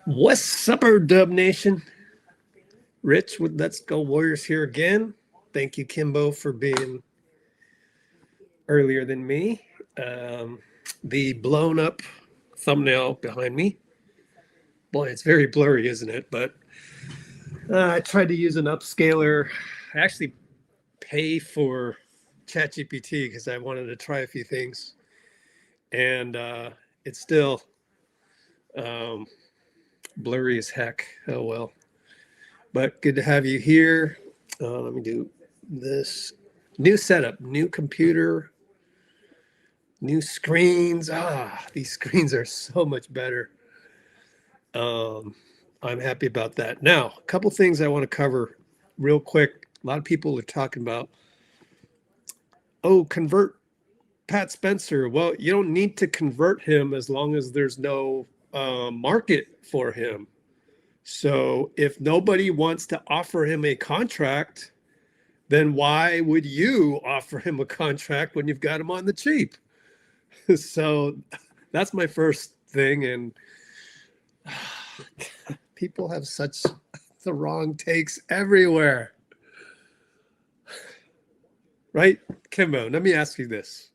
What's upper Dub Nation? Rich with Let's Go Warriors here again. Thank you, Kimbo, for being earlier than me. The blown up thumbnail behind me. Boy, it's very blurry, isn't it? But I tried to use an upscaler. I actually pay for ChatGPT because I wanted to try a few things. And it's still blurry as heck. Oh, well. But good to have you here. Let me do this. New setup, new computer, new screens. These screens are so much better. I'm happy about that. Now, a couple things I want to cover real quick. A lot of people are talking about, convert Pat Spencer. Well, you don't need to convert him as long as there's no market for him. So if nobody wants to offer him a contract, then why would you offer him a contract when you've got him on the cheap? So that's my first thing. And people have such the wrong takes everywhere. Right? Kimbo, let me ask you this.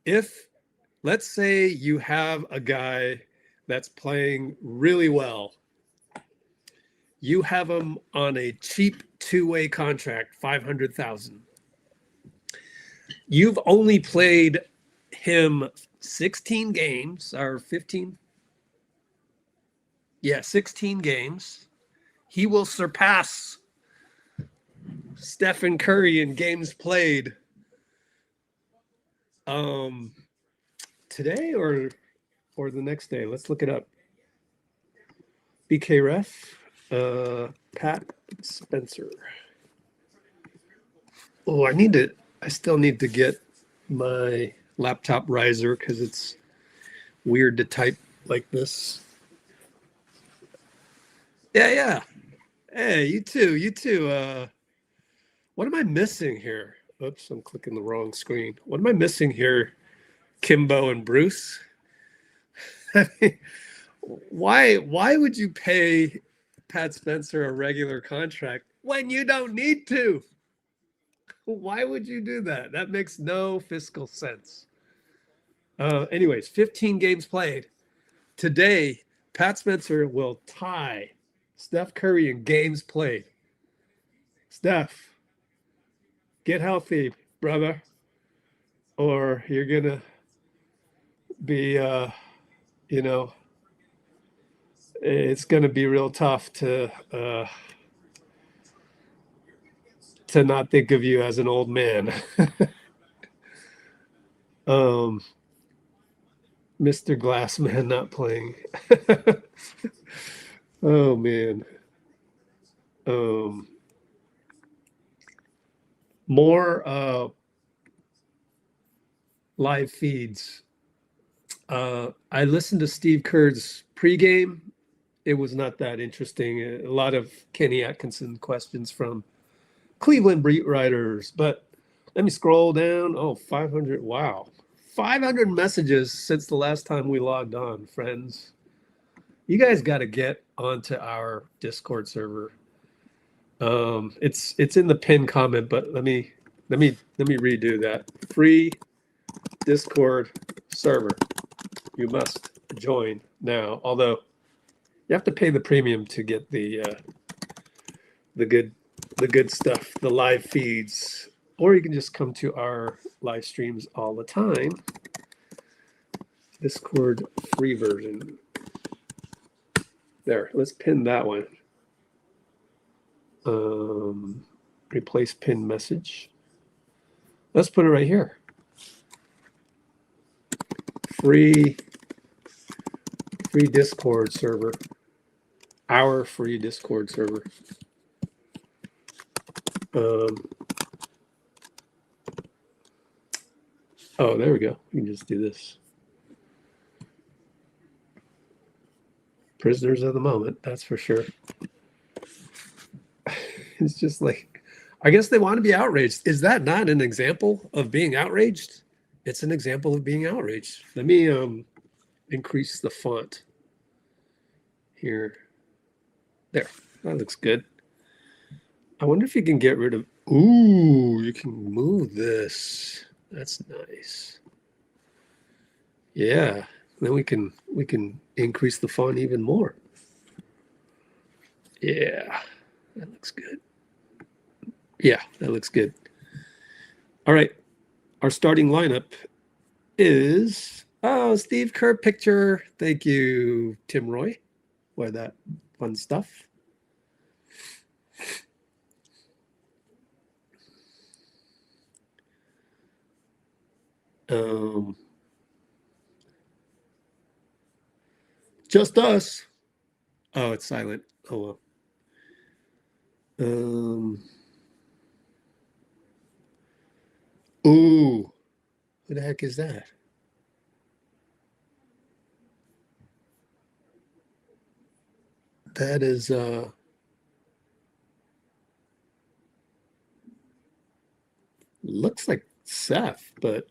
If, let's say you have a guy that's playing really well, you have him on a cheap two-way contract, $500,000. You've only played him 16 games or 15. Yeah, 16 games. He will surpass Stephen Curry in games played today or the next day. Let's look it up. BK Ref. Pat Spencer. I still need to get my laptop riser because it's weird to type like this. Yeah. Hey, you too. What am I missing here? Oops, I'm clicking the wrong screen. What am I missing here, Kimbo and Bruce? I mean, why would you pay Pat Spencer a regular contract when you don't need to? Why would you do that? That makes no fiscal sense. Anyways, 15 games played. Today, Pat Spencer will tie Steph Curry in games played. Steph, get healthy, brother, or you're going to be, it's going to be real tough to not think of you as an old man. Mr. Glassman not playing. Oh, man. More live feeds. I listened to Steve Kerr's pregame. It was not that interesting. A lot of Kenny Atkinson questions from Cleveland beat writers. But let me scroll down. 500. Wow. 500 messages since the last time we logged on, friends. You guys got to get onto our Discord server. It's in the pinned comment, but let me redo that. Free Discord server. You must join now. Although you have to pay the premium to get the good stuff, the live feeds, or you can just come to our live streams all the time. Discord free version. There, let's pin that one. Replace pin message. Let's put it right here. Free Discord server. Our free Discord server. There we go. We can just do this. Prisoners of the moment, that's for sure. It's just like, I guess they want to be outraged. Is that not an example of being outraged? It's an example of being outraged. Let me increase the font here. There, that looks good. I wonder if you can get rid of, ooh, you can move this. That's nice. Yeah, then we can increase the font even more. Yeah, that looks good. Yeah, that looks good. All right, our starting lineup is, oh, Steve Kerr picture. Thank you, Tim Roy, for that fun stuff. Just us. Oh, it's silent. Oh well. Ooh, who the heck is that? That is looks like Seth, but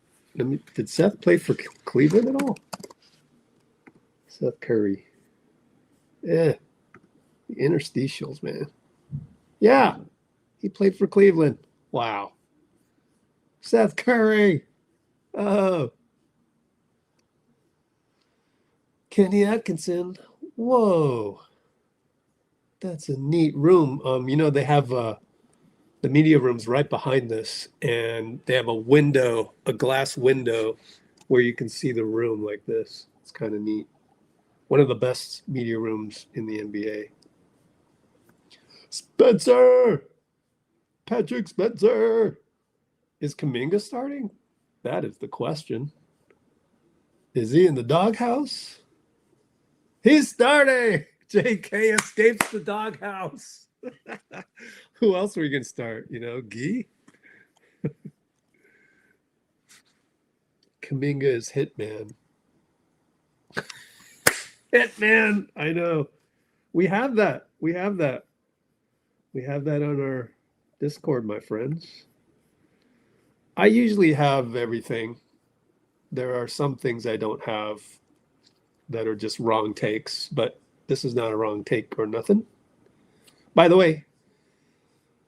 did Seth play for Cleveland at all? Seth Curry. Yeah, the interstitials, man. Yeah, he played for Cleveland. Wow. Seth Curry. Oh. Kenny Atkinson. Whoa. That's a neat room. You know, they have the media room's right behind this, and they have a window, a glass window, where you can see the room like this. It's kind of neat. One of the best media rooms in the NBA. Spencer! Patrick Spencer! Is Kuminga starting? That is the question. Is he in the doghouse? He's starting! JK escapes the doghouse. Who else are we going to start? You know, Guy? Kuminga is hitman. Hitman! I know. We have that. We have that. We have that on our Discord, my friends. I usually have everything. There are some things I don't have that are just wrong takes, but this is not a wrong take or nothing. By the way,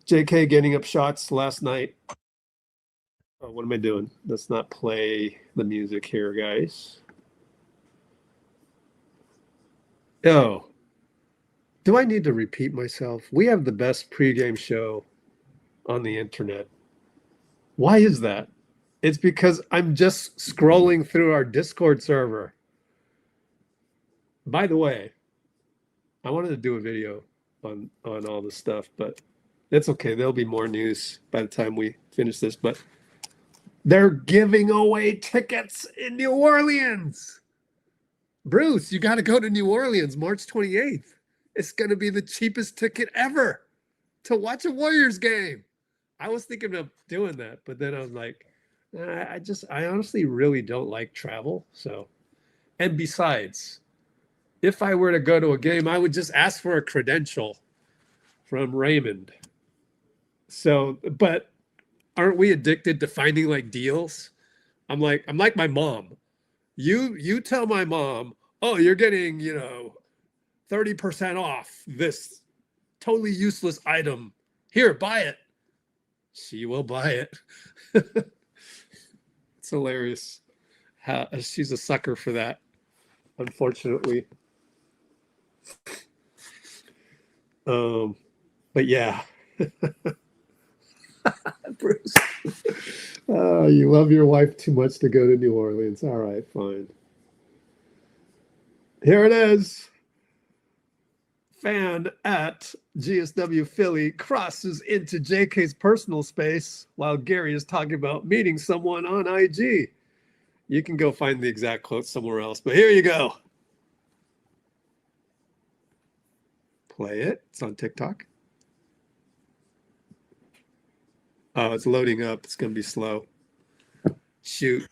JK getting up shots last night. Oh, what am I doing? Let's not play the music here, guys. Oh, do I need to repeat myself? We have the best pregame show on the internet. Why is that? It's because I'm just scrolling through our Discord server. By the way, I wanted to do a video on all this stuff, but it's okay. There'll be more news by the time we finish this. But they're giving away tickets in New Orleans. Bruce, you got to go to New Orleans March 28th. It's going to be the cheapest ticket ever to watch a Warriors game. I was thinking of doing that, but then I was like, I honestly really don't like travel. So, and besides, if I were to go to a game, I would just ask for a credential from Raymond. So, but aren't we addicted to finding like deals? I'm like my mom. You tell my mom, oh, you're getting, 30% off this totally useless item. Here, buy it. She will buy it. It's hilarious. She's a sucker for that, unfortunately. But yeah. Bruce. Oh, you love your wife too much to go to New Orleans. All right, fine. Here it is. Fan at GSW Philly crosses into JK's personal space while Gary is talking about meeting someone on IG. You can go find the exact quote somewhere else, but here you go. Play it. It's on TikTok. Oh, it's loading up. It's going to be slow. Shoot.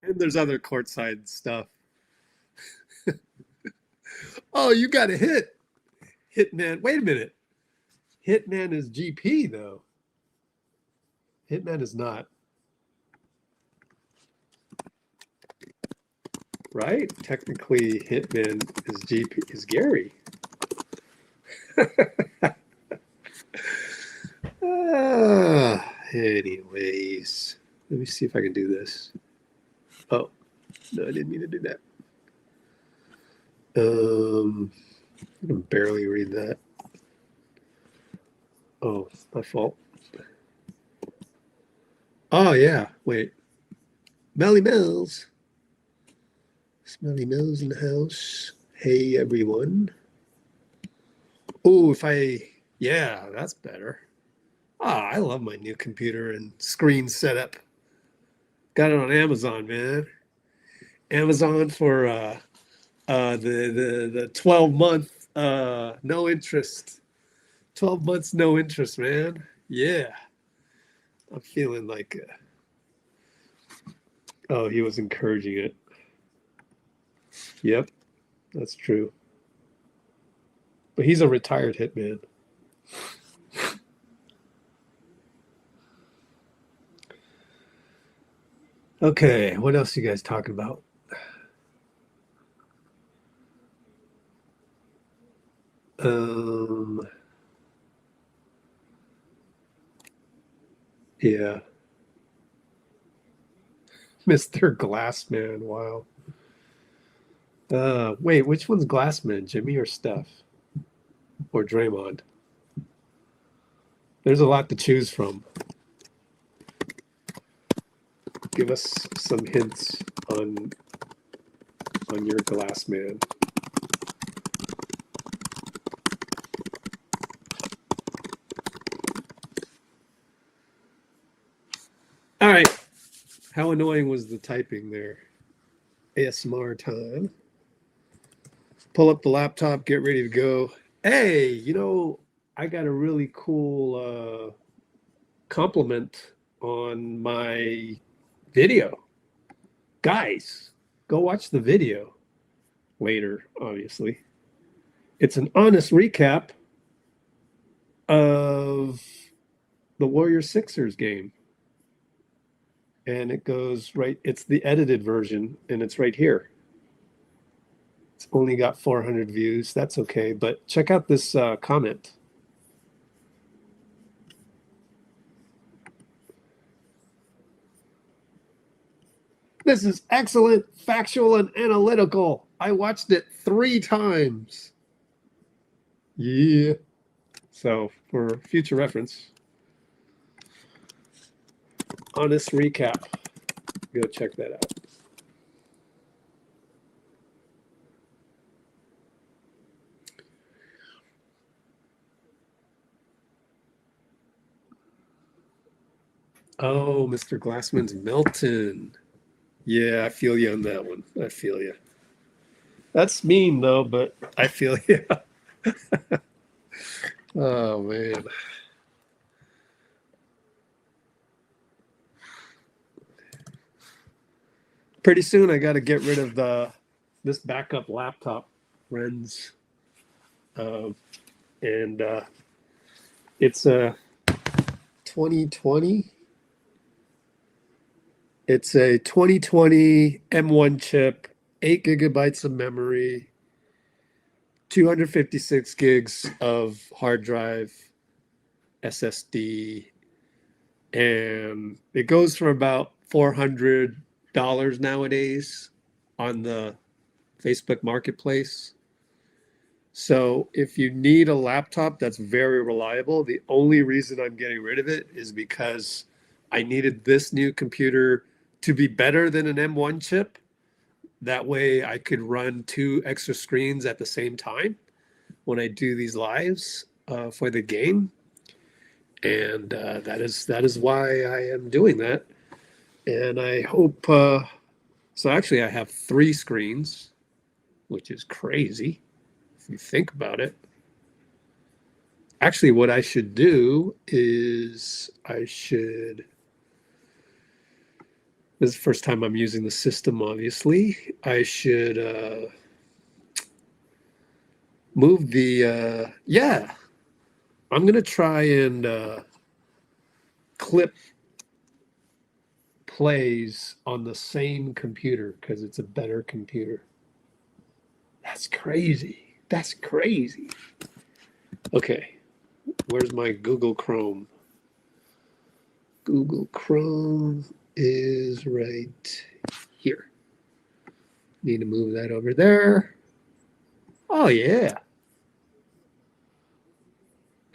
And there's other courtside stuff. Oh, you got a hit. Hitman. Wait a minute. Hitman is GP, though. Hitman is not. Right? Technically, Hitman is GP, is Gary. Anyways, let me see if I can do this. Oh, no, I didn't mean to do that. I can barely read that. Oh, my fault. Oh, yeah. Wait. Melly Mills. Smelly Mills in the house. Hey, everyone. Oh, yeah, that's better. Ah, I love my new computer and screen setup. Got it on Amazon, man. Amazon for the 12-month no interest. 12 months no interest, man. Yeah. I'm feeling like oh, he was encouraging it. Yep, that's true. But he's a retired hitman. Okay, what else are you guys talking about? Yeah. Mr. Glassman, wow. Wait, which one's Glassman, Jimmy or Steph? Or Draymond? There's a lot to choose from. Give us some hints on your Glassman. All right. How annoying was the typing there? ASMR time. Pull up the laptop, get ready to go. Hey, I got a really cool compliment on my video. Guys, go watch the video later, obviously. It's an honest recap of the Warriors-Sixers game. And it goes right, it's the edited version, and it's right here. It's only got 400 views. That's okay, but check out this comment. This is excellent, factual, and analytical. I watched it 3 times. Yeah. So for future reference, honest recap. Go check that out. Oh, Mr. Glassman's Melton. Yeah, I feel you on that one. I feel you. That's mean, though, but I feel you. Oh, man. Pretty soon, I got to get rid of this backup laptop, friends. And it's a 2020. It's a 2020 M1 chip, 8 gigabytes of memory, 256 gigs of hard drive, SSD, and it goes for about $400 nowadays on the Facebook Marketplace. So if you need a laptop that's very reliable, the only reason I'm getting rid of it is because I needed this new computer to be better than an M1 chip. That way I could run 2 extra screens at the same time when I do these lives for the game. And that is why I am doing that. And I hope, so actually I have 3 screens, which is crazy if you think about it. Actually, what I should do is this is the first time I'm using the system, obviously. I should move the, yeah. I'm going to try and clip plays on the same computer because it's a better computer. That's crazy. That's crazy. Okay. Where's my Google Chrome? Google Chrome is right here. Need to move that over there. Oh, yeah.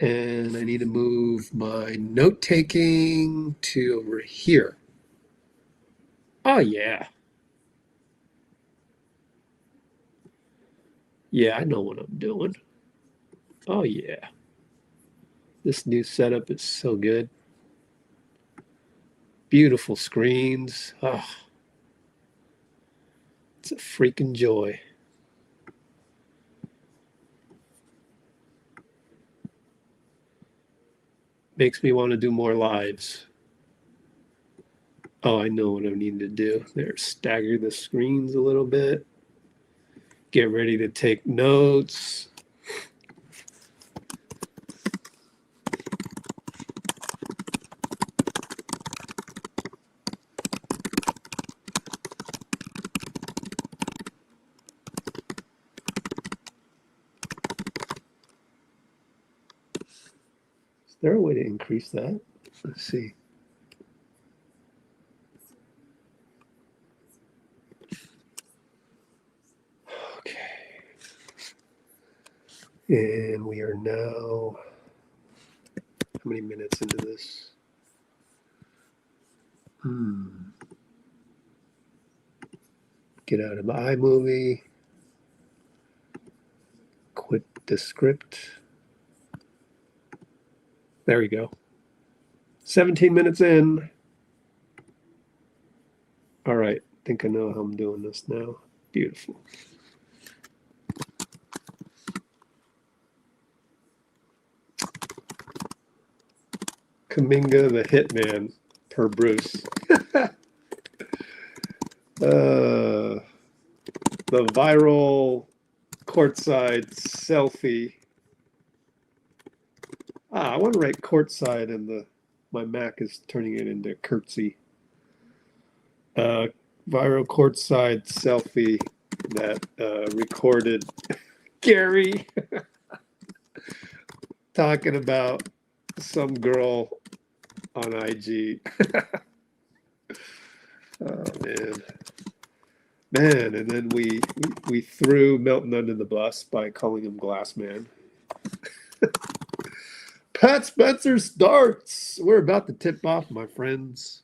And I need to move my note-taking to over here. Oh, yeah. Yeah, I know what I'm doing. Oh, yeah. This new setup is so good. Beautiful screens. Oh, it's a freaking joy. Makes me want to do more lives. Oh, I know what I need to do. There, stagger the screens a little bit. Get ready to take notes. Is there a way to increase that? Let's see. Okay. And we are now, how many minutes into this? Get out of the iMovie. Quit the script. There we go. 17 minutes in. All right. I think I know how I'm doing this now. Beautiful. Kuminga the hitman per Bruce. The viral courtside selfie. I want to write courtside, and my Mac is turning it into curtsy. Viral courtside selfie that recorded Gary talking about some girl on IG. Oh man, and then we threw Melton under the bus by calling him glassman. Pat Spencer starts. We're about to tip off, my friends.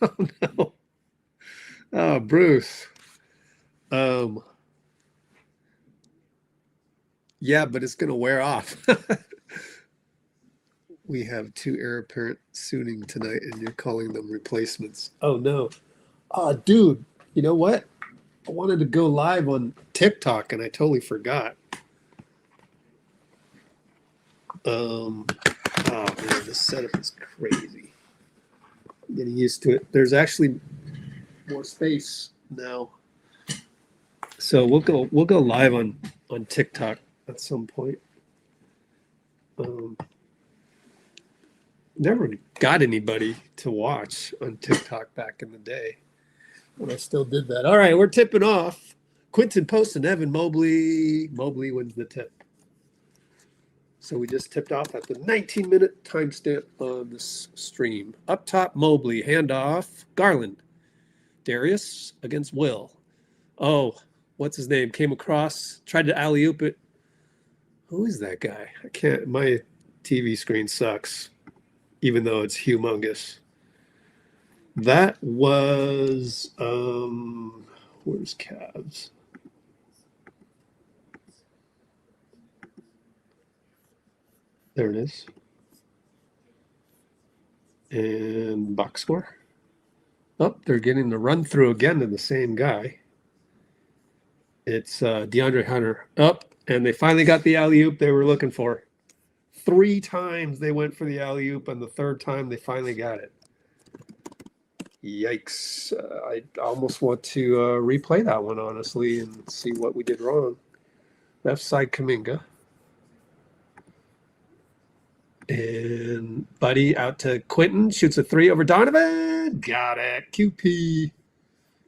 Oh no. Oh, Bruce. Yeah, but it's gonna wear off. We have 2 heir apparent suiting tonight, and you're calling them replacements. Oh no. Dude, you know what? I wanted to go live on TikTok, and I totally forgot. Oh man, this setup is crazy. I'm getting used to it. There's actually more space now, so we'll go live on TikTok at some point. Never got anybody to watch on TikTok back in the day when I still did that. All right, we're tipping off. Quentin Post and Evan Mobley. Mobley wins the tip. So we just tipped off at the 19-minute timestamp on this stream. Up top, Mobley, handoff, Garland. Darius against Will. Oh, what's his name? Came across, tried to alley-oop it. Who is that guy? I can't, my TV screen sucks, even though it's humongous. That was, where's Cavs? There it is. And box score. Oh, they're getting the run through again to the same guy. It's DeAndre Hunter. Up, and they finally got the alley-oop they were looking for. 3 times they went for the alley-oop, and the 3rd time they finally got it. Yikes. I almost want to replay that one, honestly, and see what we did wrong. Left side Kuminga. And Buddy out to Quentin. Shoots a 3 over Donovan. Got it. QP.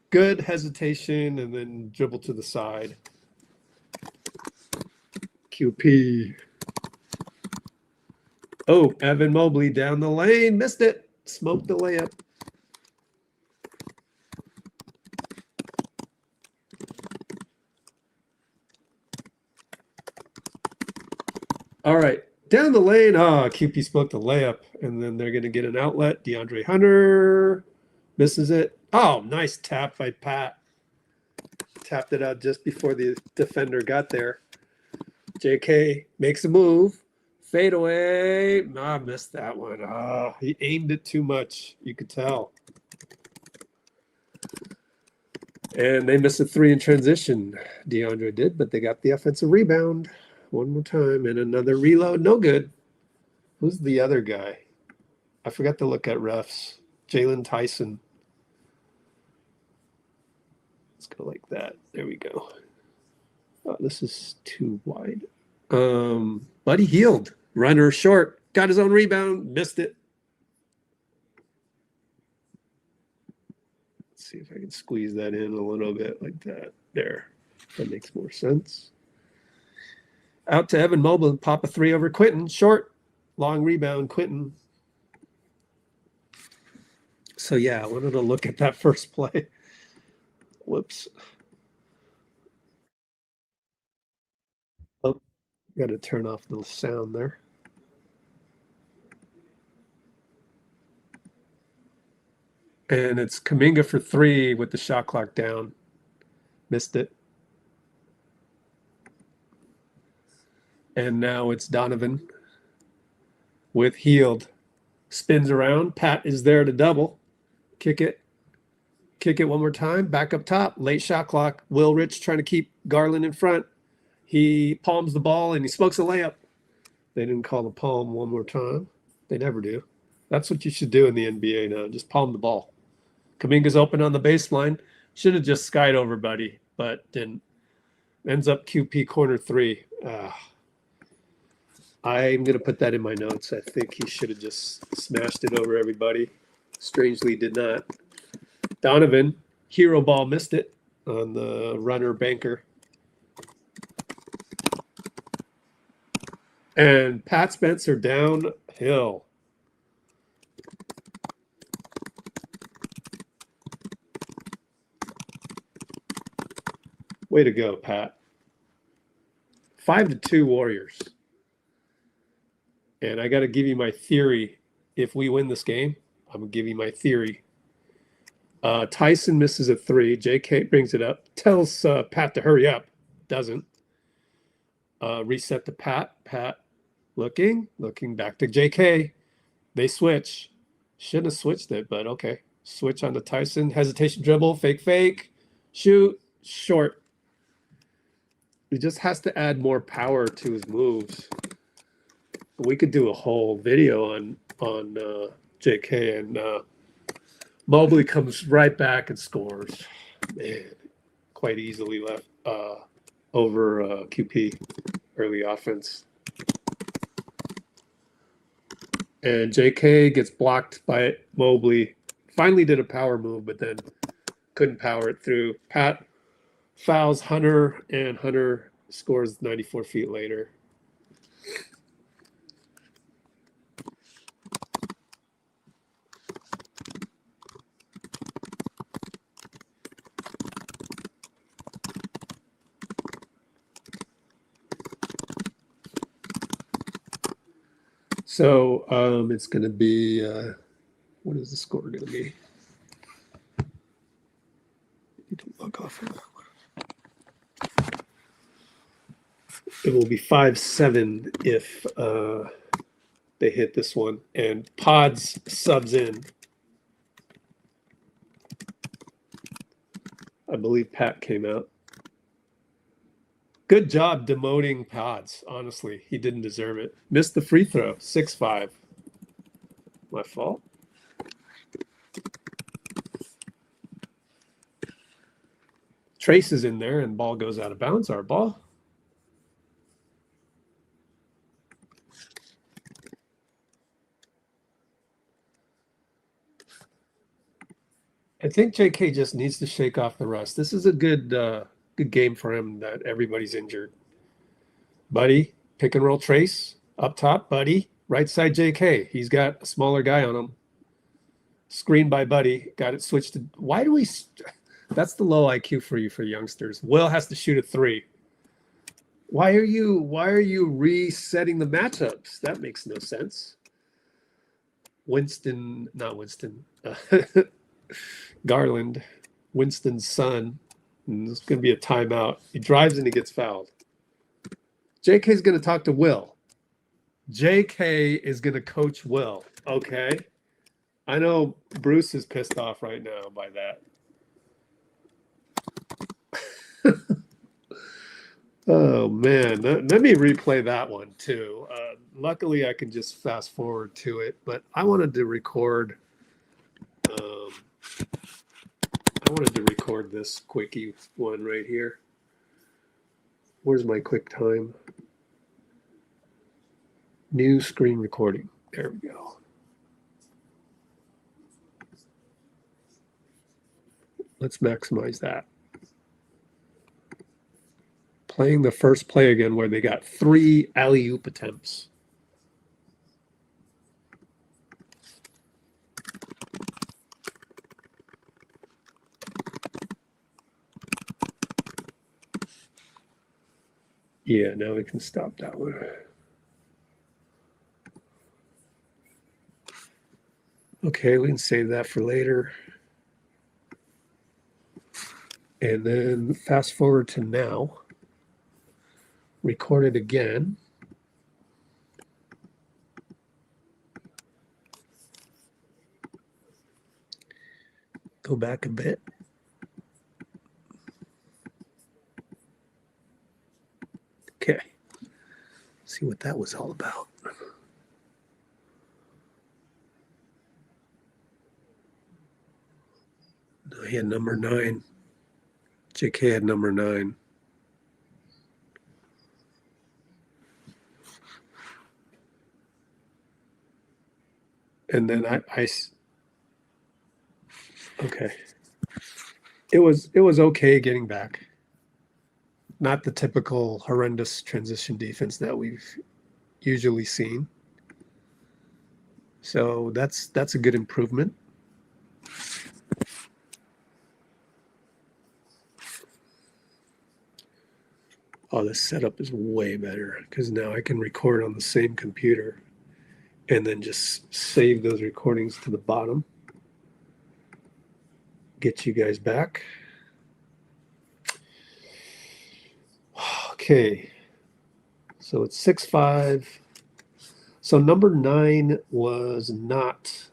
Good hesitation and then dribble to the side. QP. Oh, Evan Mobley down the lane. Missed it. Smoked the layup. All right. Down the lane. Oh, QP smoked the layup. And then they're going to get an outlet. DeAndre Hunter misses it. Oh, nice tap by Pat. Tapped it out just before the defender got there. JK makes a move. Fade away. Ah, missed that one. Ah, he aimed it too much. You could tell. And they missed a 3 in transition. DeAndre did, but they got the offensive rebound. One more time. And another reload. No good. Who's the other guy? I forgot to look at refs. Jalen Tyson. Let's go like that. There we go. Oh, this is too wide. Buddy healed. Runner short. Got his own rebound. Missed it. Let's see if I can squeeze that in a little bit like that. There. That makes more sense. Out to Evan Mobley. Pop a 3 over Quentin. Short. Long rebound. Quentin. So, yeah, I wanted to look at that first play. Whoops. Oh, got to turn off the sound there. And it's Kuminga for 3 with the shot clock down. Missed it. And now it's Donovan with Healed. Spins around. Pat is there to double. Kick it. Kick it one more time. Back up top. Late shot clock. Will Rich trying to keep Garland in front. He palms the ball and he smokes a layup. They didn't call the palm one more time. They never do. That's what you should do in the NBA now. Just palm the ball. Kuminga's open on the baseline. Should have just skied over Buddy, but didn't. Ends up QP corner 3. I'm going to put that in my notes. I think he should have just smashed it over everybody. Strangely did not. Donovan, hero ball, missed it on the runner banker. And Pat Spencer downhill. Way to go, Pat. 5-2 Warriors. And I got to give you my theory. If we win this game, I'm going to give you my theory. Tyson misses a 3. JK brings it up. Tells Pat to hurry up. Doesn't. Reset to Pat. Pat looking back to JK. They switch. Shouldn't have switched it, but okay. Switch on to Tyson. Hesitation dribble. Fake. Shoot. Short. He just has to add more power to his moves. We could do a whole video on JK, and Mobley comes right back and scores. Man, quite easily left over QP early offense. And JK gets blocked by Mobley. Finally did a power move, but then couldn't power it through. Pat fouls Hunter, and Hunter scores 94 feet later. So it's going to be, what is the score going to be? Need to log off of that one. It will be 5-7 if they hit this one. And Podz subs in. I believe Pat came out. Good job demoting Podz. Honestly, he didn't deserve it. Missed the free throw. 6-5. My fault. Trayce is in there, and ball goes out of bounds. Our ball. I think JK just needs to shake off the rust. This is a good game for him that everybody's injured. Buddy, pick and roll trayce. Up top, Buddy. Right side, JK. He's got a smaller guy on him. Screen by Buddy. Got it switched to... Why do we... That's the low IQ for you for youngsters. Will has to shoot a 3. Why are you resetting the matchups? That makes no sense. Garland, Winston's son. And this is going to be a timeout. He drives and he gets fouled. JK is going to talk to Will. JK is going to coach Will. Okay. I know Bruce is pissed off right now by that. Oh, man. Let me replay that one, too. Luckily, I can just fast forward to it, but I wanted to record this quickie one right here. Where's my quick time? New screen recording. There we go. Let's maximize that. Playing the first play again where they got 3 alley-oop attempts. Yeah, now we can stop that one. Okay, we can save that for later. And then fast forward to now. Record it again. Go back a bit. Okay. See what that was all about. No, he had number 9. JK had number 9. And then okay. It was okay getting back. Not the typical horrendous transition defense that we've usually seen. So that's a good improvement. Oh, this setup is way better because now I can record on the same computer and then just save those recordings to the bottom. Get you guys back. Okay. So it's 6-5. So number 9 was not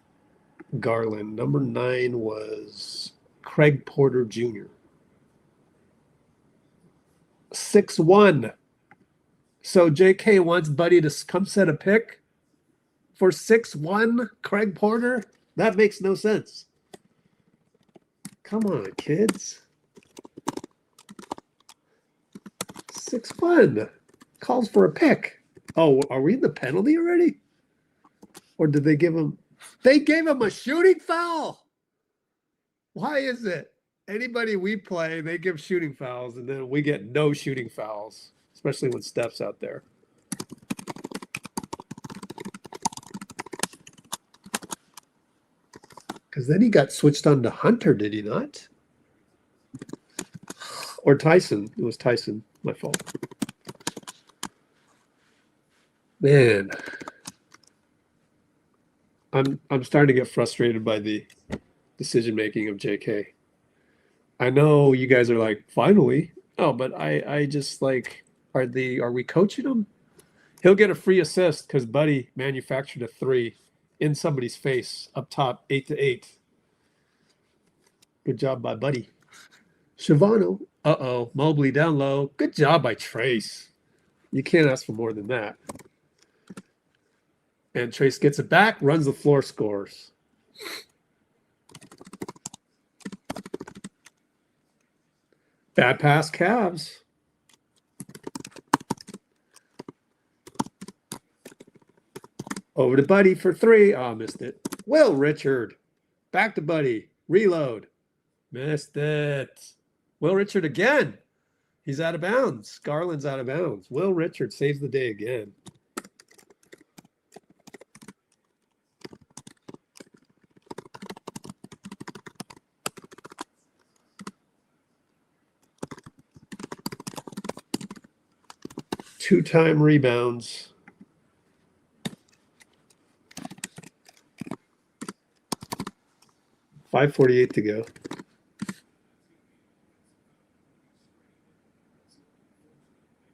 Garland. Number 9 was Craig Porter Jr. 6-1. So JK wants Buddy to come set a pick for 6-1 Craig Porter? That makes no sense. Come on, kids. 6-1. Calls for a pick. Oh, are we in the penalty already? Or did they give him... They gave him a shooting foul. Why is it? Anybody we play, they give shooting fouls, and then we get no shooting fouls, especially when Steph's out there. Because then he got switched on to Hunter, did he not? Or Tyson. It was Tyson. My fault. Man. I'm starting to get frustrated by the decision-making of JK. I know you guys are like, finally. Oh, but I just like, are we coaching him? He'll get a free assist because Buddy manufactured a 3 in somebody's face up top, 8-8. Good job by Buddy. Shavano. Uh-oh. Mobley down low. Good job by Trayce. You can't ask for more than that. And Trayce gets it back, runs the floor, scores. Bad pass, Cavs. Over to Buddy for 3. Oh, missed it. Will Richard. Back to Buddy. Reload. Missed it. Will Richard again. He's out of bounds. Garland's out of bounds. Will Richard saves the day again. Two-time rebounds. .548 to go.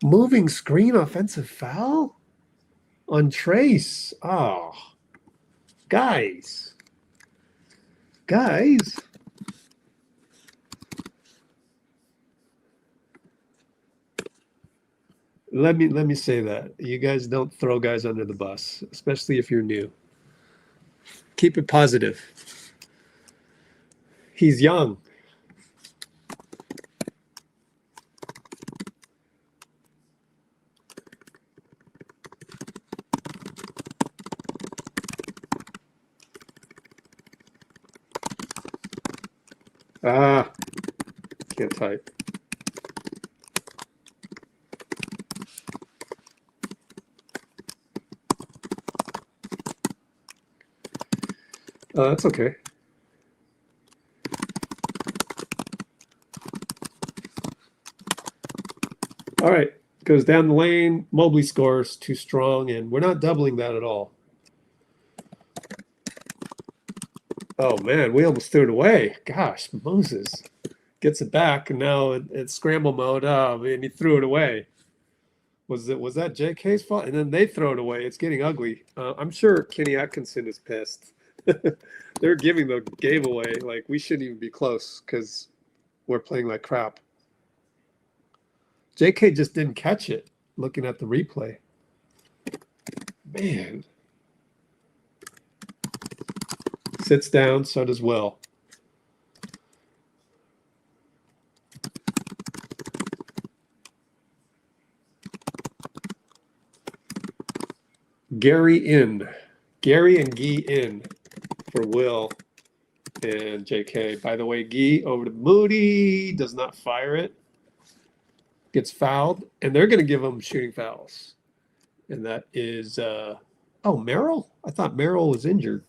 Moving screen offensive foul on Trayce. Oh, guys. Let me say that. You guys don't throw guys under the bus, especially if you're new. Keep it positive. He's young. Can't type. That's okay. All right, goes down the lane. Mobley scores, too strong, and we're not doubling that at all. Oh, man, we almost threw it away. Gosh, Moses gets it back, and now it's scramble mode. Oh, man, he threw it away. Was that JK's fault? And then they throw it away. It's getting ugly. I'm sure Kenny Atkinson is pissed. They're giving the game away. Like, we shouldn't even be close because we're playing like crap. JK just didn't catch it looking at the replay. Man. Sits down, so does Will. Gary and Gee in for Will and JK. By the way, Gee over to Moody, does not fire it. Gets fouled, and they're going to give him shooting fouls. And that is, Merrill? I thought Merrill was injured.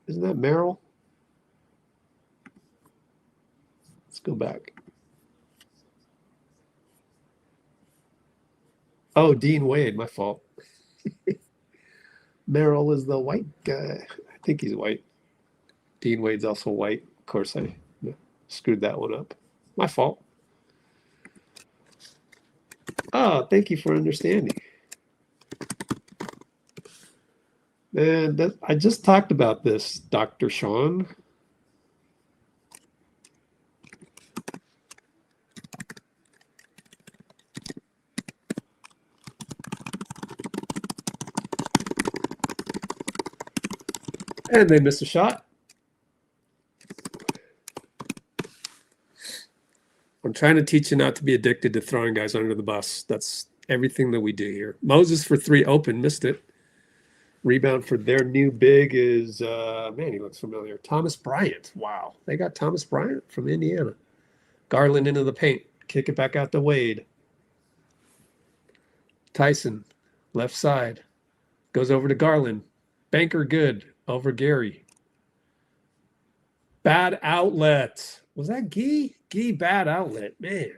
Isn't that Merrill? Let's go back. Oh, Dean Wade, my fault. Merrill is the white guy. I think he's white. Dean Wade's also white. Of course, I screwed that one up. My fault. Oh, thank you for understanding. And I just talked about this, Dr. Sean. And they missed a shot. I'm trying to teach you not to be addicted to throwing guys under the bus. That's everything that we do here. Moses for three, open, missed it. Rebound for their new big is, man, he looks familiar. Thomas Bryant. Wow. They got Thomas Bryant from Indiana. Garland into the paint. Kick it back out to Wade. Tyson, left side. Goes over to Garland. Banker good over Gary. Bad outlet. Was that Gee? Gee, bad outlet. Man.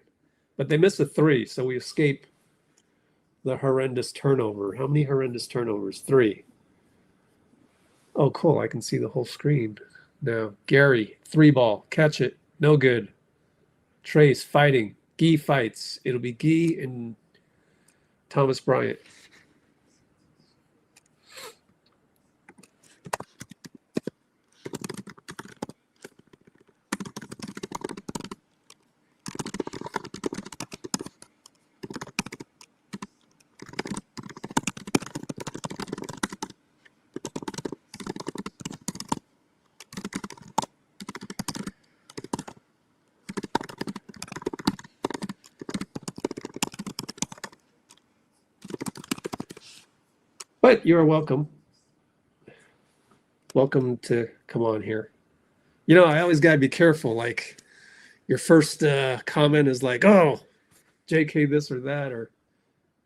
But they missed a three, so we escape the horrendous turnover. How many horrendous turnovers? 3. Oh, cool. I can see the whole screen now. Gary, 3-ball. Catch it. No good. Trayce fighting. Gee fights. It'll be Gee and Thomas Bryant. But you're welcome. Welcome to come on here. You know, I always got to be careful. Like your first comment is like, oh, JK this or that, or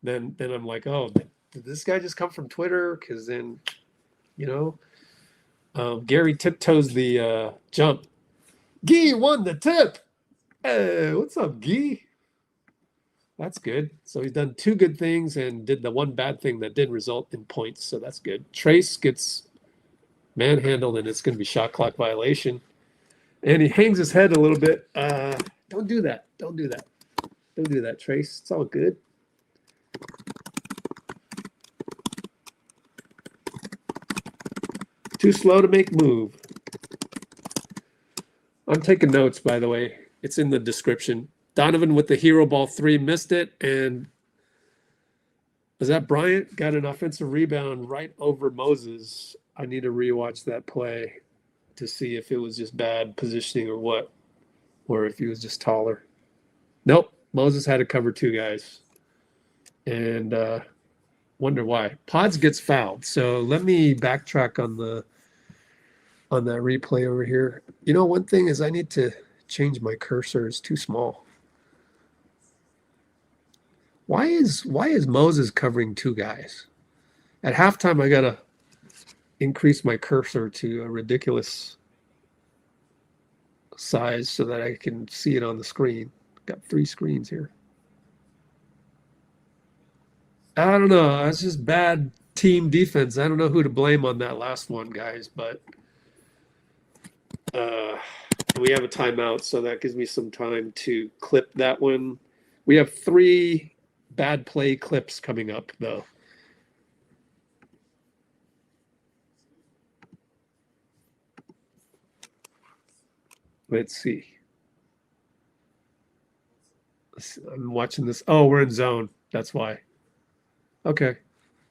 then I'm like, oh, did this guy just come from Twitter? Because then, you know, Gary tiptoes the jump. Gee won the tip. Hey, what's up, Gee? That's good. So he's done 2 good things and did the 1 bad thing that did result in points. So that's good. Trayce gets manhandled, and it's going to be shot clock violation. And he hangs his head a little bit. Don't do that. Don't do that. Don't do that, Trayce. It's all good. Too slow to make move. I'm taking notes, by the way. It's in the description. Donovan with the hero ball 3 missed it, and was that Bryant? Got an offensive rebound right over Moses. I need to rewatch that play to see if it was just bad positioning or what, or if he was just taller. Nope, Moses had to cover 2 guys, and wonder why. Podz gets fouled. So let me backtrack on that replay over here. You know, one thing is I need to change my cursor. It's too small. Why is Moses covering 2 guys? At halftime, I gotta increase my cursor to a ridiculous size so that I can see it on the screen. Got 3 screens here. I don't know. It's just bad team defense. I don't know who to blame on that last one, guys, but we have a timeout, so that gives me some time to clip that one. We have 3 bad play clips coming up, though. Let's see. I'm watching this. Oh, we're in zone. That's why. Okay.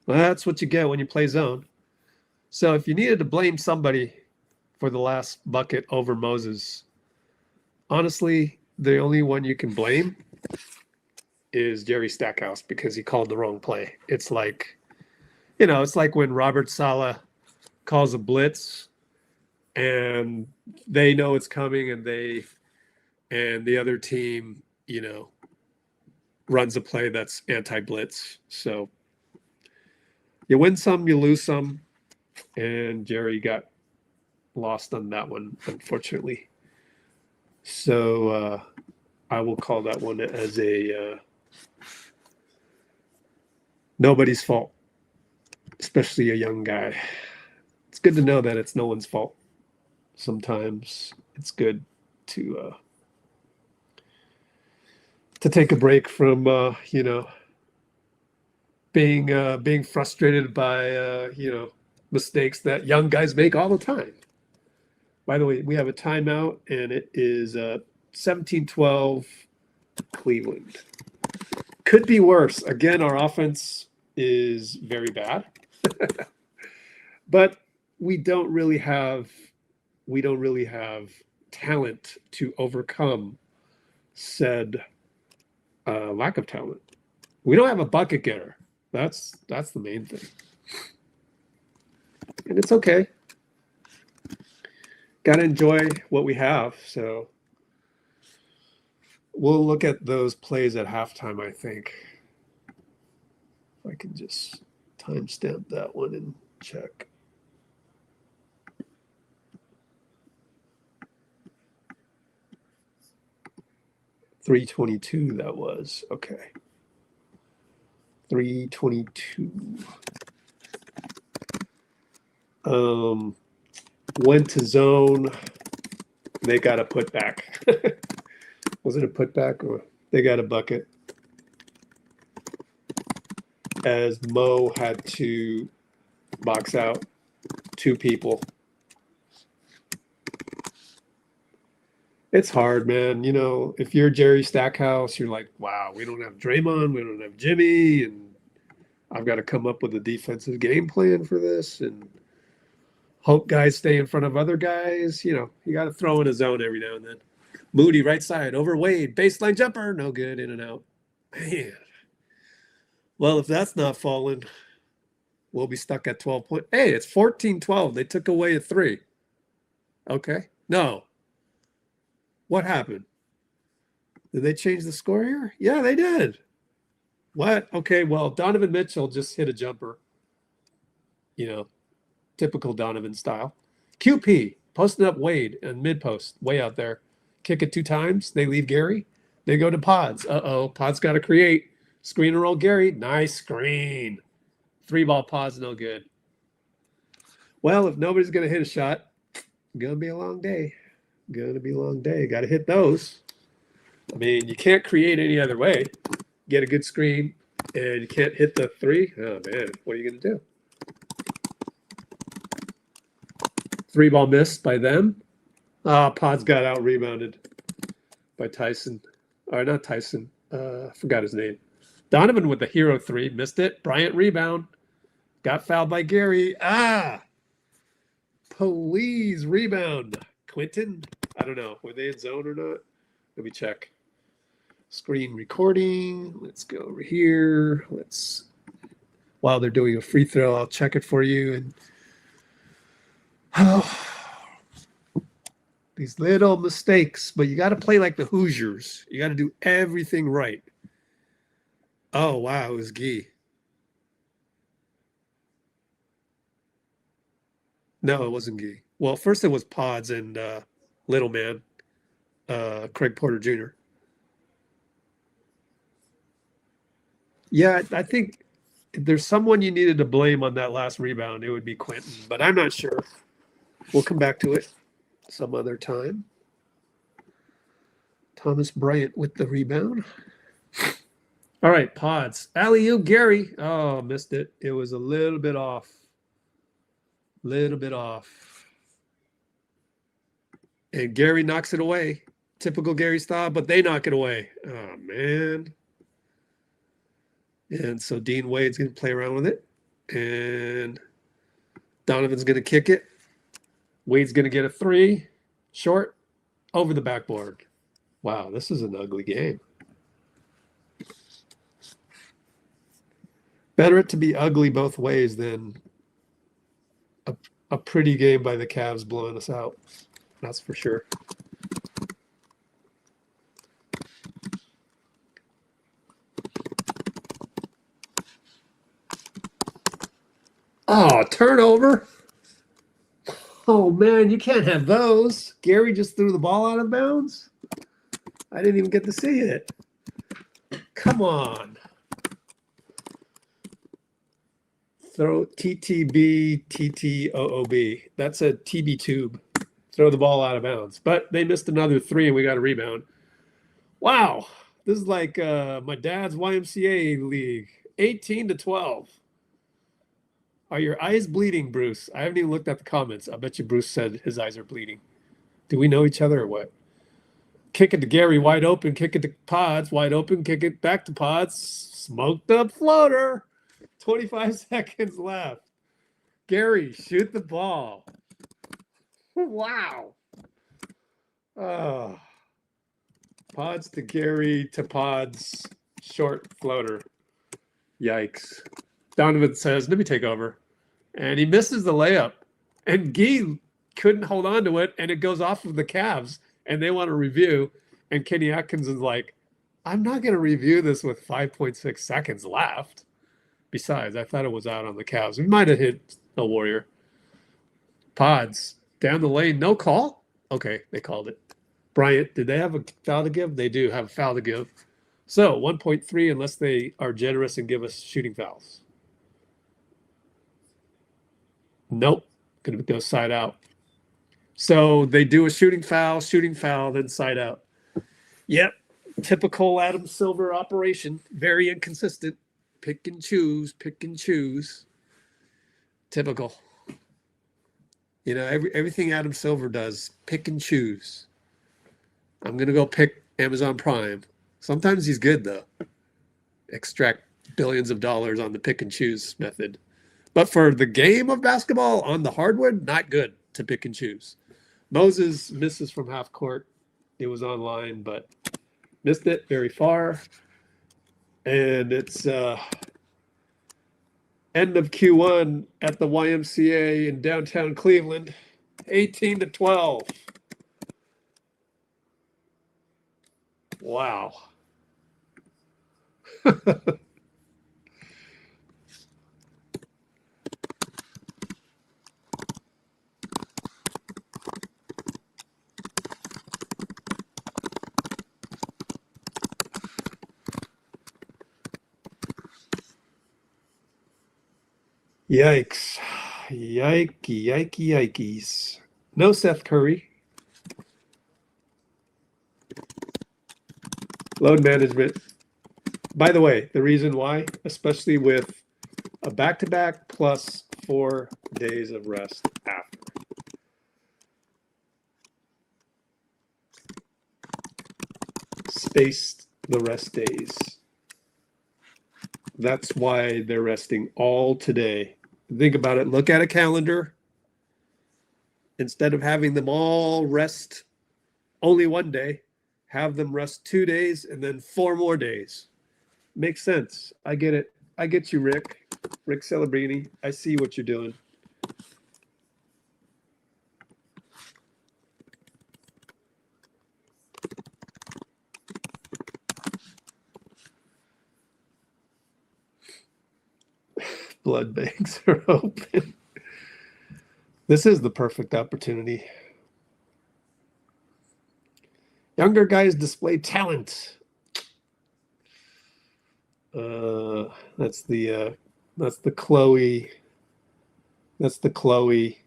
Well, that's what you get when you play zone. So if you needed to blame somebody for the last bucket over Moses, honestly, the only one you can blame is Jerry Stackhouse, because he called the wrong play. It's like, you know, it's like when Robert Saleh calls a blitz and they know it's coming, and the other team, you know, runs a play that's anti-blitz. So you win some, you lose some, and Jerry got lost on that one, unfortunately. So I will call that one as a nobody's fault, especially a young guy. It's good to know that it's no one's fault. Sometimes it's good to take a break from you know, being frustrated by you know, mistakes that young guys make all the time. By the way, we have a timeout, and it is 17-12 Cleveland. Could be worse. Again, our offense is very bad, but we don't really have talent to overcome said lack of talent. We don't have a bucket getter. That's the main thing, and it's okay. Got to enjoy what we have. So we'll look at those plays at halftime, I think. If I can just timestamp that one and check. .322 that was. Okay. 322. Went to zone. They got a putback. Was it a putback, or they got a bucket? As Mo had to box out 2 people. It's hard, man. You know, if you're Jerry Stackhouse, you're like, wow, we don't have Draymond, we don't have Jimmy, and I've got to come up with a defensive game plan for this and hope guys stay in front of other guys. You know, you got to throw in a zone every now and then. Moody, right side, over Wade, baseline jumper, no good, in and out. Man. Well, if that's not falling, we'll be stuck at 12 points. Hey, it's 14-12. They took away a 3. Okay. No, What happened? Did they change the score here? Yeah, they did. What? Okay, well, Donovan Mitchell just hit a jumper. You know, typical Donovan style. QP, posting up Wade and mid post, way out there. Kick it 2 times. They leave Gary. They go to Podz. Uh-oh, Podz got to create. Screen and roll Gary. Nice screen. 3-ball Podz, no good. Well, if nobody's going to hit a shot, going to be a long day. Going to be a long day. Got to hit those. I mean, you can't create any other way. Get a good screen, and you can't hit the 3. Oh, man, what are you going to do? 3-ball missed by them. Podz got out-rebounded by Tyson. Or not Tyson. Forgot his name. Donovan with the hero 3. Missed it. Bryant rebound. Got fouled by Gary. Please rebound. Quentin? I don't know. Were they in zone or not? Let me check. Screen recording. Let's go over here. While they're doing a free throw, I'll check it for you. And these little mistakes, but you got to play like the Hoosiers. You got to do everything right. Oh, wow. It was Gee. No, it wasn't Gee. Well, first it was Podz and Little Man, Craig Porter Jr. Yeah, I think if there's someone you needed to blame on that last rebound, it would be Quentin, but I'm not sure. We'll come back to it some other time. Thomas Bryant with the rebound. All right, Podz. Alley-oop, Gary. Oh, missed it. It was a little bit off. Little bit off. And Gary knocks it away. Typical Gary style, but they knock it away. Oh, man. And so Dean Wade's going to play around with it. And Donovan's going to kick it. Wade's going to get a 3. Short. Over the backboard. Wow, this is an ugly game. Better it to be ugly both ways than a pretty game by the Cavs blowing us out. That's for sure. Oh, turnover. Oh, man, you can't have those. Gary just threw the ball out of bounds. I didn't even get to see it. Come on. Throw ttbttoob. That's a TB tube. Throw the ball out of bounds. But they missed another 3, and we got a rebound. Wow. This is like my dad's YMCA league. 18-12. Are your eyes bleeding, Bruce? I haven't even looked at the comments. I bet you Bruce said his eyes are bleeding. Do we know each other or what? Kick it to Gary, wide open. Kick it to Podz, wide open. Kick it back to Podz. Smoked up floater. 25 seconds left. Gary, shoot the ball. Wow. Oh. Podz to Gary to Podz. Short floater. Yikes. Donovan says, let me take over. And he misses the layup. And Gee couldn't hold on to it, and it goes off of the Cavs, and they want to review. And Kenny Atkins is like, I'm not going to review this with 5.6 seconds left. Besides, I thought it was out on the Cavs. We might have hit a Warrior. Podz, down the lane, no call? Okay, they called it. Bryant, did they have a foul to give? They do have a foul to give. So 1.3 unless they are generous and give us shooting fouls. Nope. Going to go side out. So they do a shooting foul, then side out. Yep. Typical Adam Silver operation. Very inconsistent. Pick and choose. Typical. You know, everything Adam Silver does, pick and choose. I'm going to go pick Amazon Prime. Sometimes he's good, though. Extract billions of dollars on the pick and choose method. But for the game of basketball on the hardwood, not good to pick and choose. Moses misses from half court. It was online, but missed it very far. And it's end of Q1 at the YMCA in downtown Cleveland, 18-12. Wow. Yikes. Yikes. No Seth Curry. Load management. By the way, the reason why, especially with a back-to-back plus 4 days of rest after. Spaced the rest days. That's why they're resting all today. Think about it. Look at a calendar. Instead of having them all rest only 1 day, have them rest 2 days and then 4 more days. Makes sense. I get it. I get you, Rick. Rick Celebrini. I see what you're doing. Blood banks are open. This is the perfect opportunity. Younger guys display talent. That's the Chloe. That's the Chloe.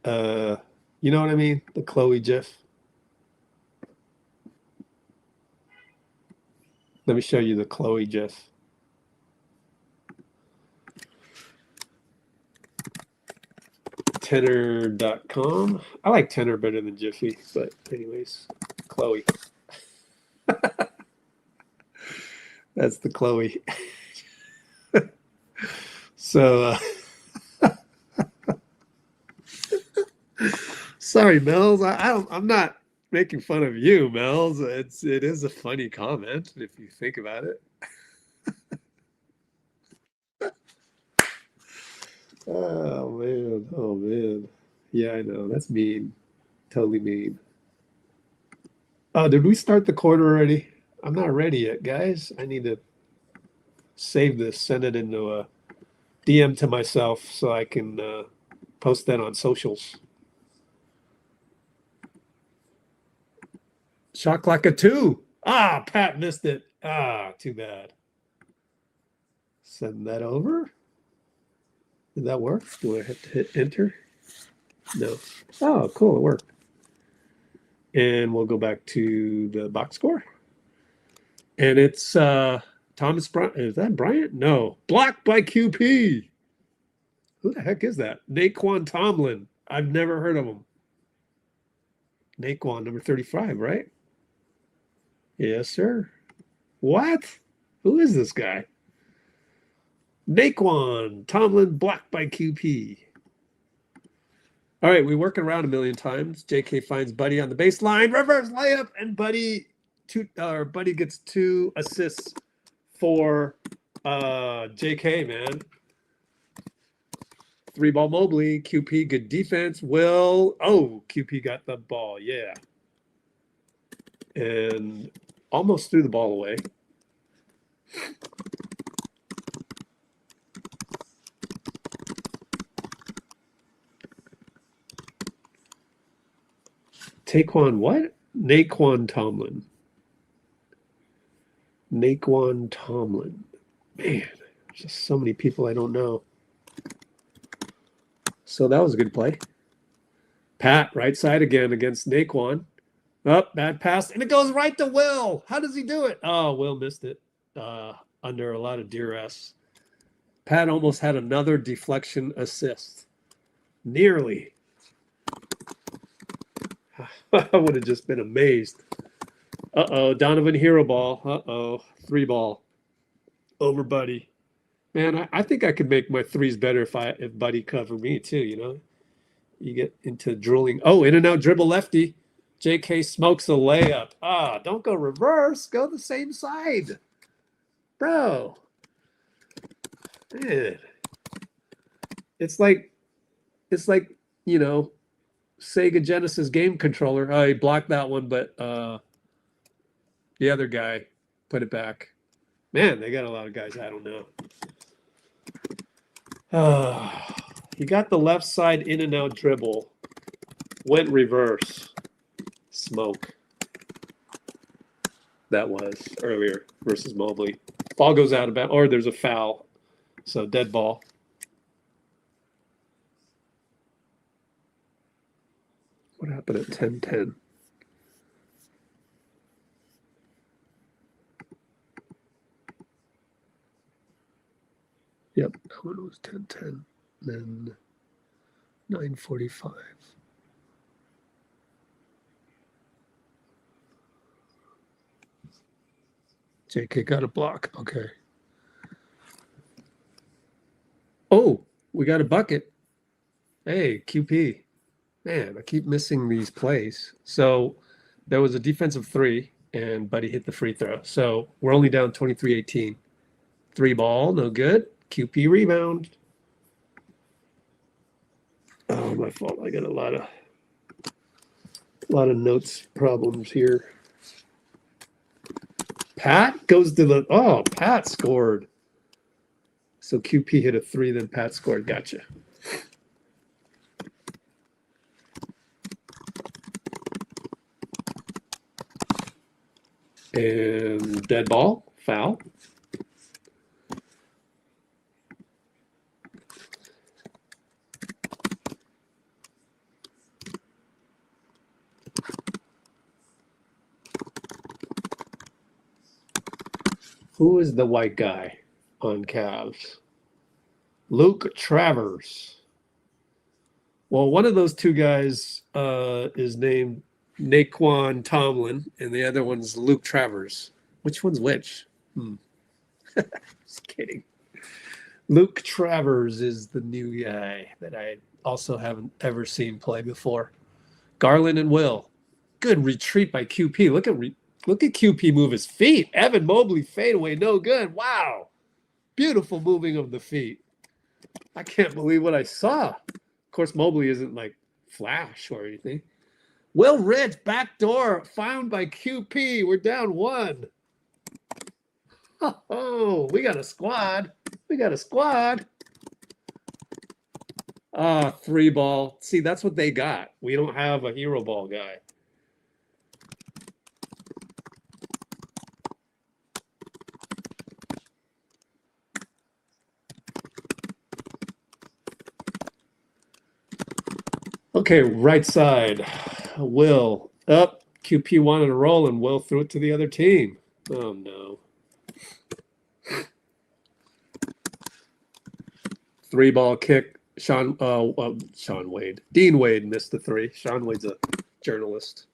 You know what I mean? The Chloe GIF. Let me show you the Chloe GIF. Tenor.com. I like Tenor better than Jiffy, but anyways, Chloe. That's the Chloe. So, sorry, Mel's. I'm not making fun of you, Mel's. It is a funny comment if you think about it. Oh man, oh man. Yeah, I know. That's mean. Totally mean. Oh, did we start the quarter already? I'm not ready yet, guys. I need to save this, send it into a DM to myself so I can post that on socials. Shot clock a 2. Ah, Pat missed it. Ah, too bad. Send that over. Did that work? Do I have to hit enter? No. Oh, cool. It worked. And we'll go back to the box score. And it's Thomas Bryant. Is that Bryant? No. Blocked by QP. Who the heck is that? Naquan Tomlin. I've never heard of him. Naquan, number 35, right? Yes, sir. What? Who is this guy? Naquan Tomlin, blocked by QP. All right, we work it around a million times. JK finds Buddy on the baseline, reverse layup, and Buddy gets 2 assists for JK, man. 3-ball Mobley, QP, good defense. QP got the ball, yeah. And almost threw the ball away. Taquan what? Naquan Tomlin. Naquan Tomlin. Man, there's just so many people I don't know. So that was a good play. Pat, right side again against Naquan. Up, bad pass, and it goes right to Will. How does he do it? Oh, Will missed it under a lot of duress. Pat almost had another deflection assist. Nearly. I would have just been amazed. Uh-oh, Donovan hero ball. Uh-oh, 3-ball over Buddy. Man, I think I could make my threes better if Buddy covered me too, you know? You get into drooling. Oh, in and out dribble lefty. JK smokes a layup. Ah, don't go reverse. Go the same side. Bro. Man. It's like, you know, Sega Genesis game controller. Oh, he blocked that one, but The other guy put it back. Man, they got a lot of guys. I don't know. He got the left side in and out dribble. Went reverse. Smoke. That was earlier versus Mobley. Ball goes out of bounds, or there's a foul. So dead ball. What happened at 10-10? Yep, that one was 10-10. Then 9:45. JK got a block. Okay. Oh, we got a bucket. Hey, QP. Man, I keep missing these plays. So there was a defensive three, and Buddy hit the free throw. So we're only down 23-18. 3 ball, no good. QP rebound. Oh, my fault. I got a lot of notes problems here. Pat goes to the Pat scored. So QP hit a 3, then Pat scored. Gotcha. And dead ball, foul. Who is the white guy on Cavs? Luke Travers. Well, one of those two guys is named Naquan Tomlin, and the other one's Luke Travers. Which one's which? Just kidding. Luke Travers is the new guy that I also haven't ever seen play before. Garland and Will. Good retreat by QP. Look at QP move his feet. Evan Mobley fadeaway, no good. Wow. Beautiful moving of the feet. I can't believe what I saw. Of course, Mobley isn't like flash or anything. Will Rich, backdoor, found by QP. We're down 1. Oh, we got a squad. We got a squad. 3 ball. See, that's what they got. We don't have a hero ball guy. Okay, right side. Will up. QP wanted to roll, and Will threw it to the other team. Oh, no. 3 ball kick. Sean Wade. Dean Wade missed the 3. Sean Wade's a journalist.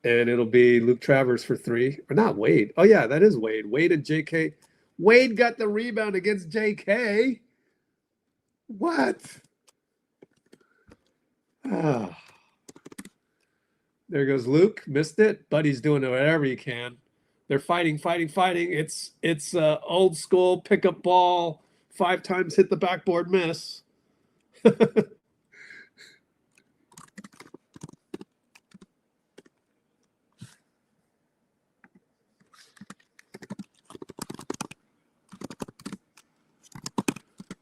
And it'll be Luke Travers for 3. Or not Wade. Oh, yeah, that is Wade. Wade and JK. Wade got the rebound against JK. What? Ah. There goes Luke. Missed it. Buddy's doing whatever he can. They're fighting. It's old school pickup ball. 5 times hit the backboard, miss.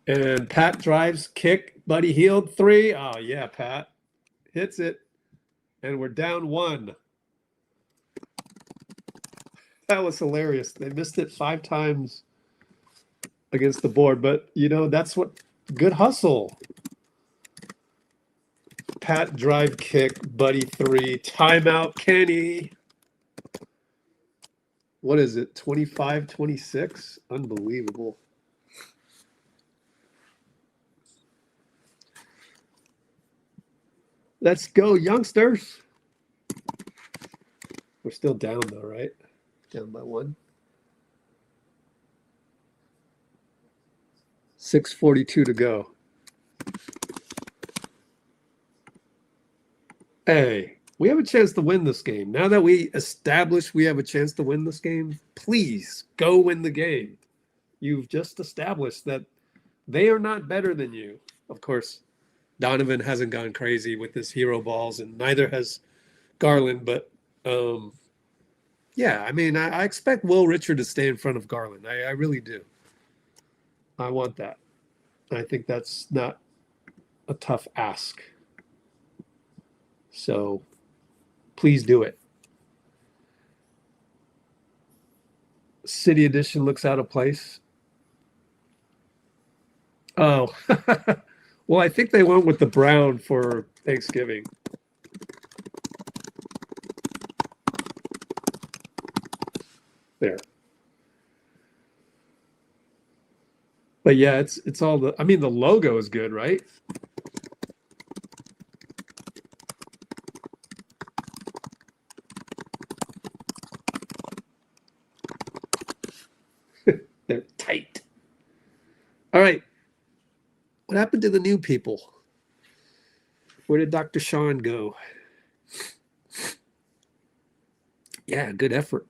And Pat drives, kick, Buddy healed 3. Oh, yeah, Pat hits it. And we're down 1. That was hilarious. They missed it 5 times against the board, but, that's what good hustle. Pat drive kick, Buddy 3, timeout, Kenny. What is it, 25-26? Unbelievable. Let's go, youngsters. We're still down, though, right? Down by 1. 6:42 to go. Hey, we have a chance to win this game. Now that we established we have a chance to win this game, please go win the game. You've just established that they are not better than you. Of course, Donovan hasn't gone crazy with his hero balls, and neither has Garland. But, Yeah, I mean, I expect Will Richard to stay in front of Garland. I really do. I want that. I think that's not a tough ask. So please do it. City Edition looks out of place. Oh, well, I think they went with the brown for Thanksgiving. There. But yeah, it's all the, I mean, the logo is good, right? They're tight. All right. What happened to the new people? Where did Dr. Sean go? Yeah, good effort.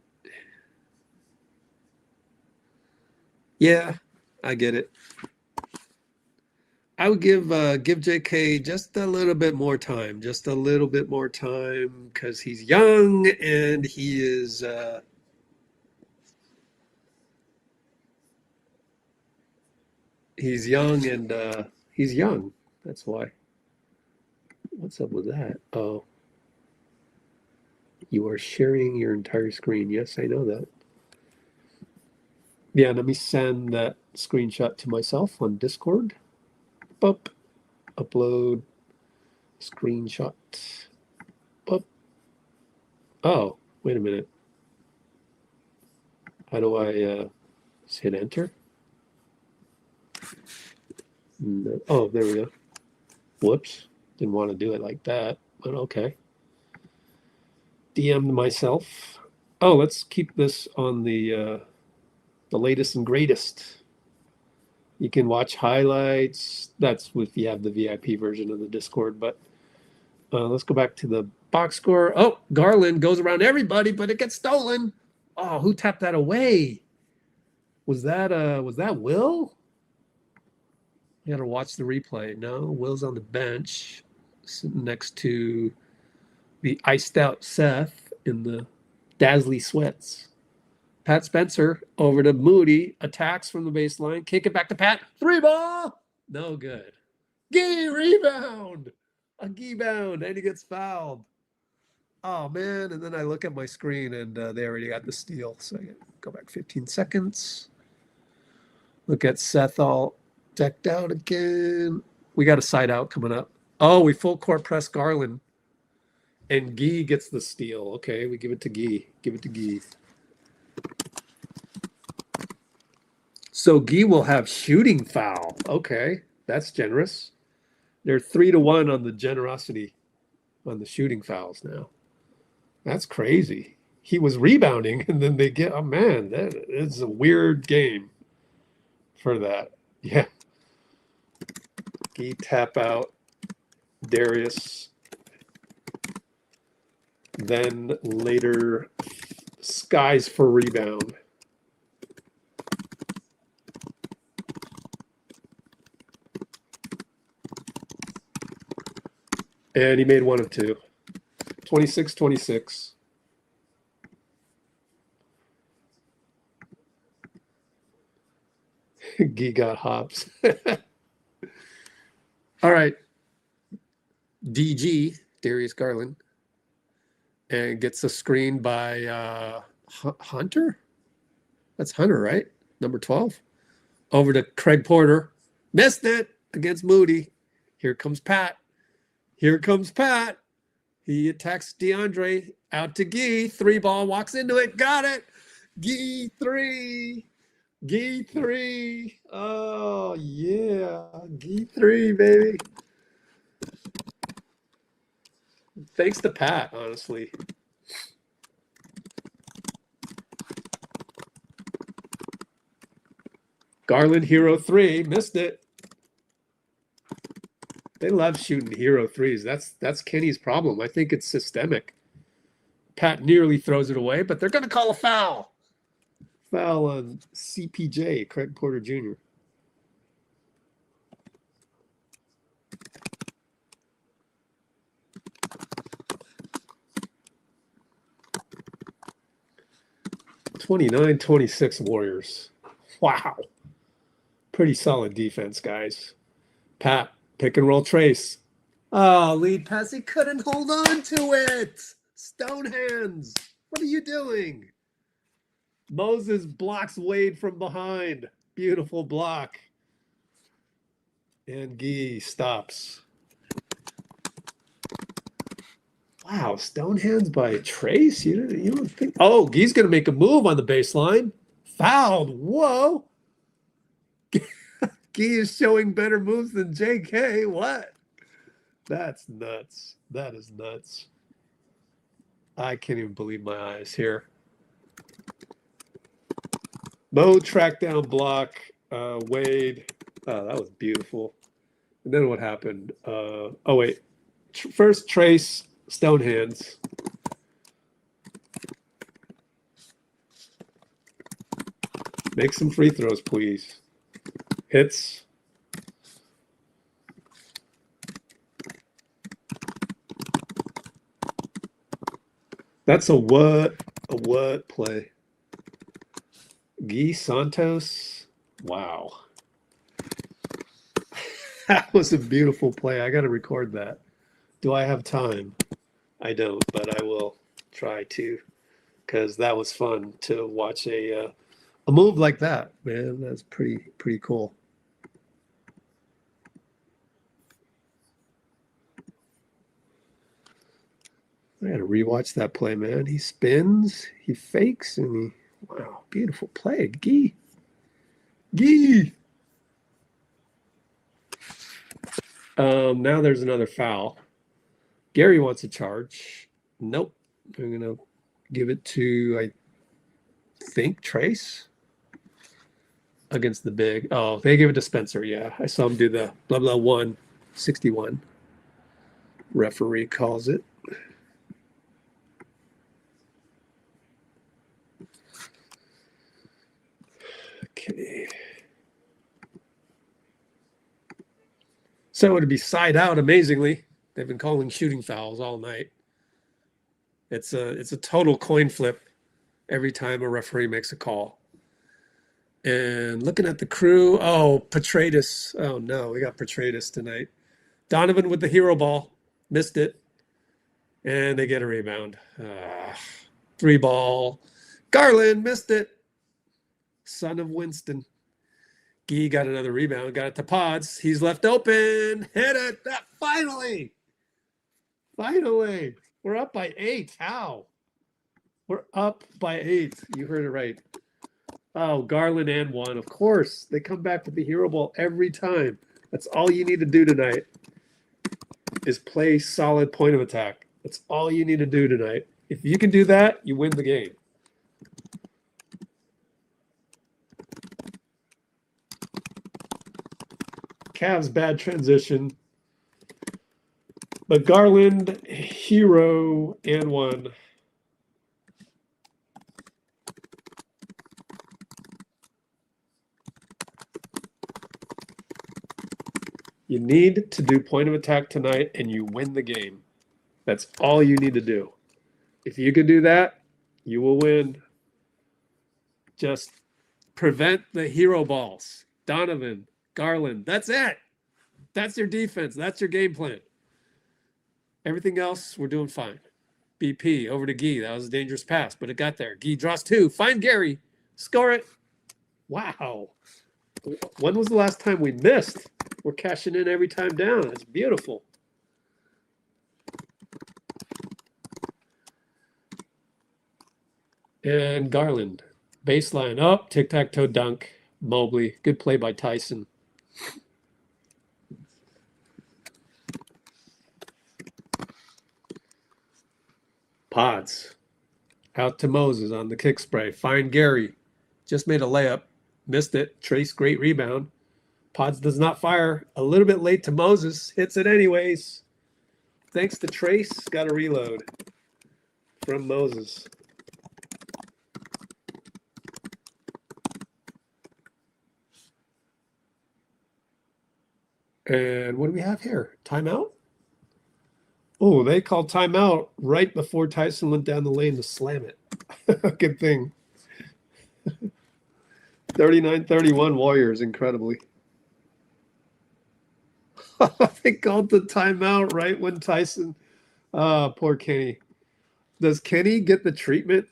Yeah, I get it. I would give JK just a little bit more time, just a little bit more time, because he's young and he's young and he's young. That's why. What's up with that? Oh, you are sharing your entire screen. Yes, I know that. Yeah, let me send that screenshot to myself on Discord. Boop. Upload screenshot. Boop. Oh, wait a minute. How do I just hit enter? No. Oh, there we go. Whoops. Didn't want to do it like that, but okay. DM'd myself. Oh, let's keep this on the latest and greatest. You can watch highlights. That's if you have the VIP version of the Discord. But let's go back to the box score. Oh, Garland goes around everybody, but it gets stolen. Oh, who tapped that away? Was that Will? You got to watch the replay. No, Will's on the bench, sitting next to the iced out Seth in the dazzly sweats. Pat Spencer over to Moody, attacks from the baseline, kick it back to Pat, 3-ball, no good. Gee, rebound, a gee bound, and he gets fouled. Oh man, and then I look at my screen and they already got the steal. So I go back 15 seconds. Look at Seth all decked out again. We got a side out coming up. Oh, we full court press Garland. And Gee gets the steal. Okay, we give it to Gee. Give it to Gee. So Gee will have shooting foul. Okay, that's generous. They're 3-1 on the generosity on the shooting fouls now. That's crazy. He was rebounding, and then they get, oh man, that is a weird game for that. Yeah. Gee tap out. Darius. Then later, skies for rebound. And he made one of two. 26-26. Gee got hops. All right. DG, Darius Garland, and gets a screen by Hunter. That's Hunter, right? Number 12. Over to Craig Porter. Missed it against Moody. Here comes Pat. Here comes Pat. He attacks DeAndre. Out to Gee. 3-ball. Walks into it. Got it. Gee 3. Gee 3. Oh, yeah. Gee 3, baby. Thanks to Pat, honestly. Garland, hero 3. Missed it. They love shooting hero 3s. That's Kenny's problem. I think it's systemic. Pat nearly throws it away, but they're going to call a foul. Foul on CPJ, Craig Porter Jr. 29-26 Warriors. Wow. Pretty solid defense, guys. Pat, pick and roll trayce. Oh, lead pass. He couldn't hold on to it. Stone hands. What are you doing? Moses blocks Wade from behind. Beautiful block. And Gee stops. Wow, stone hands by trayce? You don't think? Oh, Gee's going to make a move on the baseline. Fouled. Whoa. Gee is showing better moves than JK. What? That's nuts. That is nuts. I can't even believe my eyes here. Mo track down block. Wade. Oh, that was beautiful. And then what happened? Oh, wait. First, trayce, stone hands. Make some free throws, please. Hits. That's a what play. Guy Santos. Wow. That was a beautiful play. I got to record that. Do I have time? I don't, but I will try to, because that was fun to watch a move like that, man. That's pretty cool. I got to rewatch that play, man. He spins, he fakes, and he, wow, beautiful play. Gee. Now there's another foul. Gary wants a charge. Nope. I'm going to give it to, I think, trayce against the big. Oh, they give it to Spencer. Yeah, I saw him do the blah, blah, 161. Referee calls it. Okay. So it'd be side out, amazingly. They've been calling shooting fouls all night. It's a total coin flip every time a referee makes a call. And looking at the crew, oh, Petratus. Oh, no, we got Petratus tonight. Donovan with the hero ball. Missed it. And they get a rebound. 3-ball. Garland missed it. Son of Winston. Gee got another rebound. Got it to Podz. He's left open. Hit it. That finally. We're up by 8. How? We're up by 8. You heard it right. Oh, Garland and 1. Of course. They come back with the hero ball every time. That's all you need to do tonight is play solid point of attack. That's all you need to do tonight. If you can do that, you win the game. Cavs bad transition. But Garland, hero, and 1. You need to do point of attack tonight, and you win the game. That's all you need to do. If you can do that, you will win. Just prevent the hero balls. Donovan, Garland, that's it. That's your defense. That's your game plan. Everything else, we're doing fine. BP over to Gee. That was a dangerous pass, but it got there. Gee draws 2. Find Gary. Score it. Wow. When was the last time we missed? We're cashing in every time down. It's beautiful. And Garland. Baseline up. Tic-tac-toe dunk. Mobley. Good play by Tyson. Podz. Out to Moses on the kick spray. Find Gary. Just made a layup. Missed it. Trayce, great rebound. Podz does not fire. A little bit late to Moses. Hits it anyways. Thanks to Trayce. Got a reload from Moses. And what do we have here? Timeout? Oh, they called timeout right before Tyson went down the lane to slam it. Good thing. 39-31 Warriors, incredibly. They called the timeout right when Tyson. Poor Kenny. Does Kenny get the treatment?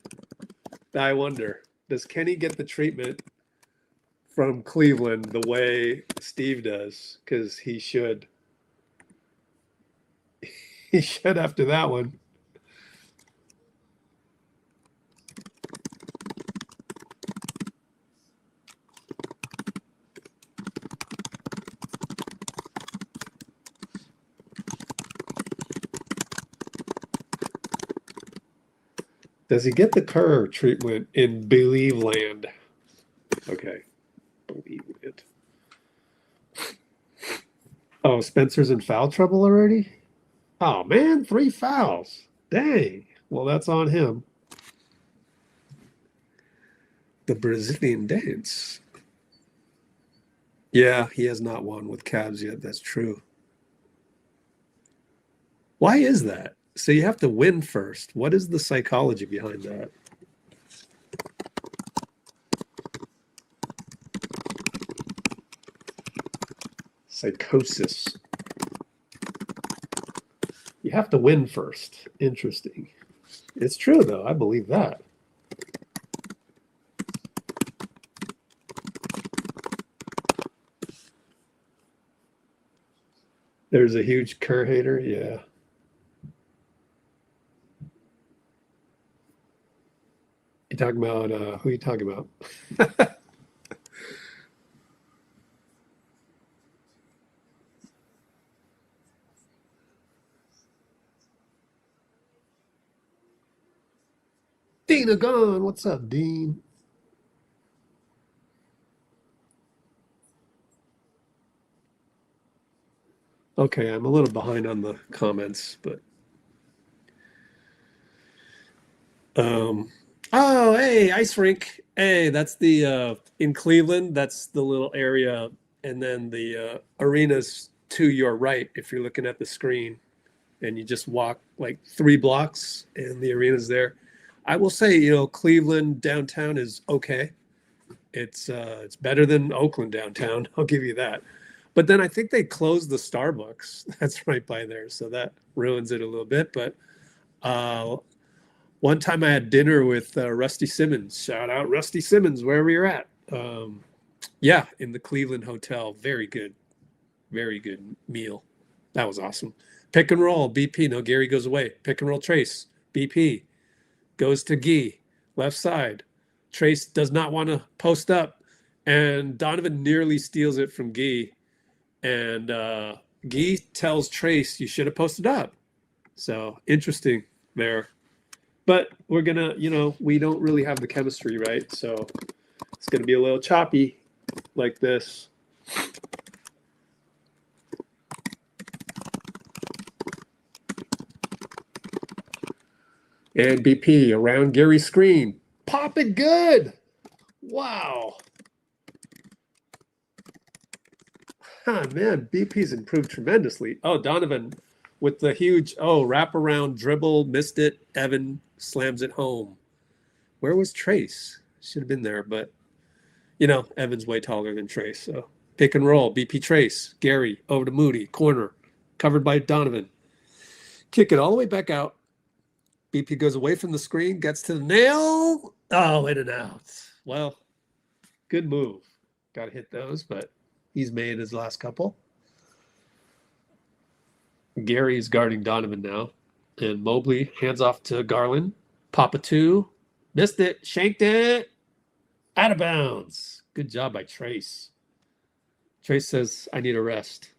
I wonder. Does Kenny get the treatment from Cleveland the way Steve does? Because he should. He should after that one. Does he get the Kerr treatment in Believe Land? Okay. Believe it. Oh, Spencer's in foul trouble already? Oh, man, 3 fouls. Dang. Well, that's on him. The Brazilian dance. Yeah, he has not won with Cavs yet. That's true. Why is that? So you have to win first. What is the psychology behind that? Psychosis. You have to win first. Interesting. It's true, though. I believe that. There's a huge Kerr hater. Yeah. You talking about who are you talking about? Dina gone. What's up, Dean? Okay, I'm a little behind on the comments, but oh, hey, ice rink. Hey, that's the in Cleveland, that's the little area, and then the arena's to your right if you're looking at the screen, and you just walk like 3 blocks and the arena's there. I will say, Cleveland downtown is okay. It's better than Oakland downtown. I'll give you that. But then I think they closed the Starbucks that's right by there, so that ruins it a little bit. But one time I had dinner with Rusty Simmons. Shout out Rusty Simmons, wherever you're at. Yeah, in the Cleveland Hotel. Very good meal. That was awesome. Pick and roll, BP. No, Gary goes away. Pick and roll, Trayce. BP goes to Gee, left side. Trayce does not want to post up, and Donovan nearly steals it from Gee. And Gee tells Trayce, you should have posted up. So interesting there. But we're going to, we don't really have the chemistry, right? So it's going to be a little choppy like this. And BP around Gary's screen. Pop it good. Wow. Man, BP's improved tremendously. Oh, Donovan with the huge, wraparound dribble, missed it. Evan slams it home. Where was Trayce? Should have been there, but, Evan's way taller than Trayce. So pick and roll, BP Trayce, Gary, over to Moody, corner, covered by Donovan. Kick it all the way back out. BP goes away from the screen, gets to the nail. Oh, in and out. Well, good move. Got to hit those, but he's made his last couple. Gary's guarding Donovan now. And Mobley hands off to Garland. Papa 2. Missed it. Shanked it. Out of bounds. Good job by Trayce. Trayce says, I need a rest.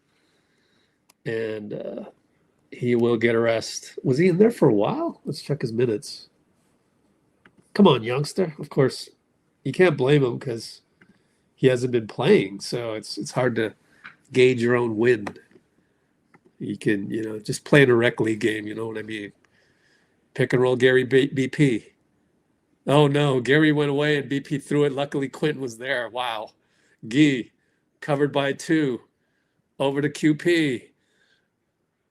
And he will get a rest. Was he in there for a while? Let's check his minutes. Come on, youngster. Of course, you can't blame him because he hasn't been playing. So it's hard to gauge your own win. You can, just play in a rec league game. You know what I mean? Pick and roll, Gary BP. Oh, no. Gary went away and BP threw it. Luckily, Quentin was there. Wow. Gee, covered by 2. Over to QP.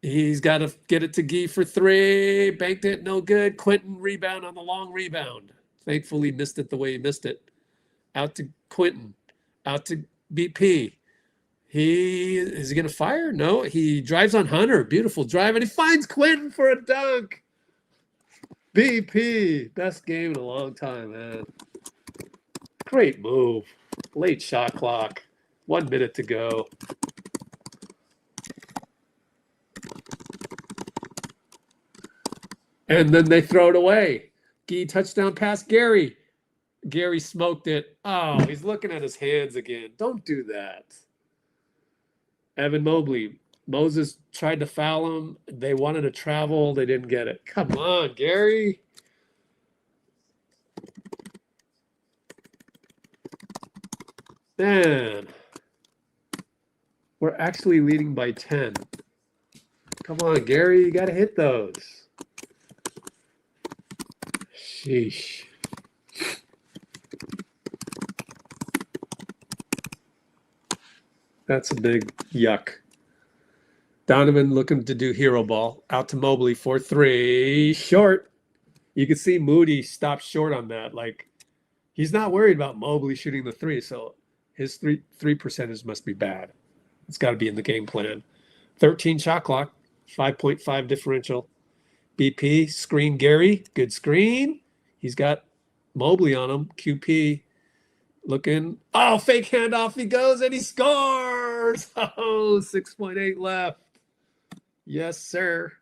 He's got to get it to Gee for 3. Banked it. No good. Quentin rebound on the long rebound. Thankfully, missed it the way he missed it. out to Quentin, out to BP. Is he going to fire? No, he drives on Hunter. Beautiful drive, and he finds Quentin for a dunk. BP, best game in a long time, man. Great move. Late shot clock. 1 minute to go. And then they throw it away. Gee, touchdown pass, Gary. Gary smoked it. Oh, he's looking at his hands again. Don't do that. Evan Mobley. Moses tried to foul him. They wanted to travel. They didn't get it. Come on, Gary. Man. We're actually leading by 10. Come on, Gary. You got to hit those. Sheesh. That's a big yuck. Donovan looking to do hero ball. Out to Mobley for 3. Short. You can see Moody stopped short on that. Like, he's not worried about Mobley shooting the 3, so his three percentage must be bad. It's got to be in the game plan. 13 shot clock. 5.5 differential. BP, screen Gary. Good screen. He's got Mobley on him. QP looking. Oh, fake handoff. He goes and he scores. Oh, 6.8 left. Yes, sir.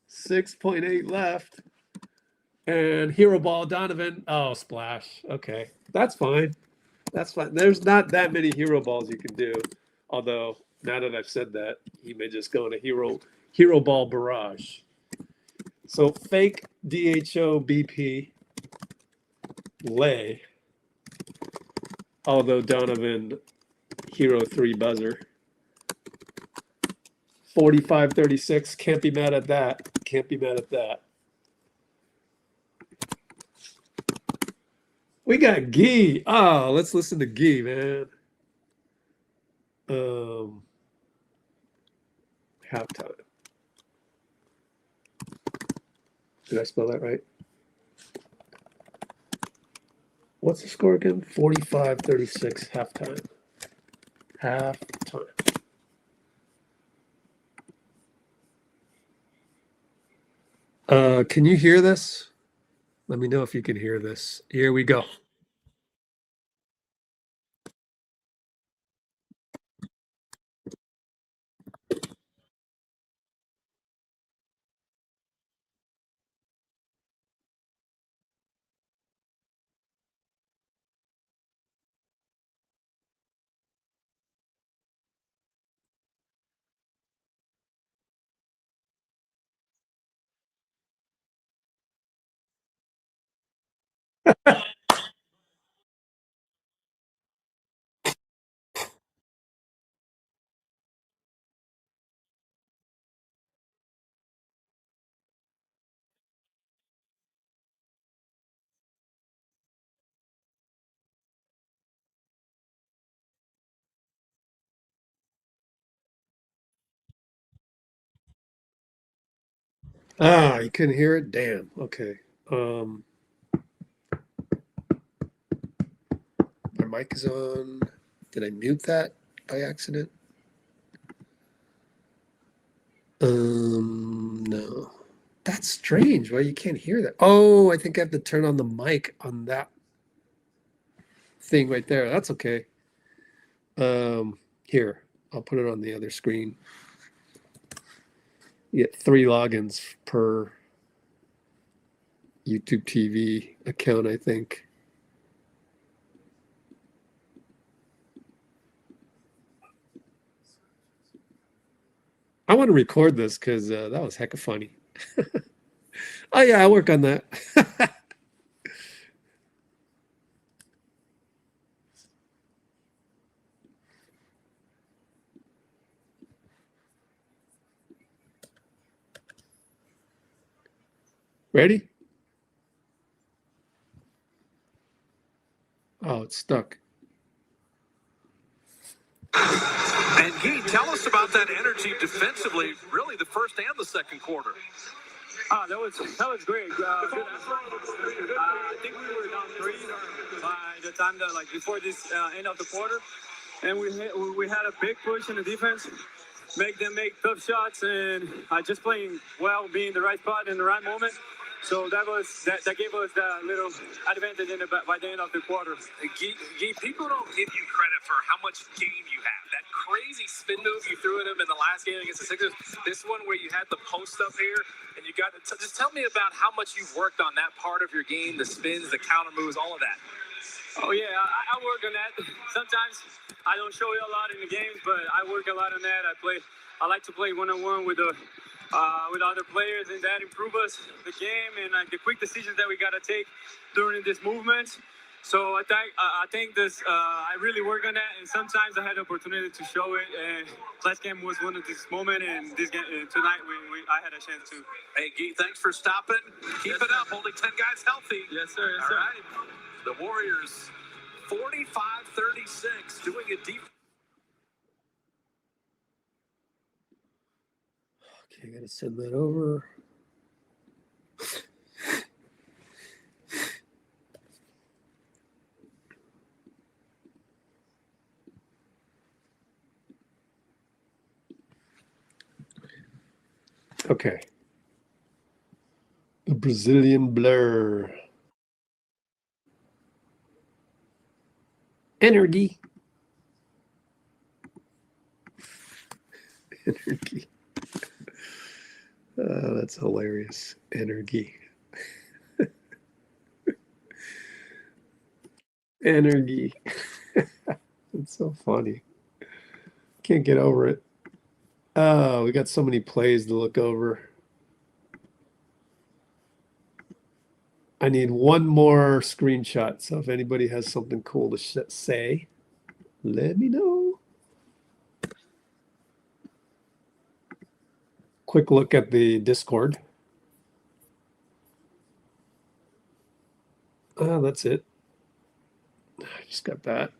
6.8 left. And hero ball, Donovan. Oh, splash. Okay. That's fine. That's fine. There's not that many hero balls you can do. Although, now that I've said that, he may just go in a hero ball barrage. So, fake DHO BP. Lay. Although Donovan hero 3 buzzer. 45-36. Can't be mad at that. Can't be mad at that. We got Gee. Oh, let's listen to Gee, man. Halftime. Did I spell that right? What's the score again? 45-36, halftime. Halftime. Can you hear this? Let me know if you can hear this. Here we go. Ah, you couldn't hear it? Damn. Okay. My mic is on. Did I mute that by accident? No. That's strange. Why you can't hear that? Oh, I think I have to turn on the mic on that thing right there. That's okay. Here, I'll put it on the other screen. You get 3 logins per YouTube TV account, I think. I want to record this because that was hecka funny. Oh, yeah, I'll work on that. Ready? Oh, it's stuck. And Gee, tell us about that energy defensively, really the first and the second quarter. That was great. Good effort. I think we were down 3 by the time that before this end of the quarter, and we had a big push in the defense, make them make tough shots, and just playing well, being in the right spot in the right moment. So that gave us that little advantage by the end of the quarter. People don't give you credit for how much game you have. That crazy spin move you threw at him in the last game against the Sixers. This one where you had the post up here, and you got just tell me about how much you've worked on that part of your game, the spins, the counter moves, all of that. Oh yeah, I work on that. Sometimes I don't show it a lot in the games, but I work a lot on that. I like to play one-on-one with other players, and that improves the game and the quick decisions that we gotta take during this movement. So I think this I really work on that, and sometimes I had the opportunity to show it. And last game was one of this moment, and this game tonight I had a chance to. Hey, Gee, thanks for stopping. Keep it up, holding 10 guys healthy. Yes, sir. Yes, all sir. Right. The Warriors, 45-36, doing it deep. Okay, I gotta send that over. Okay. The Brazilian blur. Energy. Energy. That's hilarious. Energy. Energy. It's so funny. Can't get over it. Oh, we got so many plays to look over. I need one more screenshot. So if anybody has something cool to say, let me know. Quick look at the Discord. Oh, that's it. I just got that.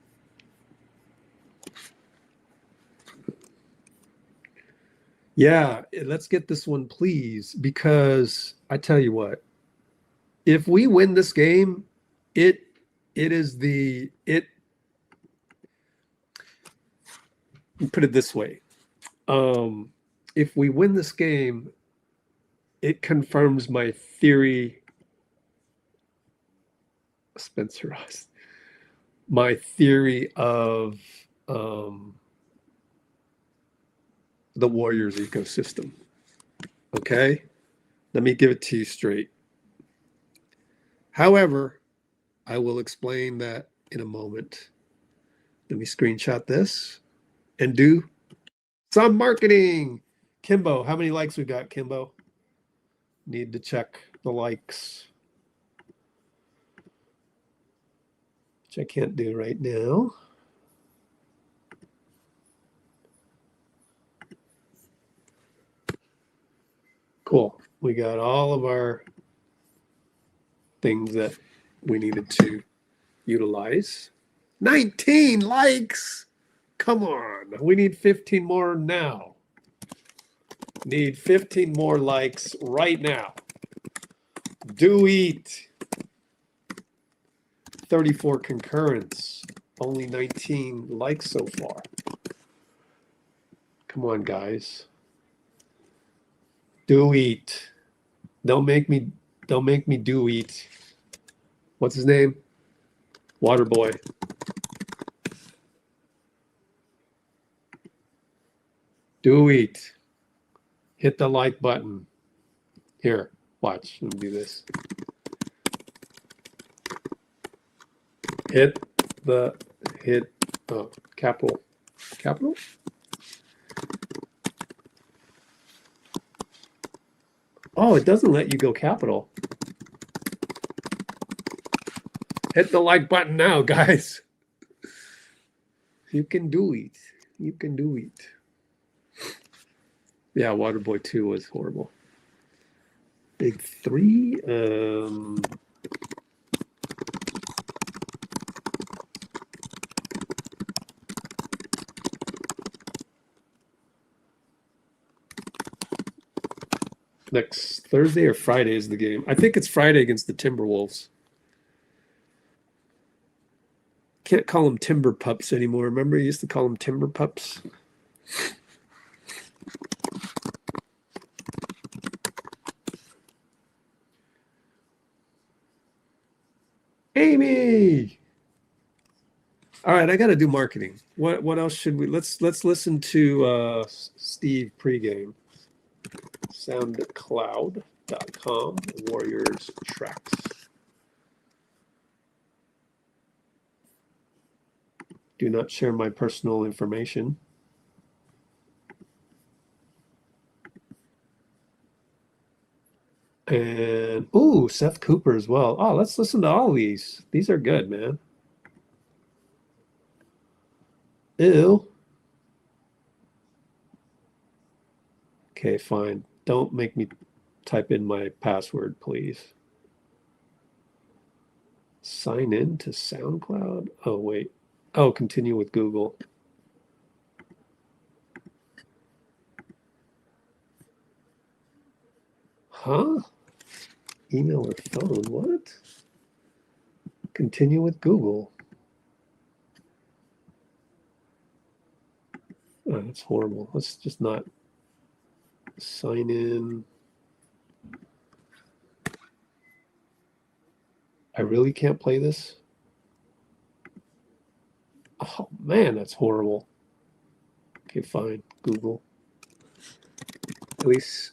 Yeah, let's get this one, please, because I tell you what, if we win this game, it put it this way. If we win this game, it confirms my theory, Spencer Ross, my theory of the Warriors ecosystem. Okay? Let me give it to you straight. However, I will explain that in a moment. Let me screenshot this and do some marketing. Kimbo, how many likes we got, Kimbo? Need to check the likes, which I can't do right now. Cool. We got all of our things that we needed to utilize. 19 likes. Come on. We need 15 more now. Need 15 more likes right now. T.W.E.E.T. 34 concurrents. Only 19 likes so far. Come on, guys. T.W.E.E.T. Don't make me T.W.E.E.T. What's his name? Waterboy. T.W.E.E.T. Hit the like button. Here, watch. Let me do this. Hit capital. Capital? Oh, it doesn't let you go capital. Hit the like button now, guys. You can do it. You can do it. Yeah, Waterboy 2 was horrible. Big 3. next Thursday or Friday is the game. I think it's Friday against the Timberwolves. Can't call them Timber Pups anymore. Remember, you used to call them Timber Pups? Amy! All right, I got to do marketing. What else should we? Let's listen to Steve pregame. SoundCloud.com Warriors tracks. Do not share my personal information. And ooh, Seth Cooper as well. Oh, let's listen to all these. These are good, man. Ew. Okay, fine. Don't make me type in my password, please. Sign in to SoundCloud. Oh, wait. Oh, continue with Google. Huh? Email or phone? What? Continue with Google. Oh, that's horrible. Let's just not sign in. I really can't play this? Oh, man, that's horrible. Okay, fine. Google. At least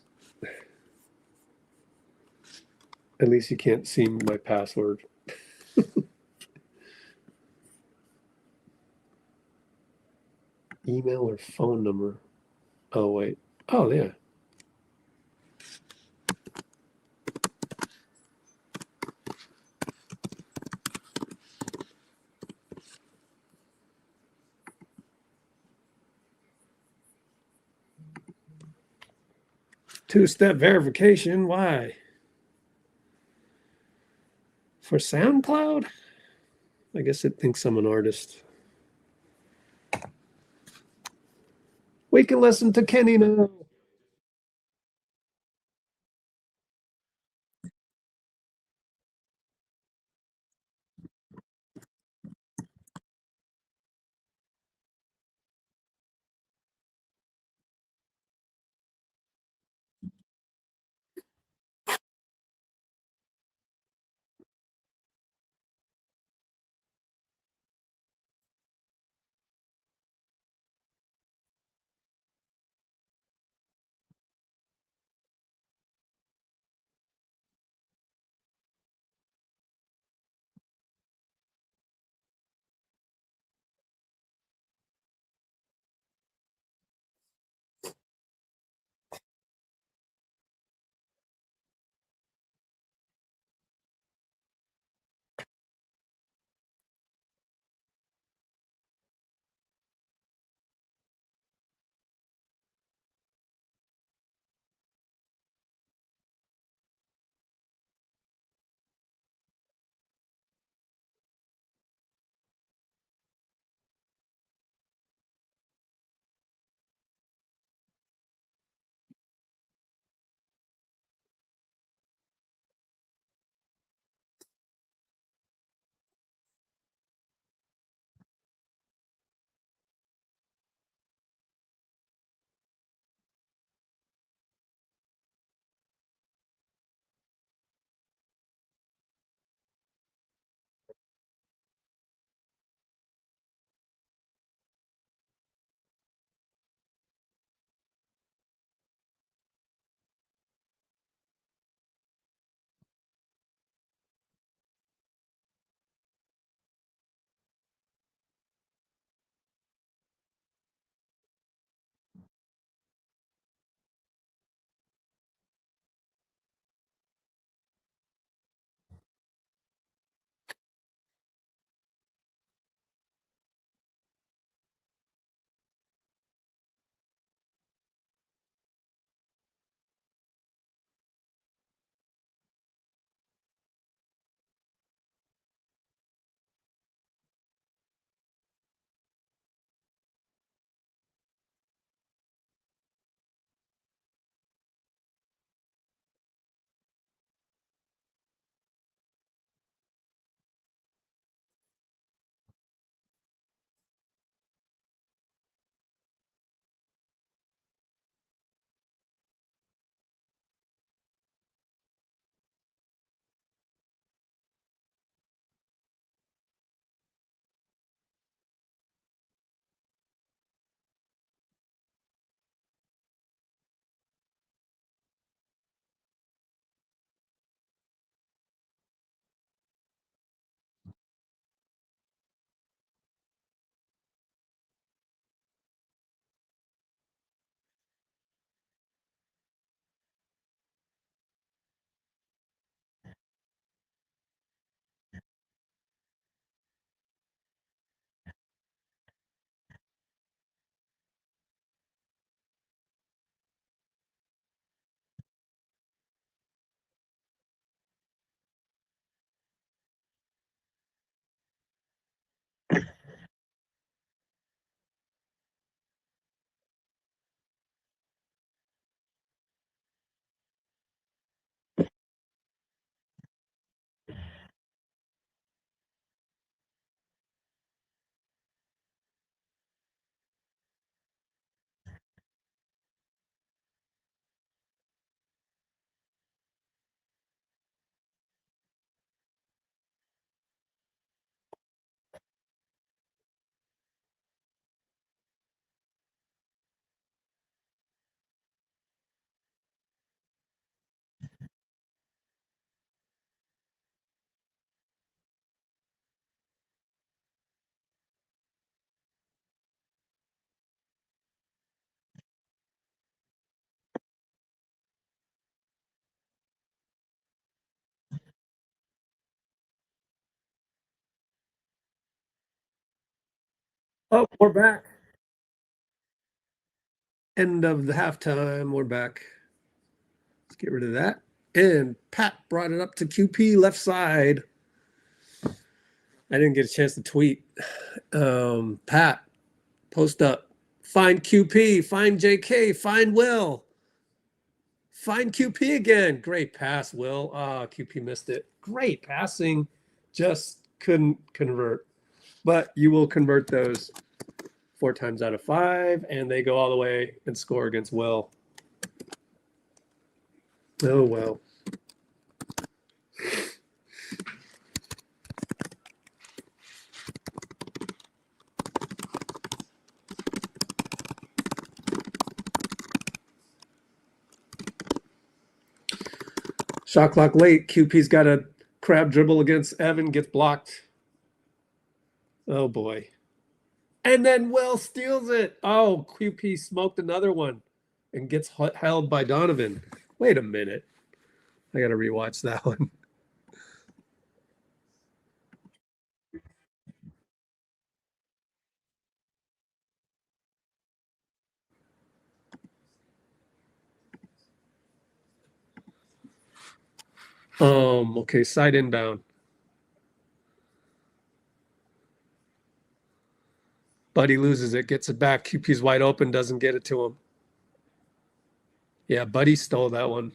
you can't see my password. Email or phone number. Oh, wait. Oh, yeah. Two-step verification. Why? For SoundCloud? I guess it thinks I'm an artist. We can listen to Kenny now. Oh, we're back. End of the halftime. We're back. Let's get rid of that. And Pat brought it up to QP left side. I didn't get a chance to tweet. Pat, post up. Find QP. Find JK. Find Will. Find QP again. Great pass, Will. QP missed it. Great passing. Just couldn't convert. But you will convert those 4 times out of 5, and they go all the way and score against Will. Oh, well. Shot clock late. QP's got a crab dribble against Evan, gets blocked. Oh, boy. And then Will steals it. Oh, QP smoked another one and gets held by Donovan. Wait a minute. I got to rewatch that one. Okay, side inbound. Buddy loses it, gets it back. QP's wide open, doesn't get it to him. Yeah, Buddy stole that one.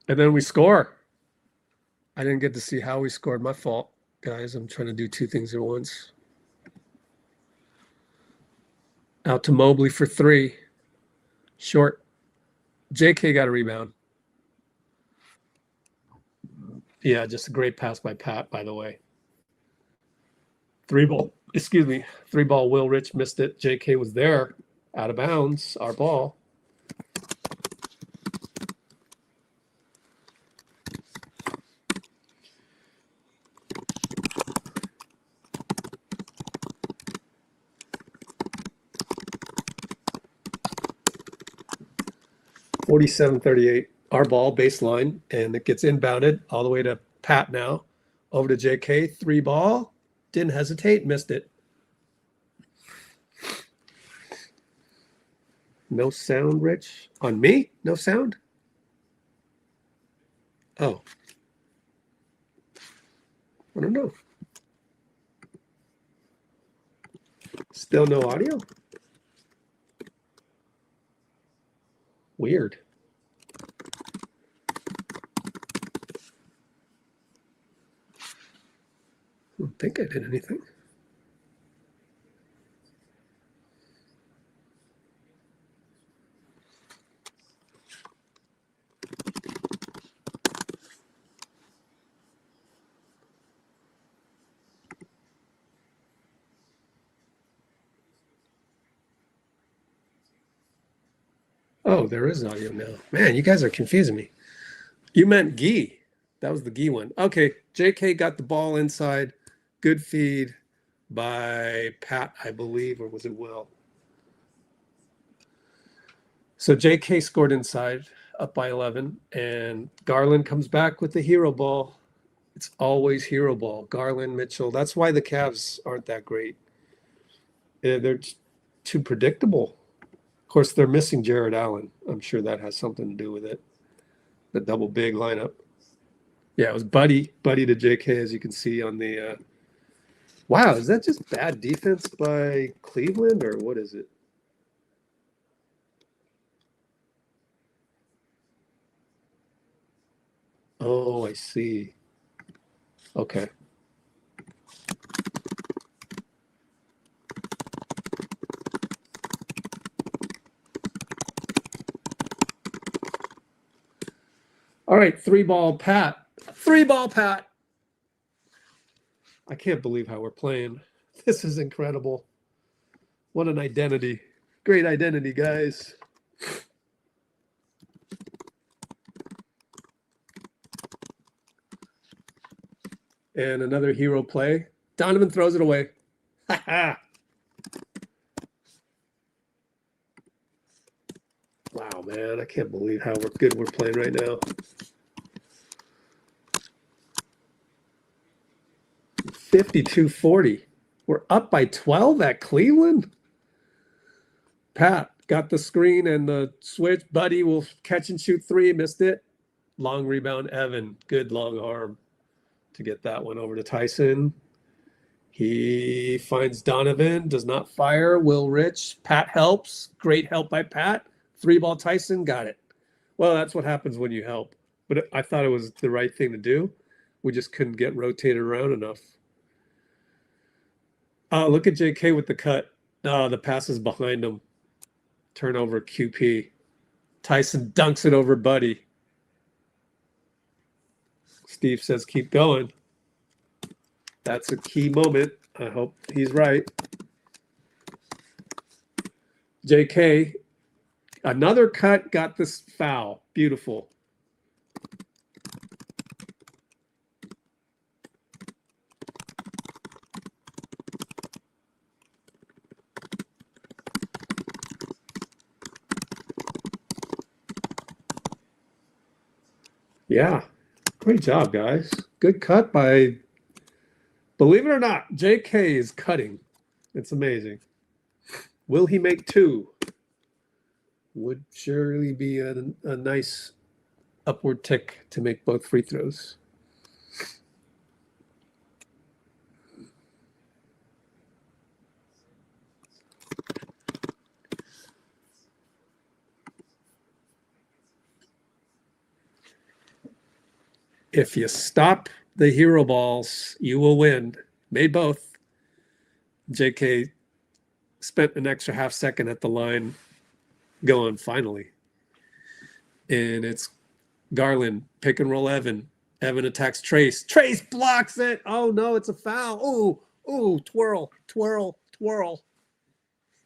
And then we score. I didn't get to see how we scored. My fault, guys. I'm trying to do 2 things at once. Out to Mobley for 3. Short. JK got a rebound. Yeah, just a great pass by Pat, by the way. 3 ball. Excuse me. 3 ball. Will Rich missed it. JK was there. Out of bounds. Our ball. $47-38. Our ball baseline, and it gets inbounded all the way to Pat now. Over to JK. 3 ball. Didn't hesitate. Missed it. No sound, Rich? On me? No sound? Oh. I don't know. Still no audio? Weird. I don't think I did anything. Oh, there is audio now. Man, you guys are confusing me. You meant Gee. That was the Gee one. Okay, JK got the ball inside. Good feed by Pat, I believe, or was it Will? So JK scored inside, up by 11, and Garland comes back with the hero ball. It's always hero ball. Garland, Mitchell. That's why the Cavs aren't that great. They're too predictable. Of course, they're missing Jared Allen. I'm sure that has something to do with it. The double big lineup. Yeah, it was Buddy to JK, as you can see on the. Wow, is that just bad defense by Cleveland, or what is it? Oh, I see. Okay. All right, 3 ball Pat. 3 ball Pat. I can't believe how we're playing. This is incredible. What an identity. Great identity, guys. And another hero play. Donovan throws it away. Ha ha. Wow, man. I can't believe how good we're playing right now. 52-40. We're up by 12 at Cleveland. Pat got the screen and the switch. Buddy will catch and shoot three. Missed it. Long rebound, Evan. Good long arm to get that one over to Tyson. He finds Donovan. Does not fire. Will Rich. Pat helps. Great help by Pat. 3-ball Tyson. Got it. Well, that's what happens when you help. But I thought it was the right thing to do. We just couldn't get rotated around enough. Look at JK with the cut. The pass is behind him. Turnover QP. Tyson dunks it over Buddy. Steve says, keep going. That's a key moment. I hope he's right. JK, another cut, got this foul. Beautiful. Yeah, great job, guys. Good cut by, believe it or not, JK is cutting. It's amazing. Will he make two? Would surely be a nice upward tick to make both free throws. If you stop the hero balls, you will win. Made both. JK spent an extra half second at the line going finally. And it's Garland, pick and roll Evan. Evan attacks Trayce. Trayce blocks it. Oh, no, it's a foul. Ooh, twirl, twirl, twirl.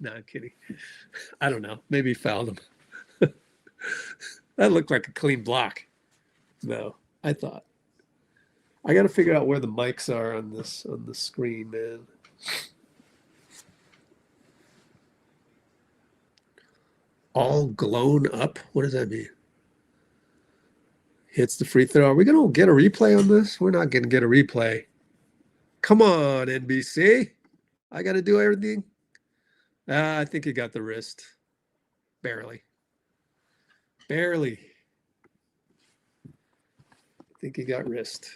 No, I'm kidding. I don't know. Maybe he fouled him. That looked like a clean block. No. I thought. I got to figure out where the mics are on the screen, man. All blown up? What does that mean? Hits the free throw. Are we going to get a replay on this? We're not going to get a replay. Come on, NBC. I got to do everything. I think he got the wrist. Barely. Barely. I think he got wrist.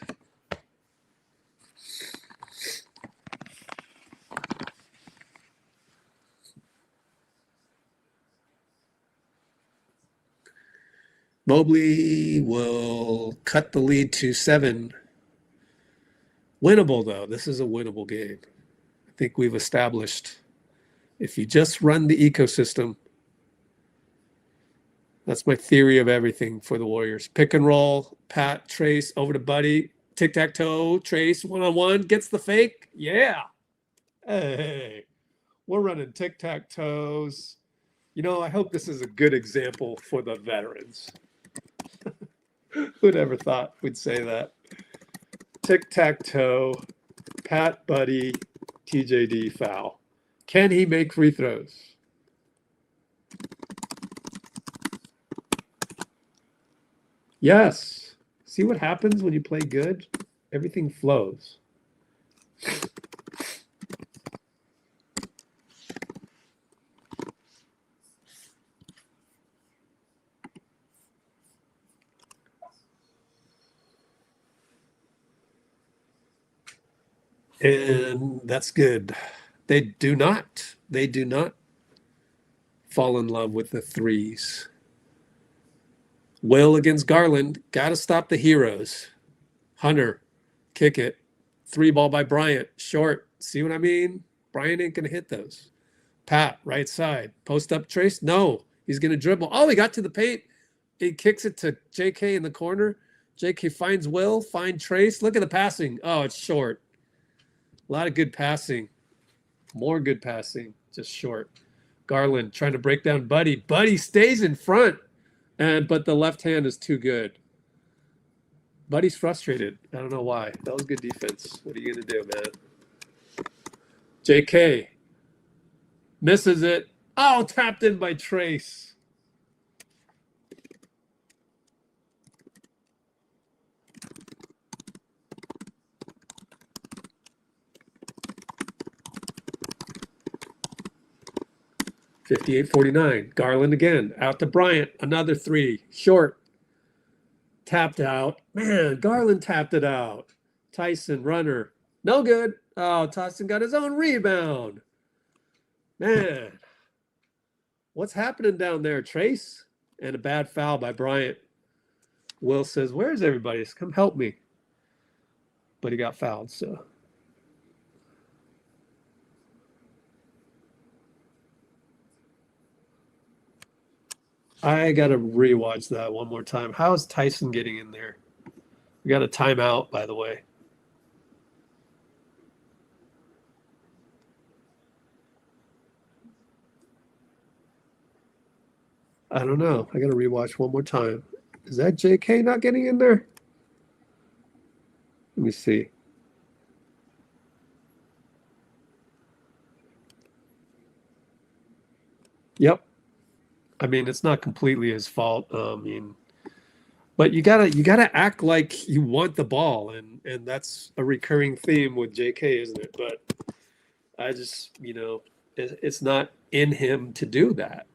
Mobley will cut the lead to 7. Winnable, though. This is a winnable game. I think we've established if you just run the ecosystem, that's my theory of everything for the Warriors. Pick and roll, Pat, Trayce, over to Buddy, tic-tac-toe, Trayce, one-on-one, gets the fake. Yeah. Hey, we're running tic-tac-toes. You know, I hope this is a good example for the veterans. Who'd ever thought we'd say that? Tic-tac-toe, Pat, Buddy, TJD, foul. Can he make free throws? Yes. See what happens when you play good? Everything flows. And that's good. They do not fall in love with the threes. Will against Garland. Got to stop the heroes. Hunter, kick it. 3-ball by Bryant. Short. See what I mean? Bryant ain't going to hit those. Pat, right side. Post up Trayce. No, he's going to dribble. Oh, he got to the paint. He kicks it to JK in the corner. JK finds Will. Find Trayce. Look at the passing. Oh, it's short. A lot of good passing. More good passing. Just short. Garland trying to break down Buddy. Buddy stays in front. But the left hand is too good. Buddy's frustrated. I don't know why. That was good defense. What are you going to do, man? JK misses it. Oh, tapped in by Trayce. 58-49. Garland again. Out to Bryant. Another three. Short. Tapped out. Man, Garland tapped it out. Tyson, runner. No good. Oh, Tyson got his own rebound. Man. What's happening down there, Trayce? And a bad foul by Bryant. Will says, where's everybody? Come help me. But he got fouled, so. I got to rewatch that one more time. How is Tyson getting in there? We got a timeout, by the way. I don't know. I got to rewatch one more time. Is that JK not getting in there? Let me see. Yep. I mean, it's not completely his fault. But you gotta act like you want the ball, and that's a recurring theme with JK, isn't it? But I just, it's not in him to do that.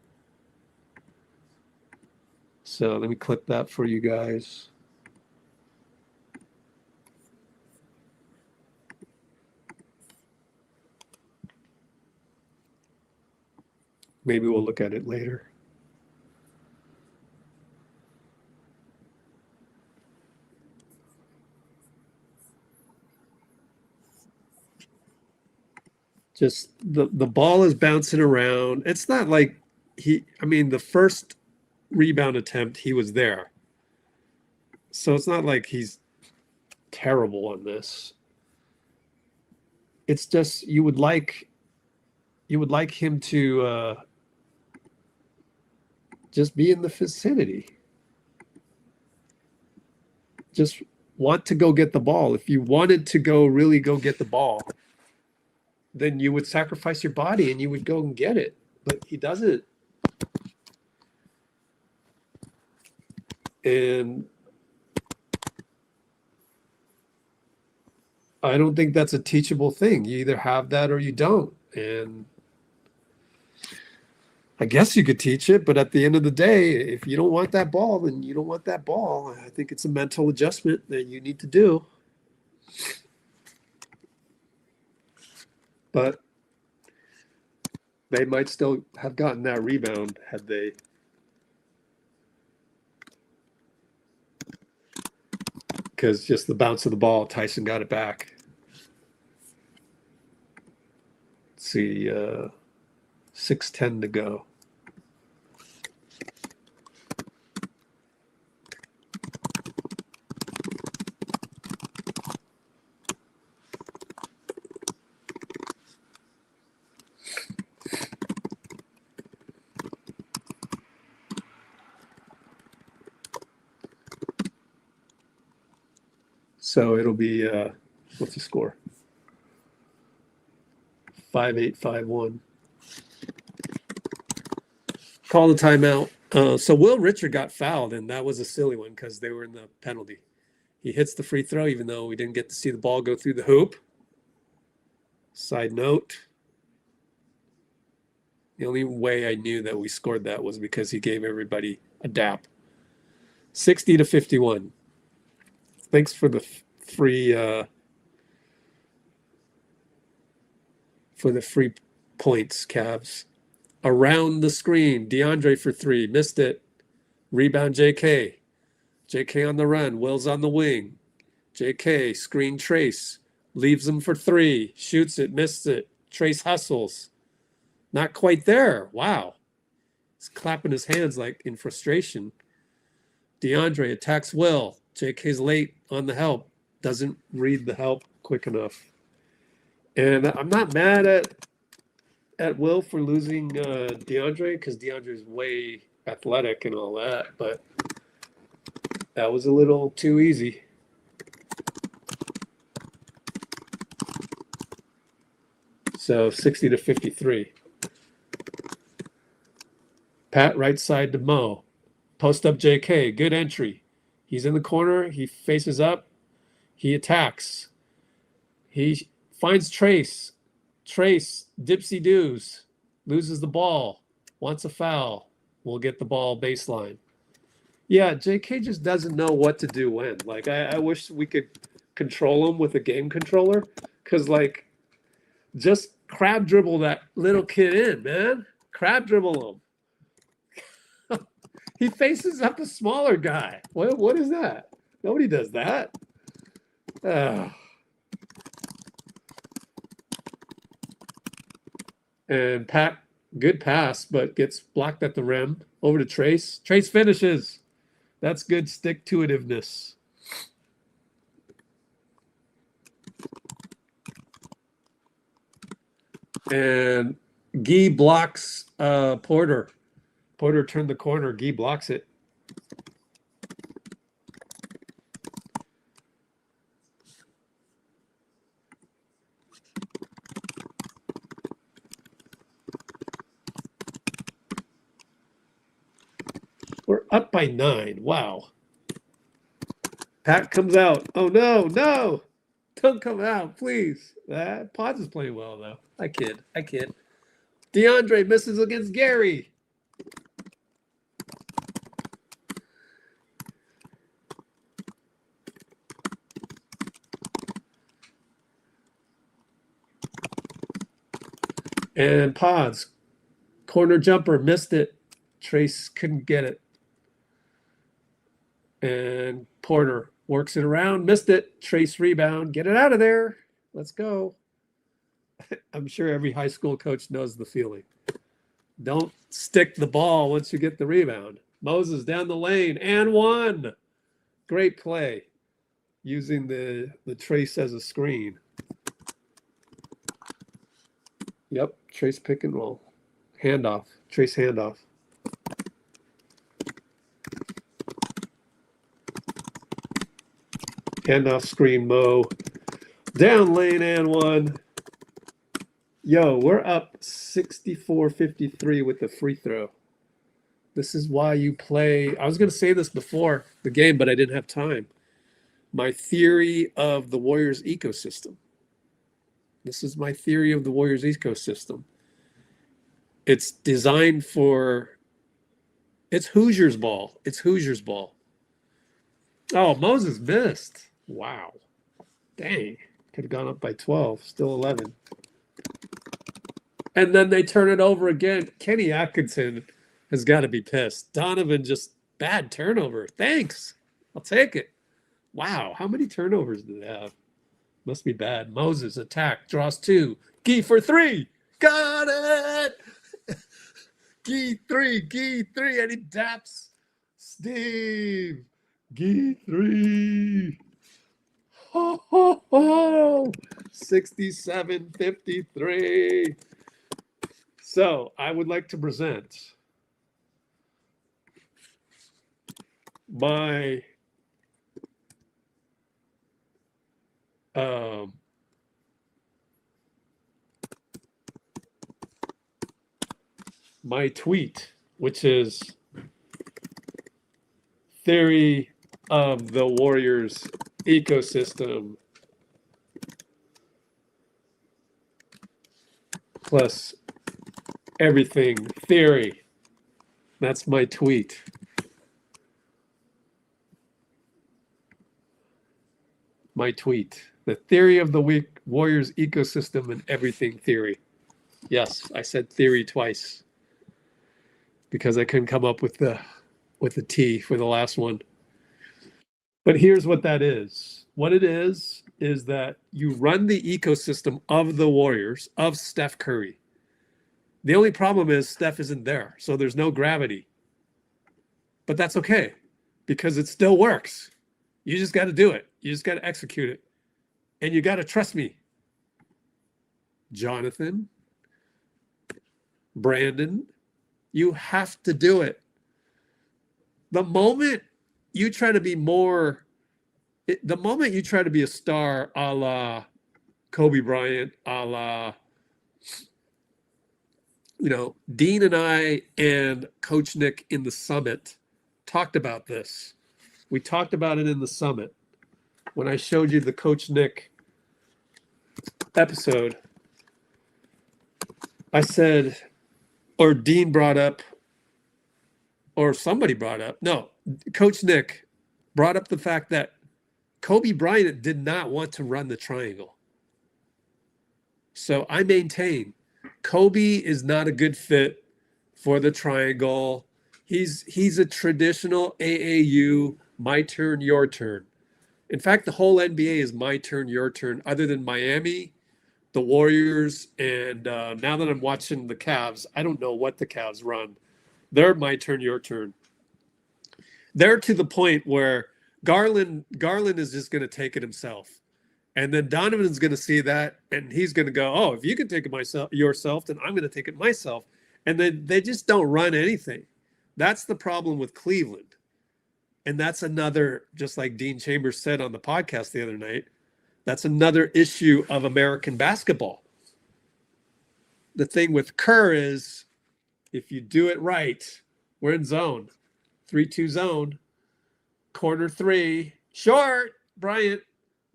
So let me clip that for you guys. Maybe we'll look at it later. Just the ball is bouncing around. It's not like the first rebound attempt, he was there. So it's not like he's terrible on this. It's just you would like him to just be in the vicinity. Just want to go get the ball. If you wanted to really go get the ball, then you would sacrifice your body and you would go and get it. But he doesn't. And I don't think that's a teachable thing. You either have that or you don't. And I guess you could teach it, but at the end of the day, if you don't want that ball, then you don't want that ball. I think it's a mental adjustment that you need to do. But they might still have gotten that rebound had they. Because just the bounce of the ball, Tyson got it back. Let's see, 6:10 to go. So it'll be, what's the score? 5-8, 5-1. Call the timeout. So Will Richard got fouled, and that was a silly one because they were in the penalty. He hits the free throw, even though we didn't get to see the ball go through the hoop. Side note, the only way I knew that we scored that was because he gave everybody a dap. 60-51. Thanks for the free points, Cavs. Around the screen, DeAndre for three, missed it. Rebound JK. JK on the run, Will's on the wing. JK, screen Trayce, leaves him for three, shoots it, missed it. Trayce hustles. Not quite there. Wow. He's clapping his hands like in frustration. DeAndre attacks Will. JK's late on the help. Doesn't read the help quick enough. And I'm not mad at Will for losing DeAndre because DeAndre's way athletic and all that, but that was a little too easy. So 60-53. Pat right side to Mo. Post up JK. Good entry. He's in the corner. He faces up. He attacks. He finds Trayce. Trayce, dipsy-doos, loses the ball. wants a foul, we'll get the ball baseline. Yeah, JK just doesn't know what to do when. Like, I wish we could control him with a game controller, because, like, just crab dribble that little kid in, man. Crab dribble him. He faces up a smaller guy. What is that? Nobody does that. And Pat, good pass, but gets blocked at the rim. Over to Trayce. Trayce finishes. That's good stick-to-itiveness. And Guy blocks Porter. Porter turned the corner. Guy blocks it. We're up by 9. Wow. Pat comes out. Oh, no, no. Don't come out, please. Podz is playing well, though. I kid. DeAndre misses against Gary. And Podz, corner jumper, missed it. Trayce couldn't get it. And Porter works it around, missed it. Trayce rebound, get it out of there. Let's go. I'm sure every high school coach knows the feeling. Don't stick the ball once you get the rebound. Moses down the lane and one. Great play using the Trayce as a screen. Yep, Trayce pick and roll. Handoff. Trayce handoff. Handoff screen, Mo. Down lane and one. Yo, we're up 64-53 with the free throw. This is why you play. I was going to say this before the game, but I didn't have time. My theory of the Warriors ecosystem. This is my theory of the Warriors ecosystem. It's designed for, it's Hoosiers ball. It's Hoosiers ball. Oh, Moses missed. Wow. Dang. Could have gone up by 12. Still 11. And then they turn it over again. Kenny Atkinson has got to be pissed. Donovan just bad turnover. Thanks. I'll take it. Wow. How many turnovers do they have? Must be bad. Moses attack. Draws 2. Gee for 3. Got it. Gee 3. Gee 3. And he daps Steve. Gee 3. Ho, ho, ho. 67-53. So I would like to present my my tweet, which is theory of the Warriors ecosystem plus everything theory. That's my tweet. My tweet. The theory of the week, Warriors ecosystem and everything theory. Yes, I said theory twice because I couldn't come up with the T for the last one. But here's what that is. What it is that you run the ecosystem of the Warriors, of Steph Curry. The only problem is Steph isn't there, so there's no gravity. But that's okay because it still works. You just got to do it. You just got to execute it. And you got to trust me. Jonathan, Brandon, you have to do it. The moment you try to be the moment you try to be a star a la Kobe Bryant, a la, Dean and I and Coach Nick in the summit talked about this. We talked about it in the summit. When I showed you the Coach Nick episode, I said, or Dean brought up, or somebody brought up, no, Coach Nick brought up the fact that Kobe Bryant did not want to run the triangle. So I maintain Kobe is not a good fit for the triangle. He's a traditional AAU, my turn, your turn. In fact, the whole NBA is my turn, your turn, other than Miami, the Warriors, and now that I'm watching the Cavs, I don't know what the Cavs run. They're my turn, your turn. They're to the point where Garland is just going to take it himself. And then Donovan's going to see that, and he's going to go, oh, if you can take it yourself, then I'm going to take it myself. And then they just don't run anything. That's the problem with Cleveland. And that's another, just like Dean Chambers said on the podcast the other night, that's another issue of American basketball. The thing with Kerr is, if you do it right, we're in zone. 3-2 zone. Corner 3. Short. Bryant.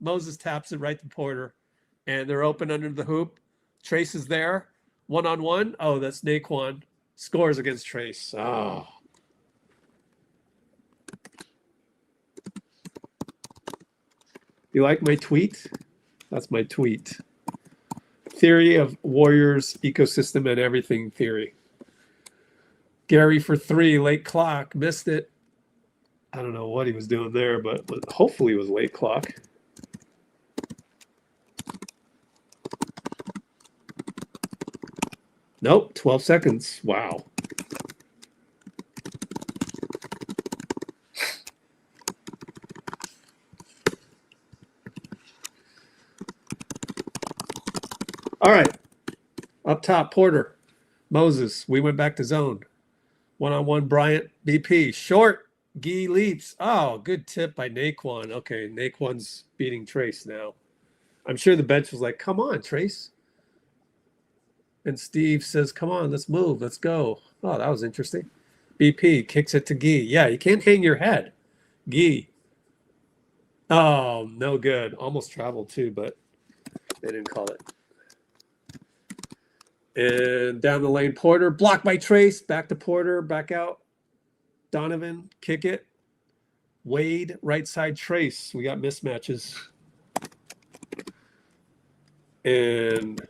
Moses taps it right to Porter. And they're open under the hoop. Trayce is there. 1-on-1. Oh, that's Naquan. Scores against Trayce. Oh. You like my tweet? That's my tweet. Theory of Warriors ecosystem and everything theory. Gary for 3, late clock, missed it. I don't know what he was doing there, but hopefully it was late clock. Nope, 12 seconds. Wow. All right. Up top, Porter. Moses. We went back to zone. 1-on-1, Bryant. BP. Short. Gee leaps. Oh, good tip by Naquan. Okay, Naquan's beating Trayce now. I'm sure the bench was like, come on, Trayce. And Steve says, come on, let's move. Let's go. Oh, that was interesting. BP kicks it to Gee. Yeah, you can't hang your head. Gee. Oh, no good. Almost traveled too, but they didn't call it. And down the lane, Porter. Blocked by Trayce. Back to Porter. Back out. Donovan. Kick it. Wade. Right side, Trayce. We got mismatches. And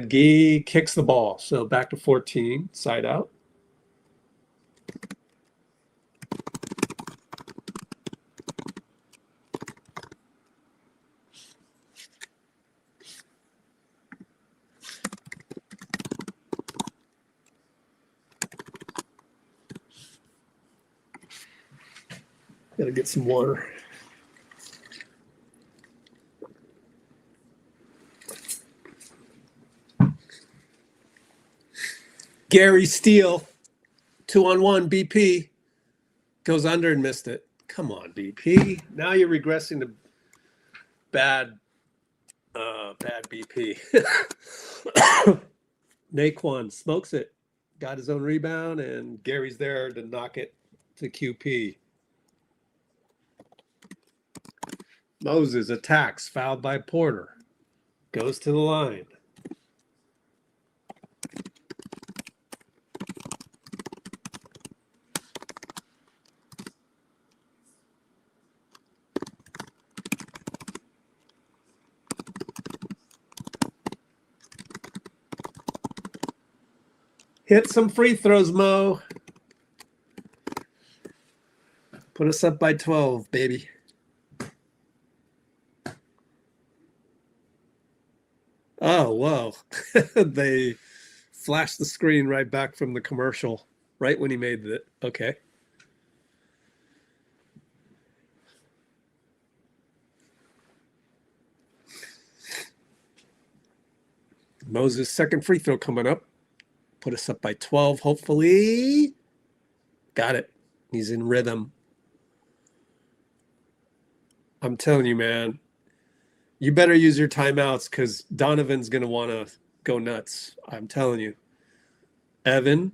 Gee kicks the ball. So back to 14. Side out. Gotta get some water. Gary Steele, 2-on-1, BP, goes under and missed it. Come on, BP. Now you're regressing to bad BP. Naquan smokes it. Got his own rebound, and Gary's there to knock it to QP. Moses attacks, fouled by Porter. Goes to the line. Hit some free throws, Mo. Put us up by 12, baby. Oh, whoa. They flashed the screen right back from the commercial right when he made it. Okay. Moses' second free throw coming up. Put us up by 12, hopefully. Got it. He's in rhythm. I'm telling you, man. You better use your timeouts because Donovan's going to want to go nuts. I'm telling you. Evan.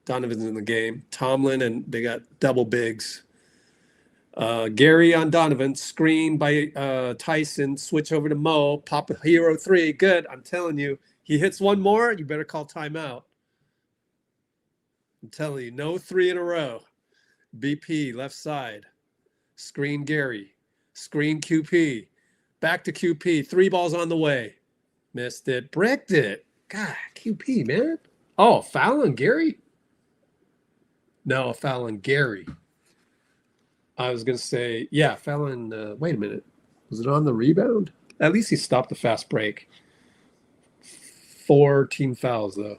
Donovan's in the game. Tomlin, and they got double bigs. Gary on Donovan, screen by Tyson, switch over to Mo, pop a hero 3. Good. I'm telling you, he hits one more, you better call timeout. I'm telling you, no 3 in a row. BP, left side. Screen Gary. Screen QP. Back to QP. 3 balls on the way. Missed it. Bricked it. God, QP, man. Oh, foul on Gary? No, foul on Gary. I was going to say, yeah, foul on, wait a minute. Was it on the rebound? At least he stopped the fast break. 4 team fouls, though.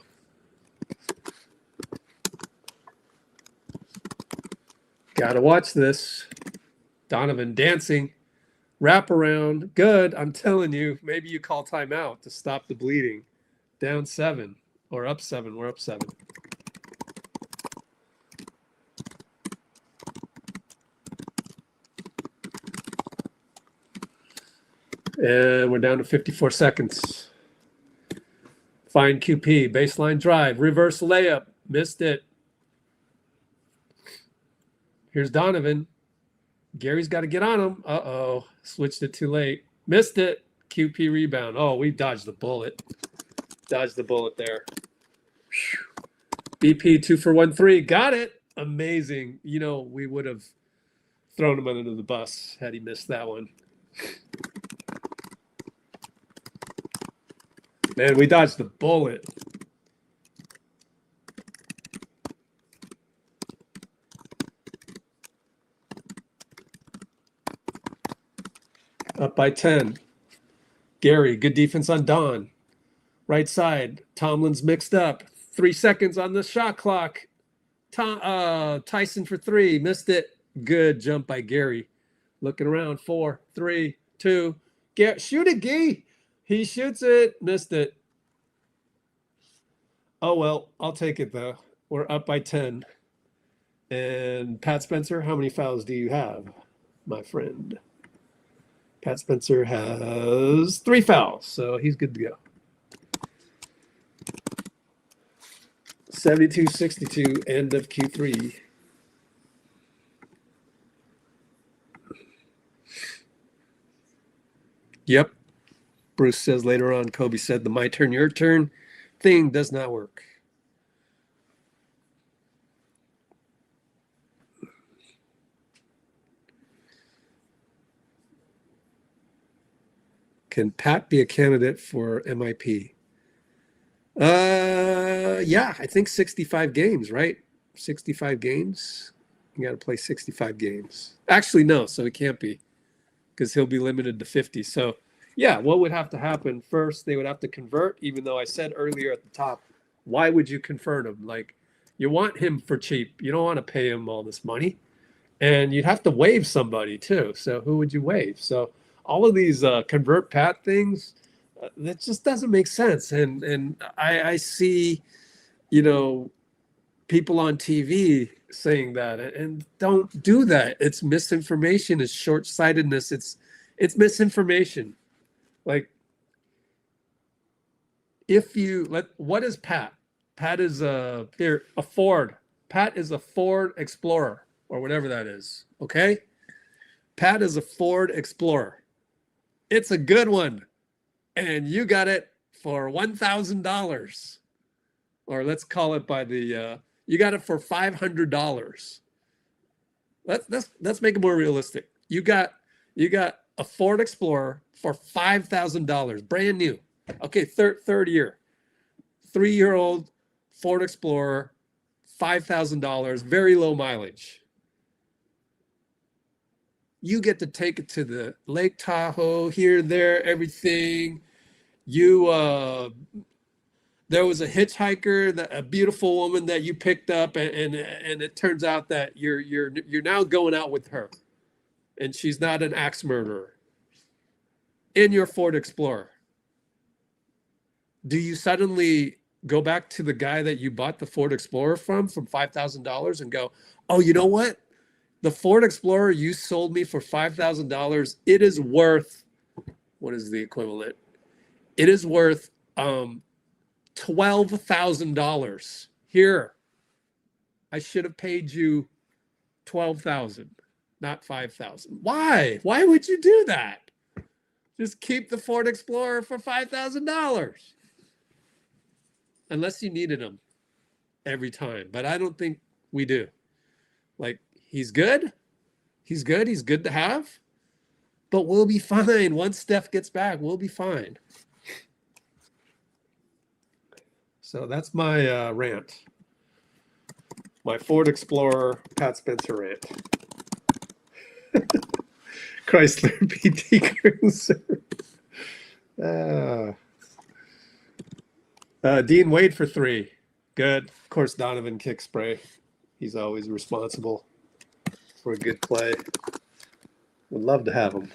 Gotta watch this. Donovan dancing. Wrap around. Good. I'm telling you, maybe you call timeout to stop the bleeding. Down 7 or up 7. We're up 7. And we're down to 54 seconds. Find QP. Baseline drive. Reverse layup. Missed it. Here's Donovan. Gary's got to get on him. Uh-oh. Switched it too late. Missed it. QP rebound. Oh, we dodged the bullet. Dodged the bullet there. BP 2 for 1 3. Got it. Amazing. You know, we would have thrown him under the bus had he missed that one. Man, we dodged the bullet. Up by 10. Gary, good defense on Don. Right side. Tomlin's mixed up. 3 seconds on the shot clock. Tyson for 3. Missed it. Good jump by Gary. Looking around. 4, 3, 2. Shoot it, Gee. He shoots it. Missed it. Oh, well, I'll take it, though. We're up by 10. And Pat Spencer, how many fouls do you have, my friend? Pat Spencer has 3 fouls, so he's good to go. 72-62, end of Q3. Yep. Bruce says later on, Kobe said the my turn, your turn thing does not work. Can Pat be a candidate for MIP? Yeah, I think 65 games, right? 65 games. You got to play 65 games. Actually, no, so it can't be because he'll be limited to 50. So, yeah, what would have to happen? First, they would have to convert, even though I said earlier at the top, why would you convert him? Like, you want him for cheap. You don't want to pay him all this money. And you'd have to waive somebody, too. So who would you waive? So all of these convert Pat things, that just doesn't make sense. And I see, you know, people on TV saying that, and don't do that. It's misinformation. It's short-sightedness. It's misinformation. Like, if you what is Pat? Pat is a Ford. Pat is a Ford Explorer or whatever that is. Okay, Pat is a Ford Explorer. It's a good one, and you got it for $1,000, or let's call it by the. You got it for $500. Let's make it more realistic. You got a Ford Explorer for $5,000, brand new. Okay, third year, 3-year-old Ford Explorer, $5,000, very low mileage. You get to take it to the Lake Tahoe, here, there, everything. There was a hitchhiker, a beautiful woman that you picked up, and it turns out that you're now going out with her, and she's not an axe murderer. In your Ford Explorer, do you suddenly go back to the guy that you bought the Ford Explorer from $5,000 and go, oh, you know what? The Ford Explorer you sold me for $5,000, it is worth, what is the equivalent? It is worth $12,000. Here, I should have paid you $12,000. not 5,000. Why? Why would you do that? Just keep the Ford Explorer for $5,000. Unless you needed him every time. But I don't think we do. Like, he's good. He's good. He's good to have. But we'll be fine. Once Steph gets back, we'll be fine. So that's my rant. My Ford Explorer, Pat Spencer rant. Chrysler PT Cruiser. Dean Wade for 3. Good. Of course, Donovan kick spray. He's always responsible for a good play. Would love to have him.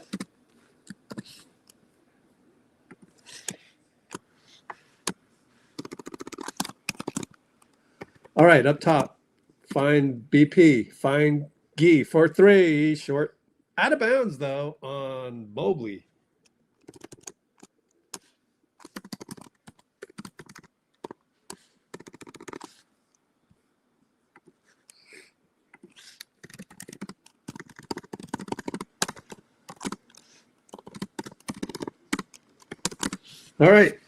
All right, up top. Find BP. Find Gee for 3. Short. Out of bounds, though, on Mobley. All right.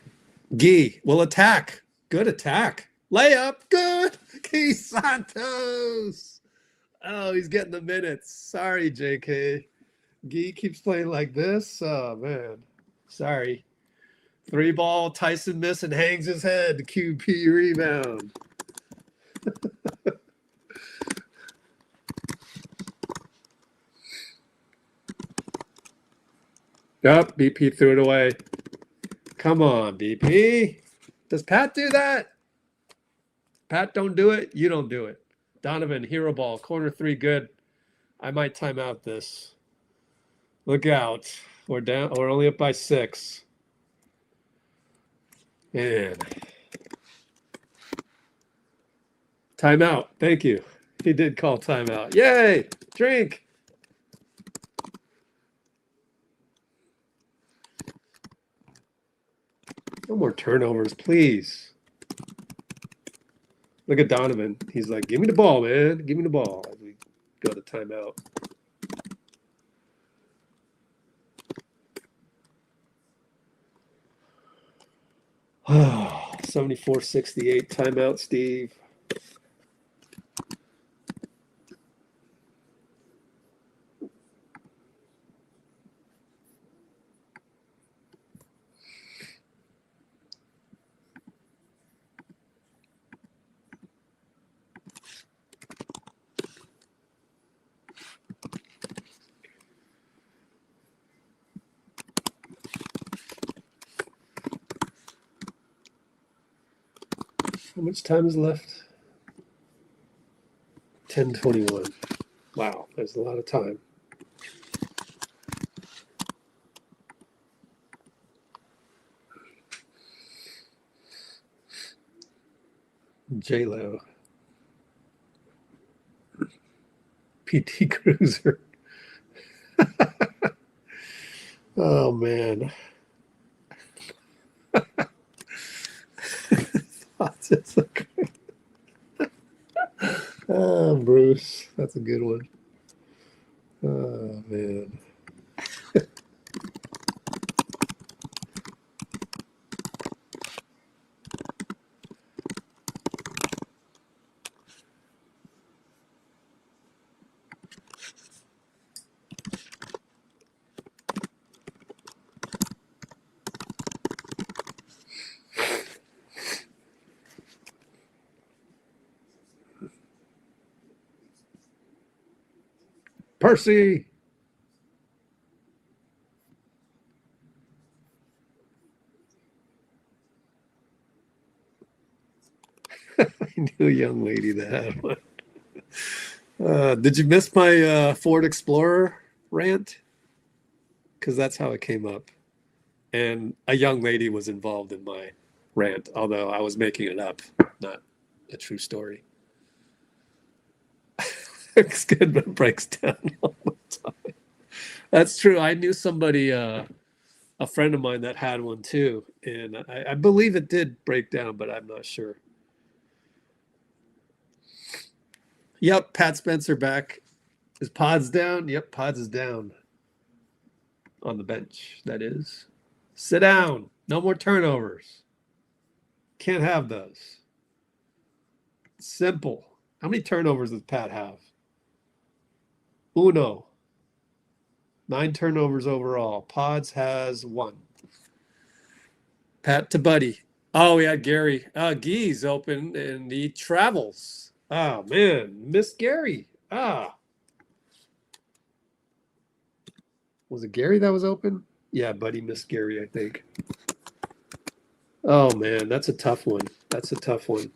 Gee will attack. Good attack. Layup. Good. Key Santos. Oh, he's getting the minutes. Sorry, JK. Gee keeps playing like this. Oh, man. Sorry. 3-ball. Tyson miss and hangs his head. QP rebound. Yep, BP threw it away. Come on, BP. Does Pat do that? Pat don't do it. You don't do it. Donovan, hero ball. Corner 3, good. I might time out this. Look out. We're down. We're only up by 6. Man. Timeout. Thank you. He did call timeout. Yay. Drink. No more turnovers, please. Look at Donovan. He's like, give me the ball, man. Give me the ball as we go to timeout. Oh, 74-68 timeout, Steve. How much time is left? 10:21. Wow, there's a lot of time. J-Lo. PT Cruiser. Oh, man. It's okay. Oh, Bruce. That's a good one. Oh, man. Percy. I knew a young lady that had one. Did you miss my Ford Explorer rant? Because that's how it came up. And a young lady was involved in my rant, although I was making it up, not a true story. Skidman breaks down all the time. That's true. I knew somebody, a friend of mine that had one too. And I believe it did break down, but I'm not sure. Yep, Pat Spencer back. Is Podz down? Yep, Podz is down. On the bench, that is. Sit down. No more turnovers. Can't have those. Simple. How many turnovers does Pat have? Uno. 9 turnovers overall. Podz has 1. Pat to Buddy. Oh, we had Gary. Gee's open and he travels. Oh, man. Miss Gary. Was it Gary that was open? Yeah, Buddy missed Gary, I think. Oh, man. That's a tough one. That's a tough one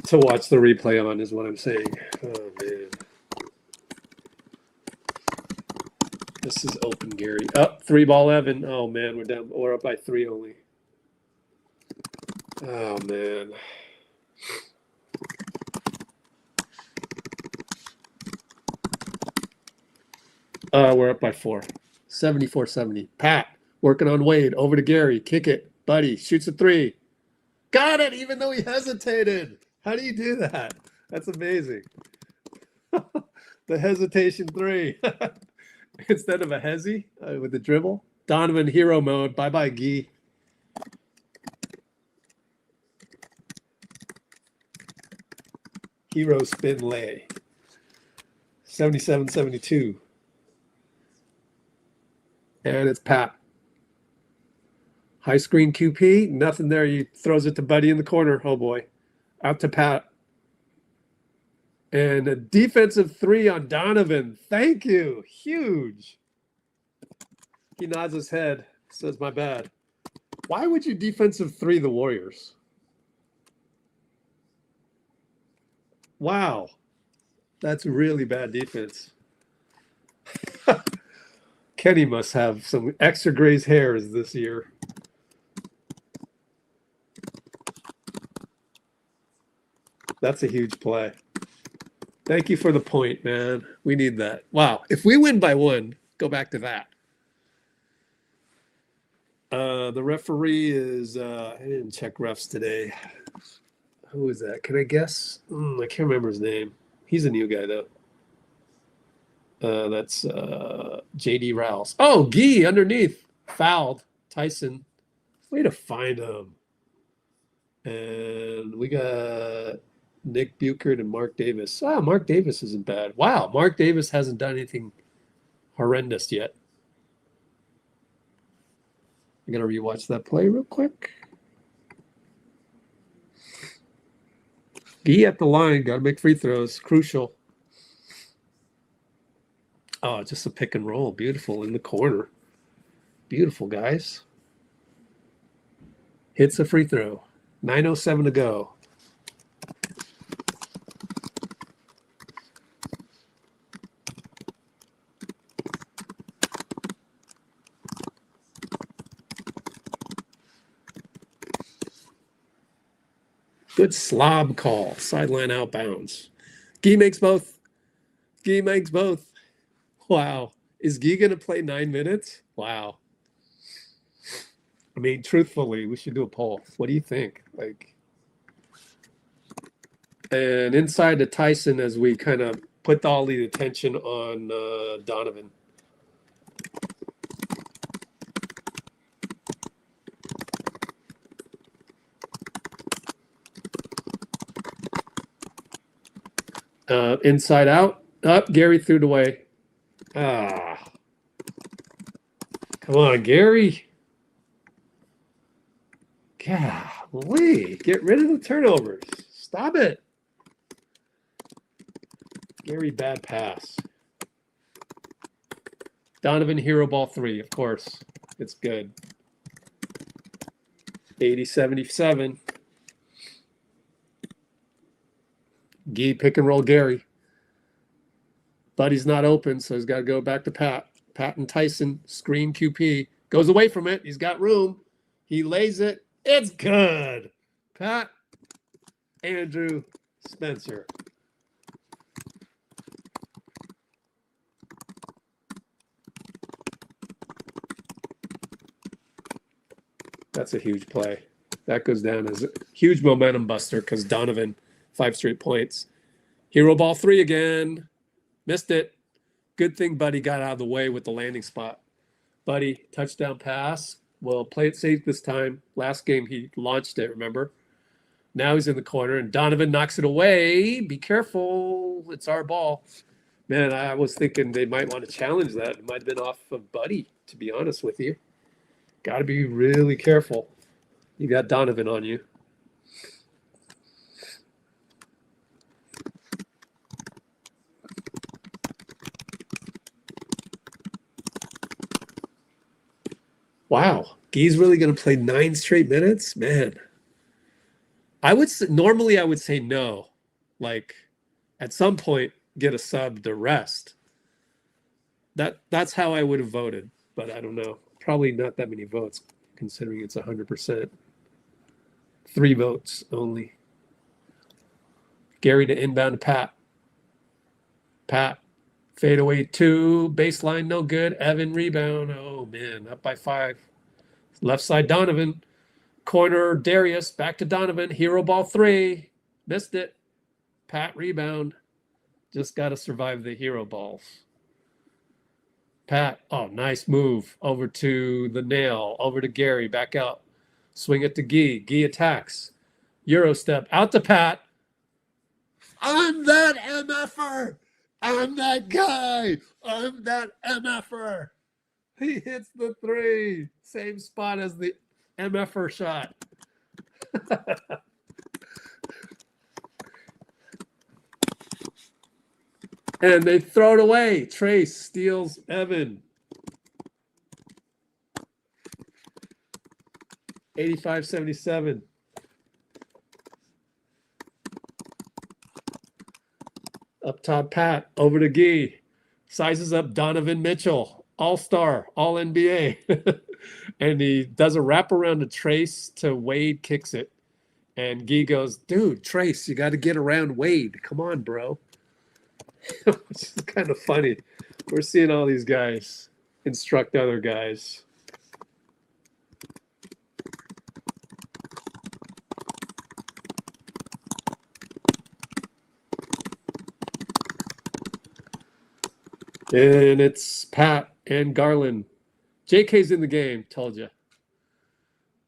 to watch the replay on is what I'm saying. Oh, man. This is open, Gary. Up, 3-ball Evan. Oh, man, we're down. We're up by 3 only. Oh, man. We're up by 4. 74-70. Pat, working on Wade. Over to Gary. Kick it. Buddy, shoots a 3. Got it, even though he hesitated. How do you do that? That's amazing. The hesitation 3. Instead of a hezzy with the dribble. Donovan hero mode. Bye-bye, Gee. Hero spin lay. 77-72. And it's Pat. High screen QP. Nothing there. He throws it to Buddy in the corner. Oh, boy. Out to Pat. And a defensive 3 on Donovan. Thank you. Huge. He nods his head. Says, my bad. Why would you defensive 3 the Warriors? Wow. That's really bad defense. Kenny must have some extra grazed hairs this year. That's a huge play. Thank you for the point, man. We need that. Wow. If we win by 1, go back to that. The referee is, I didn't check refs today. Who is that? Can I guess? I can't remember his name. He's a new guy, though. That's J.D. Rouse. Oh, Gee underneath. Fouled. Tyson. Way to find him. And we got Nick Buchert and Mark Davis. Mark Davis isn't bad. Wow, Mark Davis hasn't done anything horrendous yet. I'm going to rewatch that play real quick. Gee at the line. Got to make free throws. Crucial. Oh, just a pick and roll. Beautiful in the corner. Beautiful, guys. Hits a free throw. 9:07 to go. Good slob call. Sideline outbounds. Gee makes both. Gee makes both. Wow. Is Gee going to play 9 minutes? Wow. I mean, truthfully, we should do a poll. What do you think? And inside to Tyson as we kind of put all the attention on Donovan. Inside out. Up. Gary threw it away. Come on, Gary. Golly. Get rid of the turnovers. Stop it. Gary, bad pass. Donovan, hero ball 3, of course. It's good. 80-77. Gee, pick and roll Gary. Buddy's not open, so he's got to go back to Pat. Pat and Tyson, screen QP. Goes away from it. He's got room. He lays it. It's good. Pat, Andrew, Spencer. That's a huge play. That goes down as a huge momentum buster because Donovan, 5 straight points. Hero ball 3 again. Missed it. Good thing Buddy got out of the way with the landing spot. Buddy, touchdown pass. Well, play it safe this time. Last game he launched it, remember? Now he's in the corner, and Donovan knocks it away. Be careful. It's our ball. Man, I was thinking they might want to challenge that. It might have been off of Buddy, to be honest with you. Got to be really careful. You got Donovan on you. Wow. Guy's really going to play 9 straight minutes? Man. I would say no. Like, at some point, get a sub to rest. That's how I would have voted, but I don't know. Probably not that many votes, considering it's 100%. 3 votes only. Gary to inbound to Pat. Pat, fade away 2, baseline no good. Evan rebound. Oh man, up by 5. Left side Donovan. Corner Darius, back to Donovan. Hero ball 3. Missed it. Pat rebound. Just got to survive the hero balls. Pat, oh, nice move. Over to the nail. Over to Gary, back out. Swing it to Guy. Guy attacks. Euro step. Out to Pat. I'm that MFer. I'm that guy. I'm that MFer. He hits the 3. Same spot as the MFer shot. And they throw it away. Trayce steals Evan. 85-77. Up top, Pat. Over to Guy. Sizes up Donovan Mitchell. All-star, all-NBA. And he does a wraparound to Trayce to Wade, kicks it. And Guy goes, dude, Trayce, you got to get around Wade. Come on, bro. It's kind of funny. We're seeing all these guys instruct other guys. And it's Pat and Garland. JK's in the game, told you.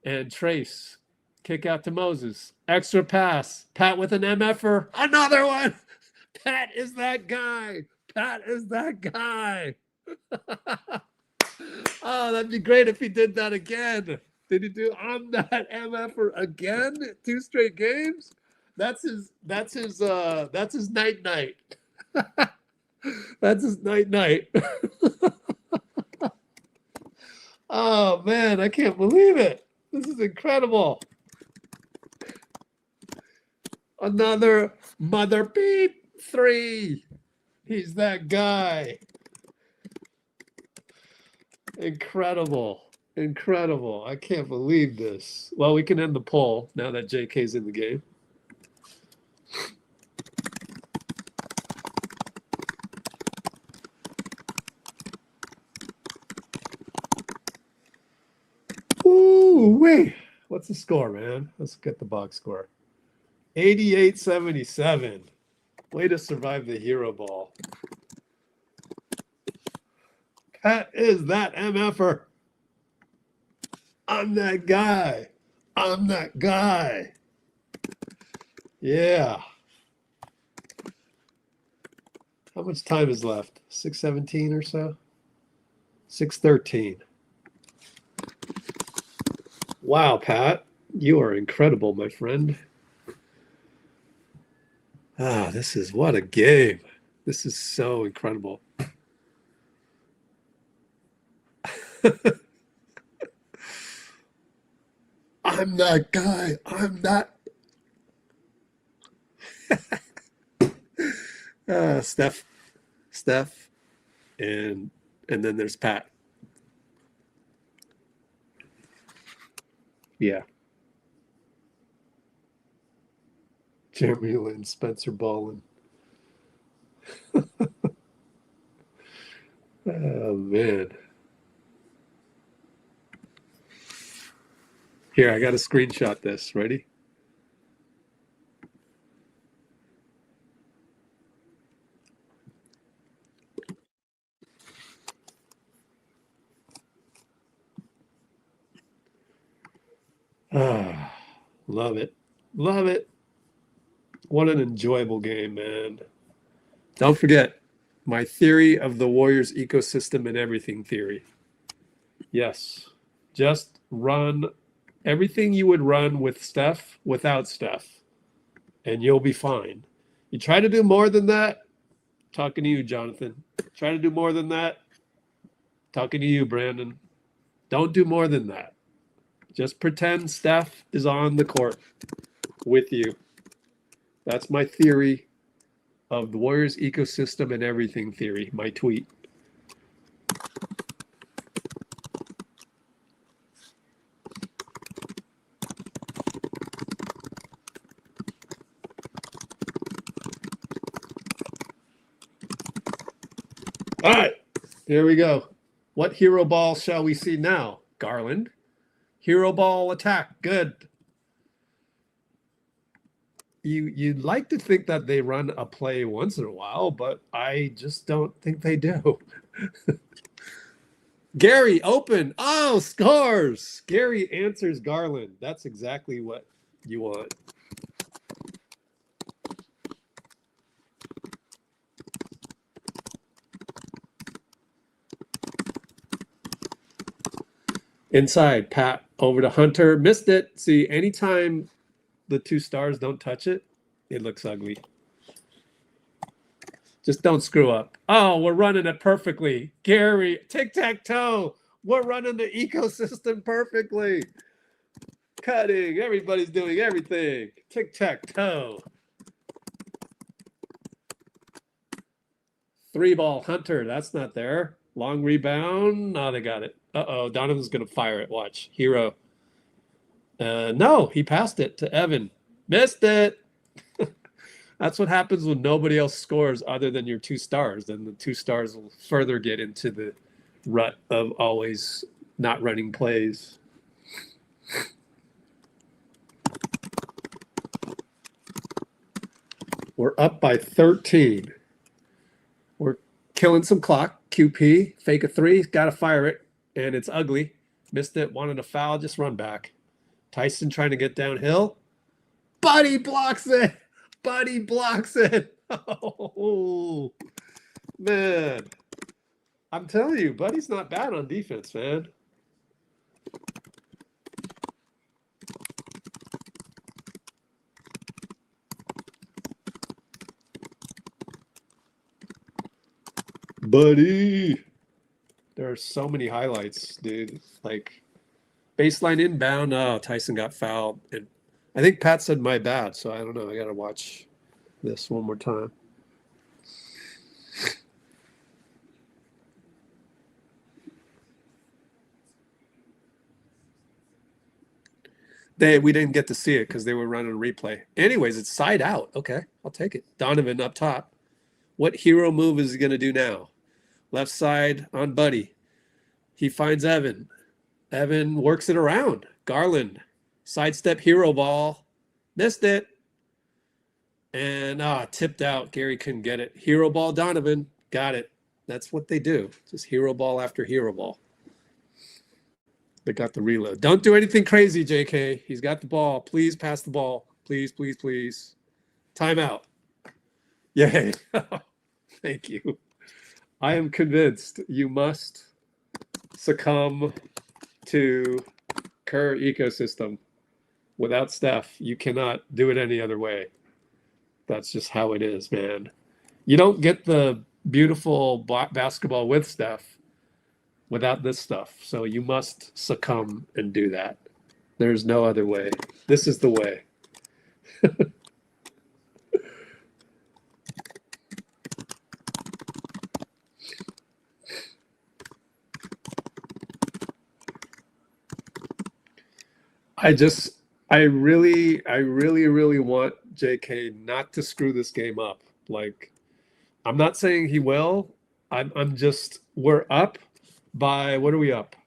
And Trayce, kick out to Moses. Extra pass. Pat with an MFer. Another one. Pat is that guy. Pat is that guy. Oh, that'd be great if he did that again. Did he do I'm that MFer again? 2 straight games? That's his night. That's his night. Oh man, I can't believe it. This is incredible. Another mother beep 3. He's that guy. Incredible. I can't believe this. Well, we can end the poll now that JK's in the game. Ooh, wait. What's the score, man? Let's get the box score. 88-77. Way to survive the hero ball. Pat is that MFer. I'm that guy. I'm that guy. Yeah. How much time is left? 6:17 or so? 6:13. Wow, Pat. You are incredible, my friend. Ah, this is what a game. This is so incredible. I'm that guy. I'm that. Steph, and then there's Pat. Yeah. Jeremy Lin, Spencer Ballin. Oh man. Here, I got to screenshot this. Ready? Ah, love it. Love it. What an enjoyable game, man. Don't forget my theory of the Warriors ecosystem and everything theory. Yes. Just run everything you would run with Steph without Steph, and you'll be fine. You try to do more than that, talking to you, Jonathan. Try to do more than that, talking to you, Brandon. Don't do more than that. Just pretend Steph is on the court with you. That's my theory of the Warriors ecosystem and everything theory, my tweet. All right, here we go. What hero ball shall we see now? Garland. Hero ball attack. Good. You'd like to think that they run a play once in a while, but I just don't think they do. Gary, open. Oh, scores. Gary answers Garland. That's exactly what you want. Inside, Pat over to Hunter. Missed it. See, anytime the two stars don't touch it, it looks ugly. Just don't screw up. Oh, we're running it perfectly. Gary, tic-tac-toe. We're running the ecosystem perfectly. Cutting. Everybody's doing everything. Tic-tac-toe. 3-ball Hunter. That's not there. Long rebound. No, they got it. Uh-oh. Donovan's going to fire it. Watch. Hero. No, he passed it to Evan. Missed it. That's what happens when nobody else scores other than your two stars. Then the two stars will further get into the rut of always not running plays. We're up by 13. We're killing some clock. QP, fake a three, got to fire it, and it's ugly. Missed it, wanted a foul, just run back. Tyson trying to get downhill. Buddy blocks it. Buddy blocks it. Oh, man. I'm telling you, Buddy's not bad on defense, man. Buddy. There are so many highlights, dude. Like, baseline inbound. Oh, Tyson got fouled. And I think Pat said my bad, so I don't know. I got to watch this one more time. We didn't get to see it because they were running a replay. Anyways, it's side out. Okay, I'll take it. Donovan up top. What hero move is he going to do now? Left side on Buddy. He finds Evan. Evan works it around. Garland. Sidestep hero ball. Missed it. And tipped out. Gary couldn't get it. Hero ball Donovan. Got it. That's what they do. Just hero ball after hero ball. They got the reload. Don't do anything crazy, JK. He's got the ball. Please pass the ball. Please, please, please. Timeout. Yay. Thank you. I am convinced you must succumb to Kerr ecosystem. Without Steph, you cannot do it any other way. That's just how it is, man. You don't get the beautiful basketball with Steph without this stuff. So you must succumb and do that. There's no other way. This is the way. I really want JK not to screw this game up. Like, I'm not saying he will. We're up by, what are we up?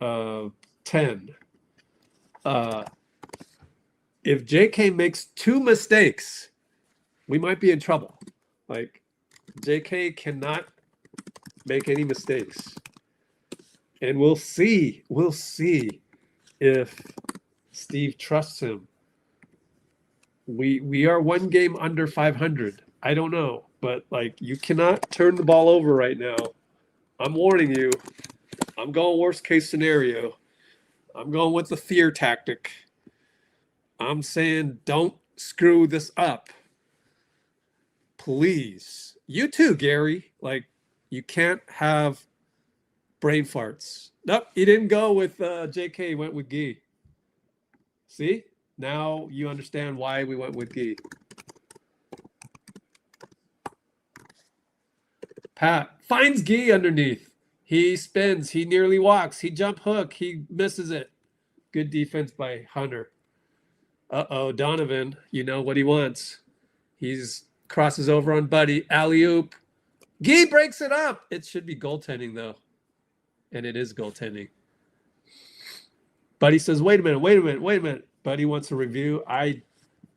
10. If JK makes 2 mistakes, we might be in trouble. Like, JK cannot make any mistakes. And we'll see if Steve trusts him. We are one game under 500. I don't know, but like you cannot turn the ball over right now. I'm warning you. I'm going worst case scenario. I'm going with the fear tactic. I'm saying don't screw this up. Please. You too, Gary. Like, you can't have brain farts. Nope, he didn't go with JK. He went with Gee. See? Now you understand why we went with Gee. Pat finds Gee underneath. He spins. He nearly walks. He jump hook. He misses it. Good defense by Hunter. Uh-oh, Donovan. You know what he wants. He's crosses over on Buddy. Alley-oop. Gee breaks it up. It should be goaltending, though. And it is goaltending. Buddy says, wait a minute. Buddy wants a review. I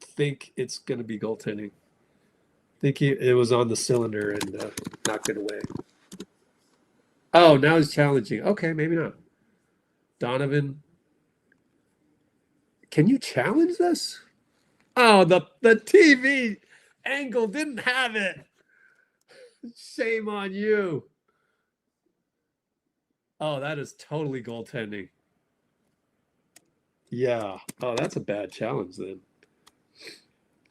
think it's going to be goaltending. I think it was on the cylinder and knocked it away. Oh, now he's challenging. Okay, maybe not. Donovan. Can you challenge this? Oh, the TV angle didn't have it. Shame on you. Oh, that is totally goaltending. Yeah. Oh, that's a bad challenge then.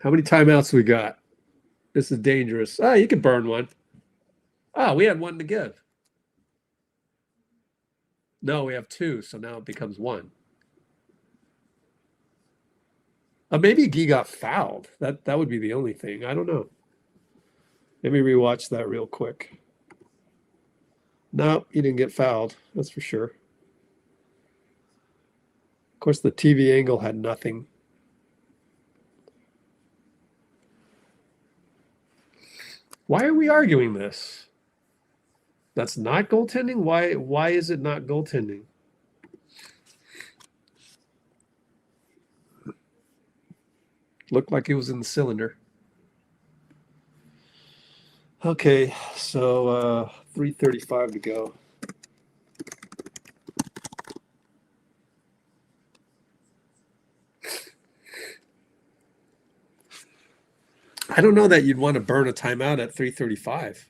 How many timeouts we got? This is dangerous. Oh, you can burn one. Oh, we had one to give. No, we have two, so now it becomes one. Maybe Gee got fouled. That would be the only thing. I don't know. Let me rewatch that real quick. No, he didn't get fouled. That's for sure. Of course, the TV angle had nothing. Why are we arguing this? That's not goaltending? Why is it not goaltending? Looked like it was in the cylinder. Okay, so 3:35 to go. I don't know that you'd want to burn a timeout at 3:35.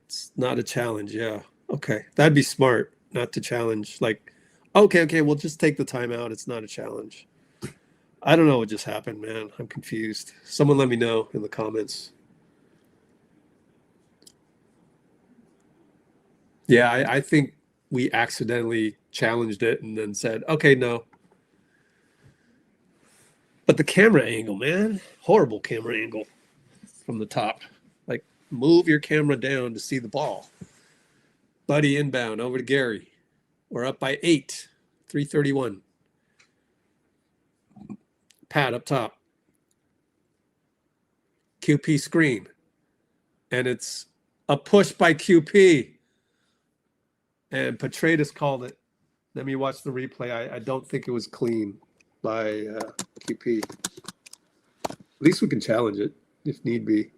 It's not a challenge, yeah. Okay, that'd be smart not to challenge. Like, okay, we'll just take the timeout. It's not a challenge. I don't know what just happened, man. I'm confused. Someone let me know in the comments. Yeah, I think we accidentally challenged it and then said, okay, no. But the camera angle, man, horrible camera angle from the top. Like, move your camera down to see the ball. Buddy inbound over to Gary. We're up by 8, 3:31. Pat up top. QP screen. And it's a push by QP. And Petratus called it. Let me watch the replay. I don't think it was clean by QP. At least we can challenge it if need be.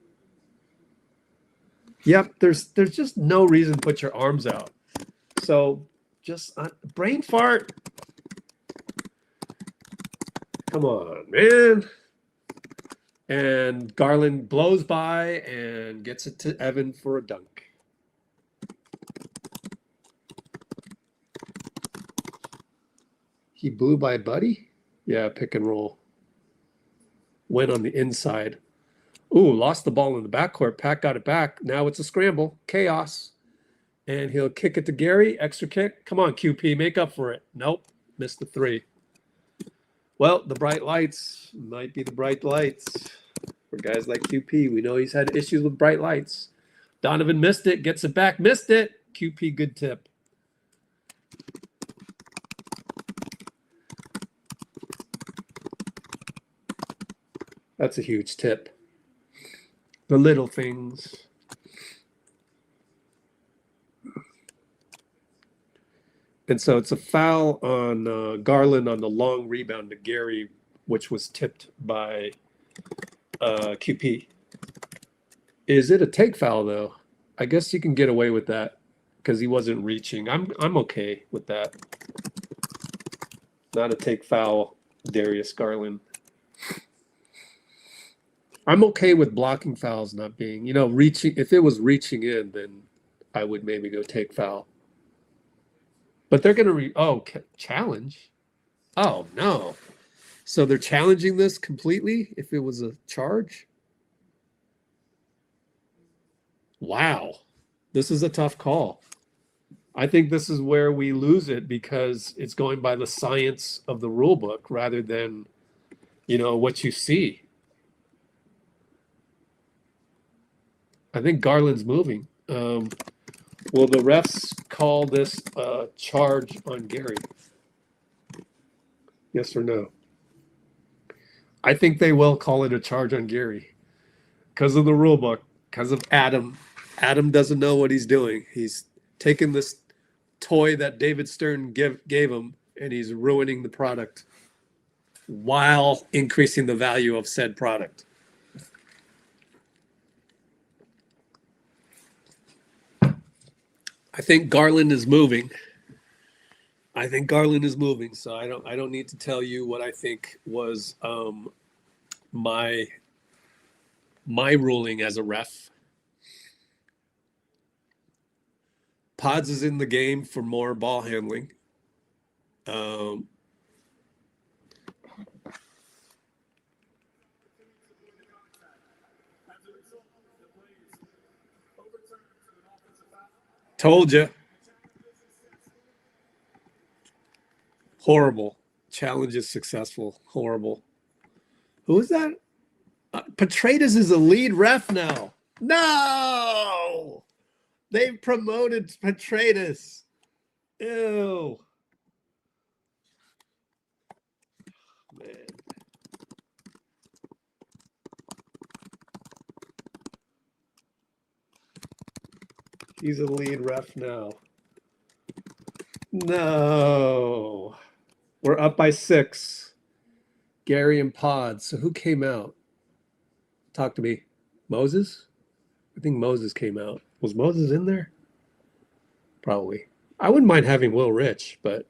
Yep, there's just no reason to put your arms out. So just brain fart. Come on, man. And Garland blows by and gets it to Evan for a dunk. He blew by Buddy? Yeah, pick and roll. Went on the inside. Ooh, lost the ball in the backcourt. Pat got it back. Now it's a scramble. Chaos. And he'll kick it to Gary. Extra kick. Come on, QP. Make up for it. Nope. Missed the three. Well, the bright lights might be the bright lights for guys like QP. We know he's had issues with bright lights. Donovan missed it. Gets it back. Missed it. QP, good tip. That's a huge tip. The little things. And so it's a foul on Garland on the long rebound to Gary, which was tipped by QP. Is it a take foul, though? I guess you can get away with that because he wasn't reaching. I'm okay with that. Not a take foul, Darius Garland. I'm okay with blocking fouls not being, reaching. If it was reaching in, then I would maybe go take foul. But they're going to challenge. Oh, no. So they're challenging this completely if it was a charge? Wow. This is a tough call. I think this is where we lose it because it's going by the science of the rule book rather than, what you see. I think Garland's moving. Will the refs call this a charge on Gary? Yes or no? I think they will call it a charge on Gary because of the rule book, because of Adam. Adam doesn't know what he's doing. He's taken this toy that David Stern gave him, and he's ruining the product while increasing the value of said product. I think Garland is moving. So I don't need to tell you what I think was my ruling as a ref. Podz is in the game for more ball handling. Told you. Horrible. Challenge is successful. Horrible. Who is that? Petratus is a lead ref now. No! They've promoted Petratus. Ew. Man. He's a lead ref now. No. We're up by 6. Gary and Podz. So who came out? Talk to me. Moses? I think Moses came out. Was Moses in there? Probably. I wouldn't mind having Will Rich, but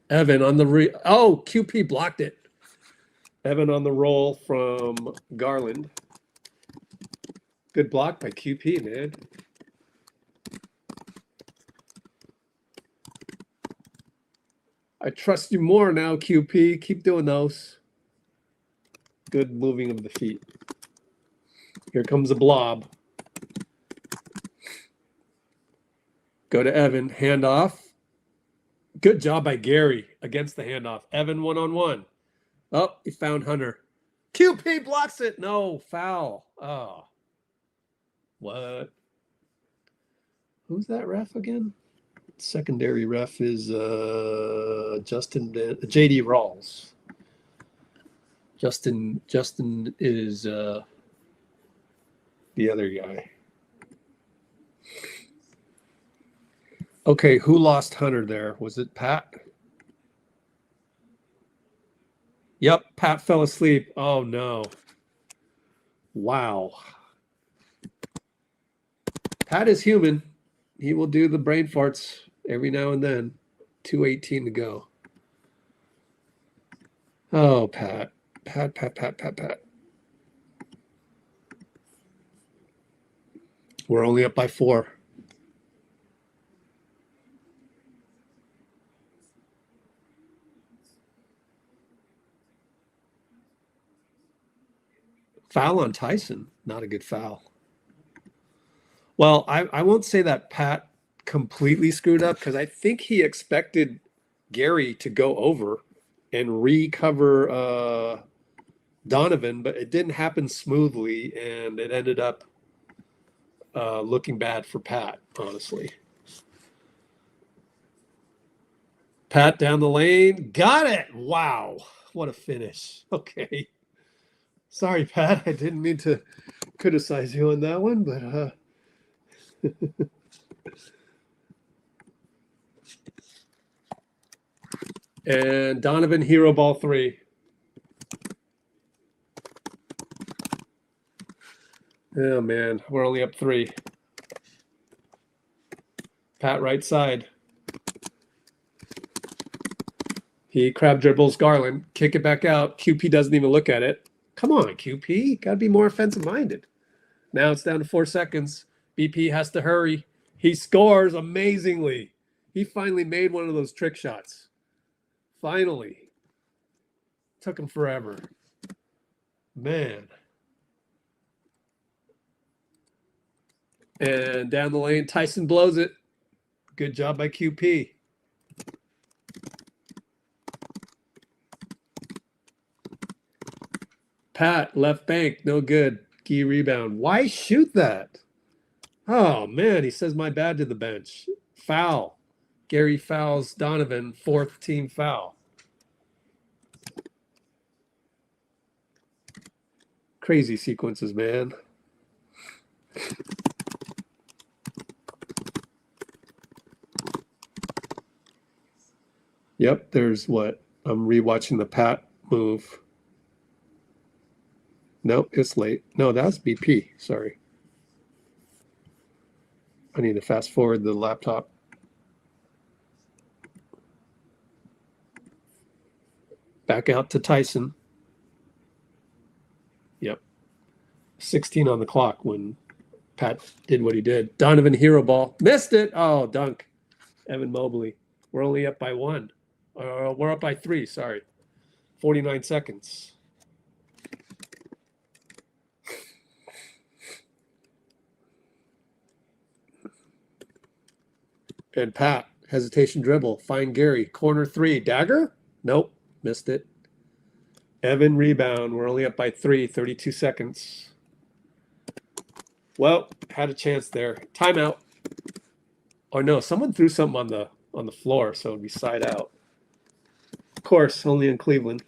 Evan on the QP blocked it. Evan on the roll from Garland. Good block by QP, man. I trust you more now, QP. Keep doing those. Good moving of the feet. Here comes a blob. Go to Evan. Handoff. Good job by Gary against the handoff. Evan one-on-one. Oh, he found Hunter. QP blocks it. No, foul. Oh. What? Who's that ref again? Secondary ref is JD Rawls. Justin is the other guy. Okay, who lost Hunter there? Was it Pat? Yep, Pat fell asleep. Oh no. Wow. Pat is human. He will do the brain farts every now and then. 2:18 to go. Oh, Pat. Pat. We're only up by 4. Foul on Tyson. Not a good foul. Well, I won't say that Pat completely screwed up because I think he expected Gary to go over and recover Donovan, but it didn't happen smoothly, and it ended up looking bad for Pat, honestly. Pat down the lane. Got it. Wow. What a finish. Okay. Sorry, Pat. I didn't mean to criticize you on that one, but and Donovan hero ball 3. Oh man, we're only up 3. Pat right side. He crab dribbles Garland, kick it back out. QP doesn't even look at it. Come on, QP. Got to be more offensive-minded. Now it's down to 4 seconds. BP has to hurry. He scores amazingly. He finally made one of those trick shots. Finally. Took him forever. Man. And down the lane, Tyson blows it. Good job by QP. Pat, left bank, no good. Key rebound. Why shoot that? Oh, man, he says my bad to the bench. Foul. Gary fouls Donovan, 4th team foul. Crazy sequences, man. Yep, there's what? I'm rewatching the Pat move. No, it's late. No, that's BP. Sorry. I need to fast forward the laptop. Back out to Tyson. Yep. 16 on the clock when Pat did what he did. Donovan hero ball. Missed it. Oh, dunk. Evan Mobley. We're only up by 1. We're up by 3, sorry. 49 seconds. And Pat, hesitation dribble. Find Gary. Corner 3. Dagger? Nope. Missed it. Evan rebound. We're only up by 3. 32 seconds. Well, had a chance there. Timeout. Or no, someone threw something on the floor, so it'd be side out. Of course, only in Cleveland.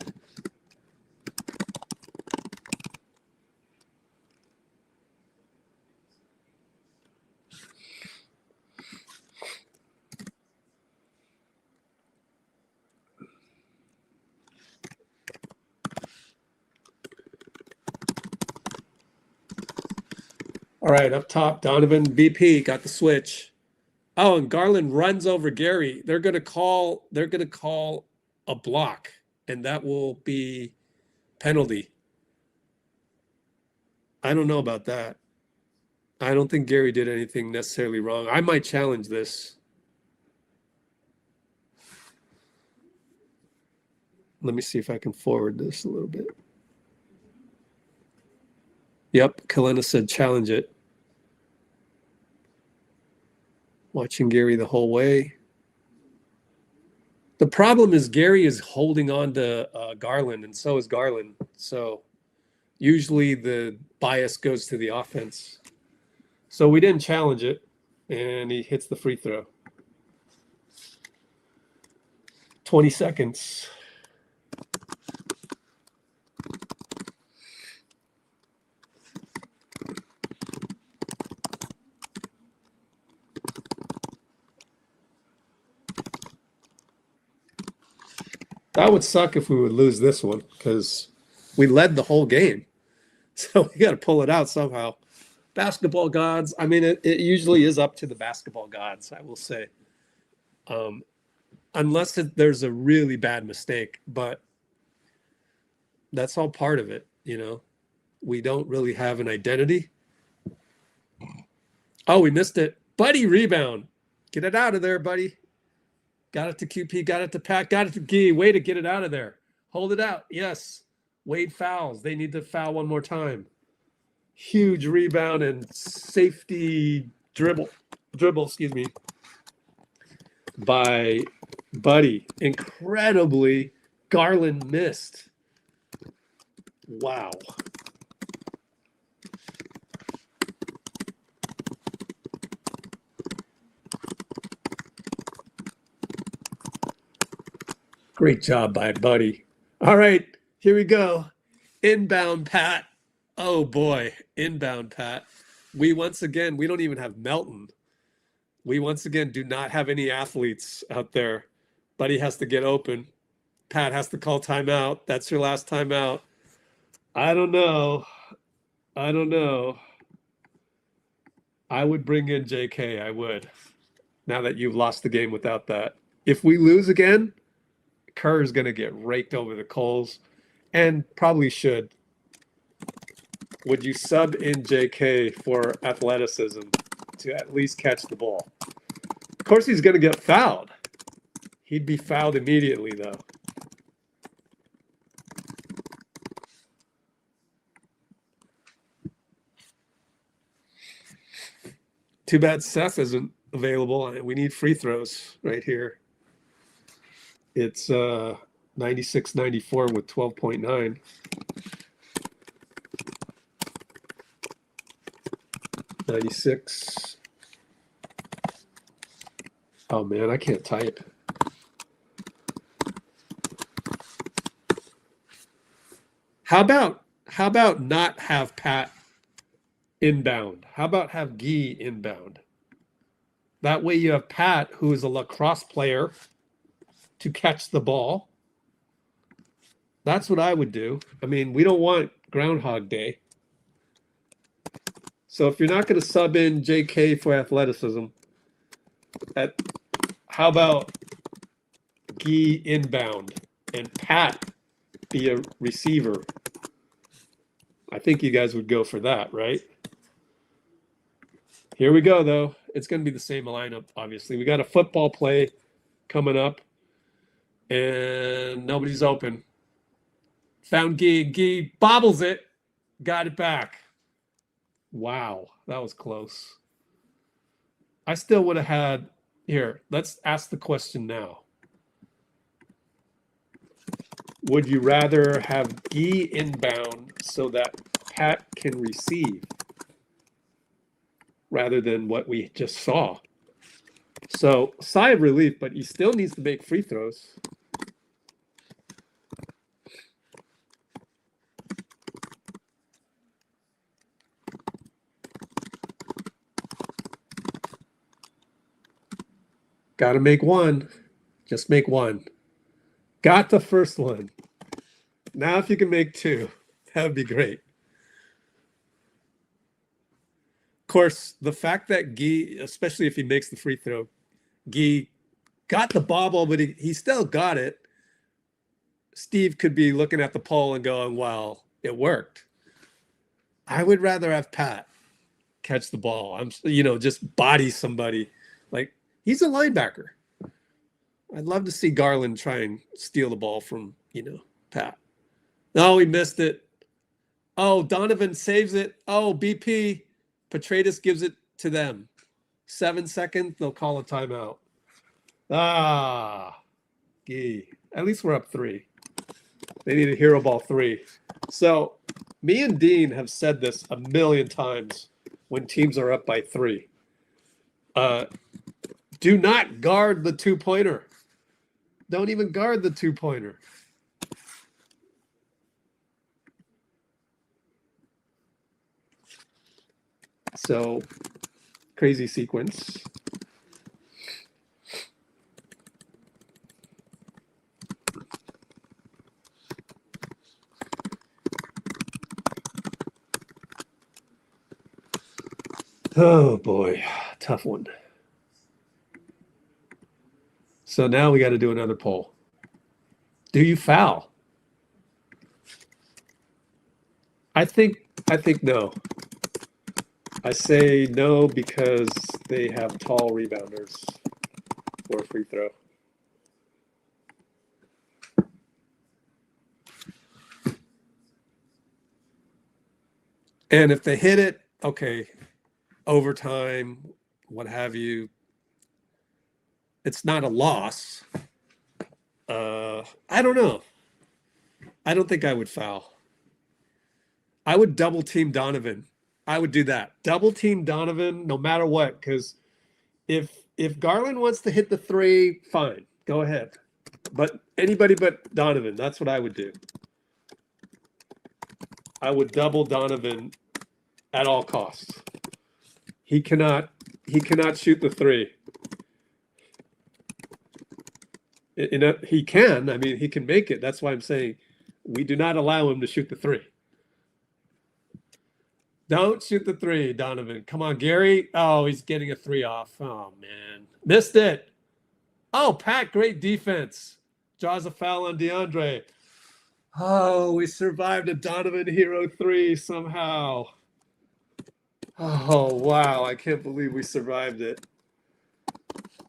All right, up top, Donovan BP got the switch. Oh, and Garland runs over Gary. They're gonna call a block, and that will be penalty. I don't know about that. I don't think Gary did anything necessarily wrong. I might challenge this. Let me see if I can forward this a little bit. Yep, Kalena said challenge it. Watching Gary the whole way. The problem is Gary is holding on to Garland, and so is Garland. So usually the bias goes to the offense. So we didn't challenge it, and he hits the free throw. 20 seconds. That would suck if we would lose this one because we led the whole game. So we got to pull it out somehow. Basketball gods. I mean, it usually is up to the basketball gods, I will say. Unless there's a really bad mistake. But that's all part of it, you know. We don't really have an identity. Oh, we missed it. Buddy rebound. Get it out of there, buddy. Got it to QP, got it to Pat, got it to Gee. Way to get it out of there. Hold it out. Yes. Wade fouls. They need to foul one more time. Huge rebound and safety dribble, excuse me, by Buddy. Incredibly, Garland missed. Wow. Great job by Buddy. All right, here we go. Inbound Pat. Oh boy, inbound Pat. We don't even have Melton. We once again do not have any athletes out there. Buddy has to get open. Pat has to call timeout. That's your last timeout. I don't know. I would bring in JK. I would. Now that you've lost the game without that. If we lose again, Kerr is going to get raked over the coals, and probably should. Would you sub in JK for athleticism to at least catch the ball? Of course, he's going to get fouled. He'd be fouled immediately, though. Too bad Seth isn't available. We need free throws right here. It's 96-94 with 12.9. $96. Oh man, I can't type. How about not have Pat inbound? How about have Guy inbound? That way you have Pat, who is a lacrosse player, to catch the ball. That's what I would do. I mean, we don't want Groundhog Day. So if you're not going to sub in JK for athleticism, how about Guy inbound and Pat be a receiver? I think you guys would go for that, right? Here we go, though. It's going to be the same lineup, obviously. We got a football play coming up, and nobody's open. Found Guy. Guy bobbles it. Got it back. Wow, that was close. I still would have had... Here, let's ask the question now. Would you rather have Guy inbound so that Pat can receive rather than what we just saw? So, sigh of relief, but he still needs to make free throws. Got to make one. Just make one. Got the first one. Now if you can make two, that would be great. Of course, the fact that Guy, especially if he makes the free throw, Guy got the bobble, but he still got it. Steve could be looking at the pole and going, well, it worked. I would rather have Pat catch the ball. Just body somebody. Like, he's a linebacker. I'd love to see Garland try and steal the ball from, Pat. No, he missed it. Oh, Donovan saves it. Oh, BP. Petratus gives it to them. 7 seconds, they'll call a timeout. Gee. At least we're up 3. They need a hero ball 3. So me and Dean have said this a million times when teams are up by 3. Do not guard the 2-pointer. Don't even guard the 2-pointer. So, crazy sequence. Oh boy, tough one. So now we got to do another poll. Do you foul? I think no. I say no because they have tall rebounders for a free throw. And if they hit it, okay, overtime, what have you, it's not a loss. I don't know. I don't think I would foul. I would double team Donovan. I would do that. Double team Donovan no matter what, because if Garland wants to hit the 3, fine, go ahead. But anybody but Donovan, that's what I would do. I would double Donovan at all costs. He cannot shoot the 3. He can. I mean, he can make it. That's why I'm saying we do not allow him to shoot the 3. Don't shoot the 3, Donovan. Come on, Gary. Oh, he's getting a 3 off. Oh, man. Missed it. Oh, Pat, great defense. Draws a foul on DeAndre. Oh, we survived a Donovan Hero 3 somehow. Oh, wow. I can't believe we survived it.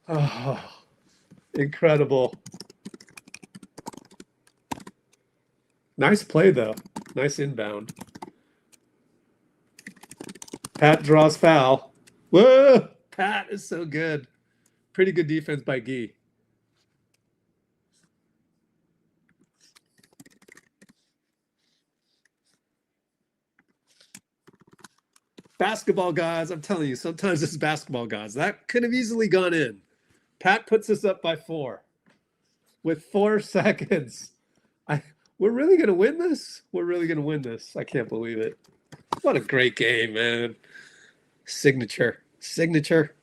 Oh, incredible. Nice play, though. Nice inbound. Pat draws foul. Whoa! Pat is so good. Pretty good defense by Gee. Basketball gods, I'm telling you, sometimes it's basketball gods. That could have easily gone in. Pat puts us up by 4 with 4 seconds. We're really going to win this? We're really going to win this. I can't believe it. What a great game, man. Signature. Signature.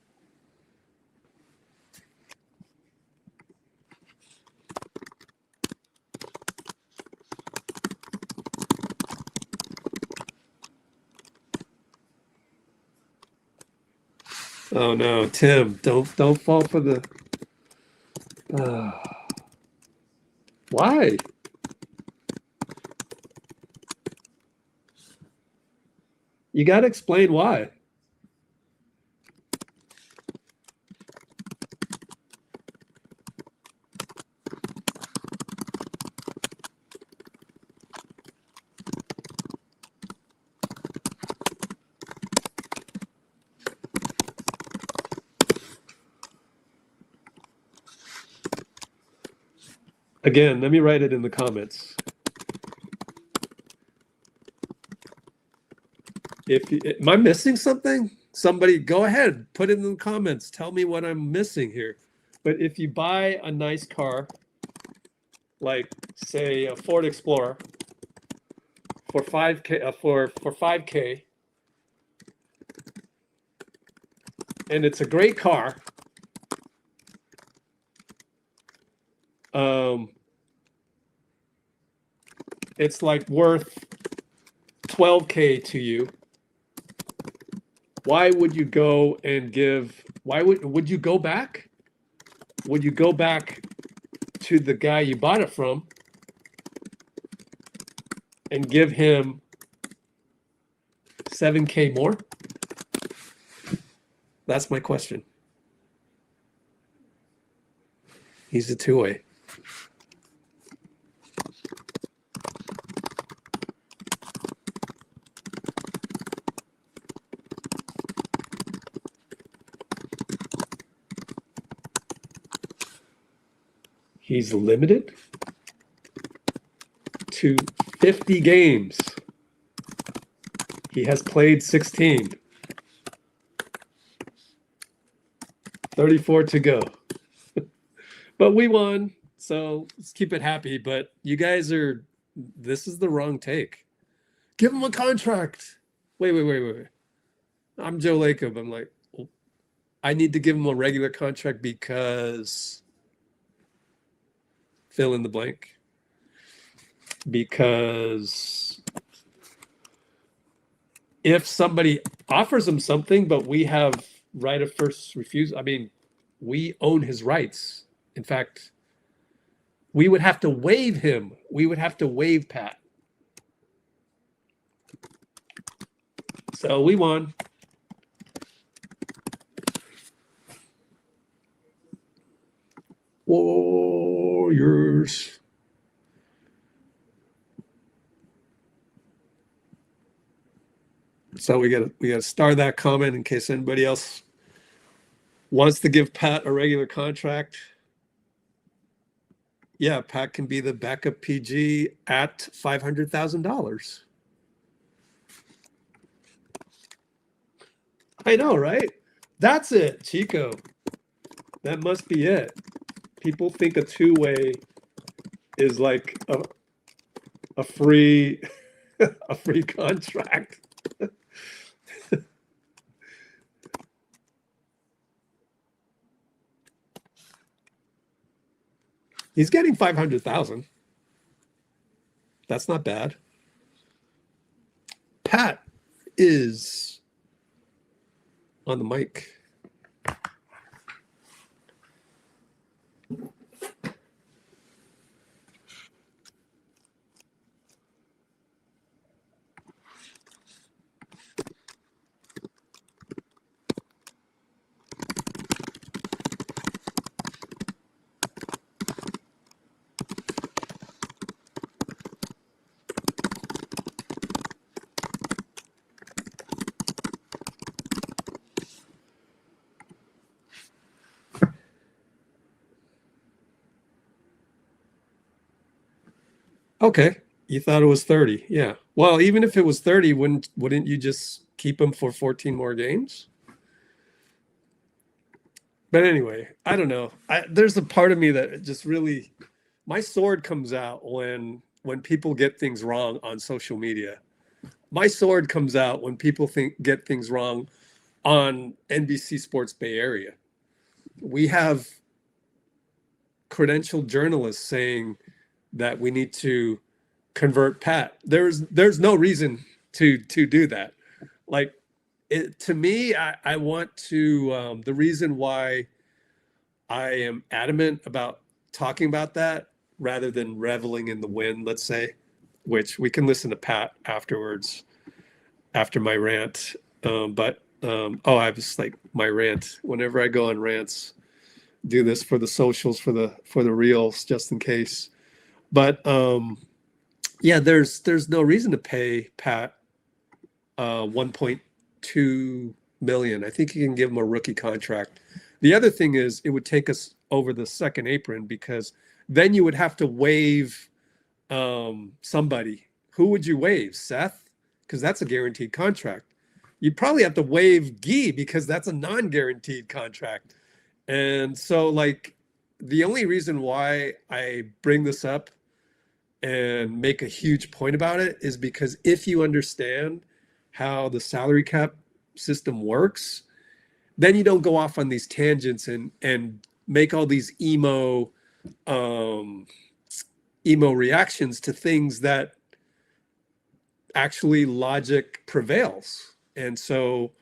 Oh no, Tim, don't fall for the. Why? You got to explain why. Again, let me write it in the comments. Am I missing something? Somebody go ahead, put it in the comments. Tell me what I'm missing here. But if you buy a nice car, like say a Ford Explorer for $5K for $5K, and it's a great car, it's like worth $12K to you. Why would you go and give? Why would you go back? Would you go back to the guy you bought it from and give him $7K more? That's my question. He's a two-way. He's limited to 50 games. He has played 16. 34 to go. But we won, so let's keep it happy. But you guys this is the wrong take. Give him a contract. Wait. I'm Joe Lacob. I'm like, I need to give him a regular contract because fill in the blank. Because if somebody offers him something, but we have right of first refusal, I mean, we own his rights. In fact, we would have to waive him. We would have to waive Pat. So we won. Warriors. So we got to star that comment in case anybody else wants to give Pat a regular contract. Yeah, Pat can be the backup PG at $500,000. I know, right? That's it, Chico. That must be it. People think a two-way is like a free a free contract. He's getting 500,000. That's not bad. Pat is on the mic. Okay. You thought it was 30. Yeah. Well, even if it was 30, wouldn't you just keep him for 14 more games? But anyway, I don't know. There's a part of me that just really, my sword comes out when people get things wrong on social media. My sword comes out when people get things wrong on NBC Sports Bay Area. We have credentialed journalists saying that we need to convert Pat. There's no reason to do that. Like, to me, I want to, the reason why I am adamant about talking about that rather than reveling in the win, let's say, which we can listen to Pat afterwards, after my rant. I was like, my rant, whenever I go on rants, do this for the socials, for the reels, just in case. But yeah, there's no reason to pay Pat 1.2 million. I think you can give him a rookie contract. The other thing is, it would take us over the second apron, because then you would have to waive somebody. Who would you waive? Seth? Because that's a guaranteed contract. You'd probably have to waive Guy, because that's a non-guaranteed contract. And so, like, the only reason why I bring this up and make a huge point about it is because if you understand how the salary cap system works, then you don't go off on these tangents and make all these emo reactions to things that actually logic prevails. And so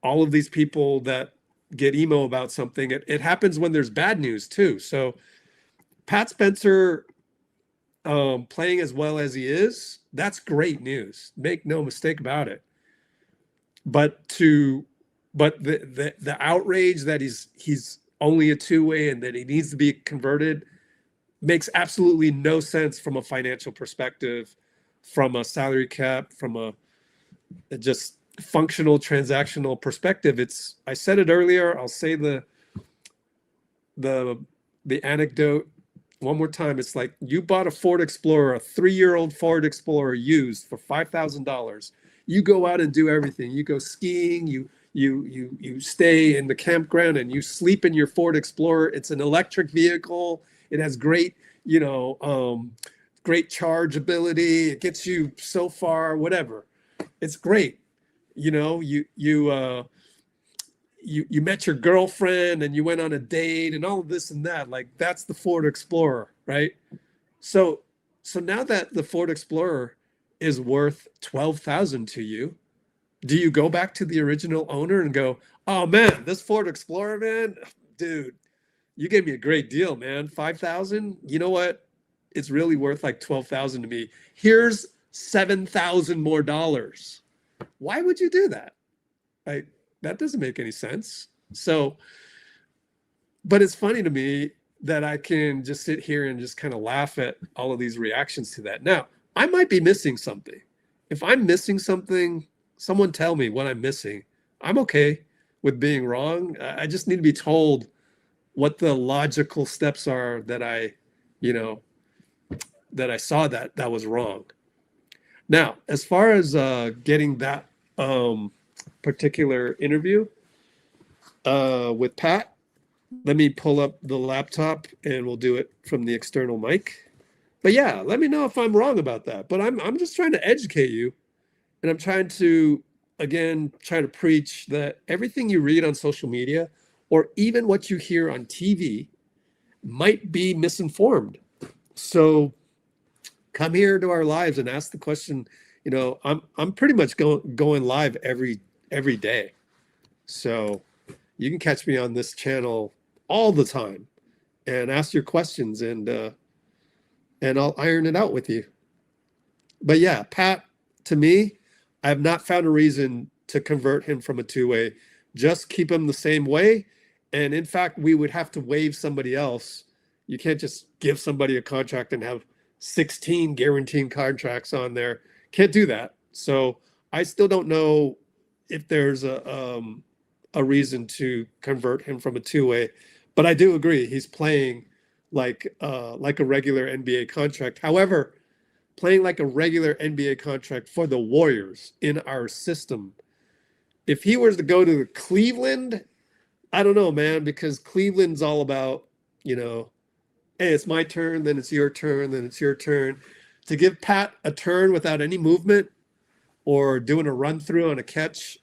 all of these people that get emo about something, it happens when there's bad news too. So Pat Spencer playing as well as he is, that's great news. Make no mistake about it. But the outrage that he's only a two-way and that he needs to be converted makes absolutely no sense from a financial perspective, from a salary cap, from a just functional transactional perspective. I said it earlier, I'll say the anecdote one more time. It's like, you bought a Ford Explorer, a 3-year-old Ford Explorer used for $5,000. You go out and do everything. You go skiing, you stay in the campground, and you sleep in your Ford Explorer. It's an electric vehicle. It has great, great charge ability. It gets you so far, whatever. It's great. You met your girlfriend and you went on a date and all of this and that. Like, that's the Ford Explorer, right? So now that the Ford Explorer is worth $12,000 to you, do you go back to the original owner and go, oh man, this Ford Explorer, man, dude, you gave me a great deal, man. $5,000. You know what? It's really worth like $12,000 to me. Here's $7,000 more dollars. Why would you do that? That doesn't make any sense. So, but it's funny to me that I can just sit here and just kind of laugh at all of these reactions to that. Now, I might be missing something. If I'm missing something, someone tell me what I'm missing. I'm okay with being wrong. I just need to be told what the logical steps are that I saw that was wrong. Now, as far as getting that particular interview with Pat, let me pull up the laptop and we'll do it from the external mic. But yeah, let me know if I'm wrong about that. But I'm just trying to educate you, and I'm trying to, again, try to preach that everything you read on social media or even what you hear on TV might be misinformed. So come here to our lives and ask the question. I'm pretty much going live every day. So you can catch me on this channel all the time and ask your questions, and I'll iron it out with you. But yeah, Pat, to me, I have not found a reason to convert him from a two-way. Just keep him the same way. And in fact, we would have to waive somebody else. You can't just give somebody a contract and have 16 guaranteed contracts on there. Can't do that. So I still don't know if there's a reason to convert him from a two-way, but I do agree he's playing like a regular NBA contract. However, playing like a regular NBA contract for the Warriors in our system. If he was to go to Cleveland, I don't know, man, because Cleveland's all about, you know, hey, it's my turn, then it's your turn, then it's your turn. To give Pat a turn without any movement or doing a run through on a catch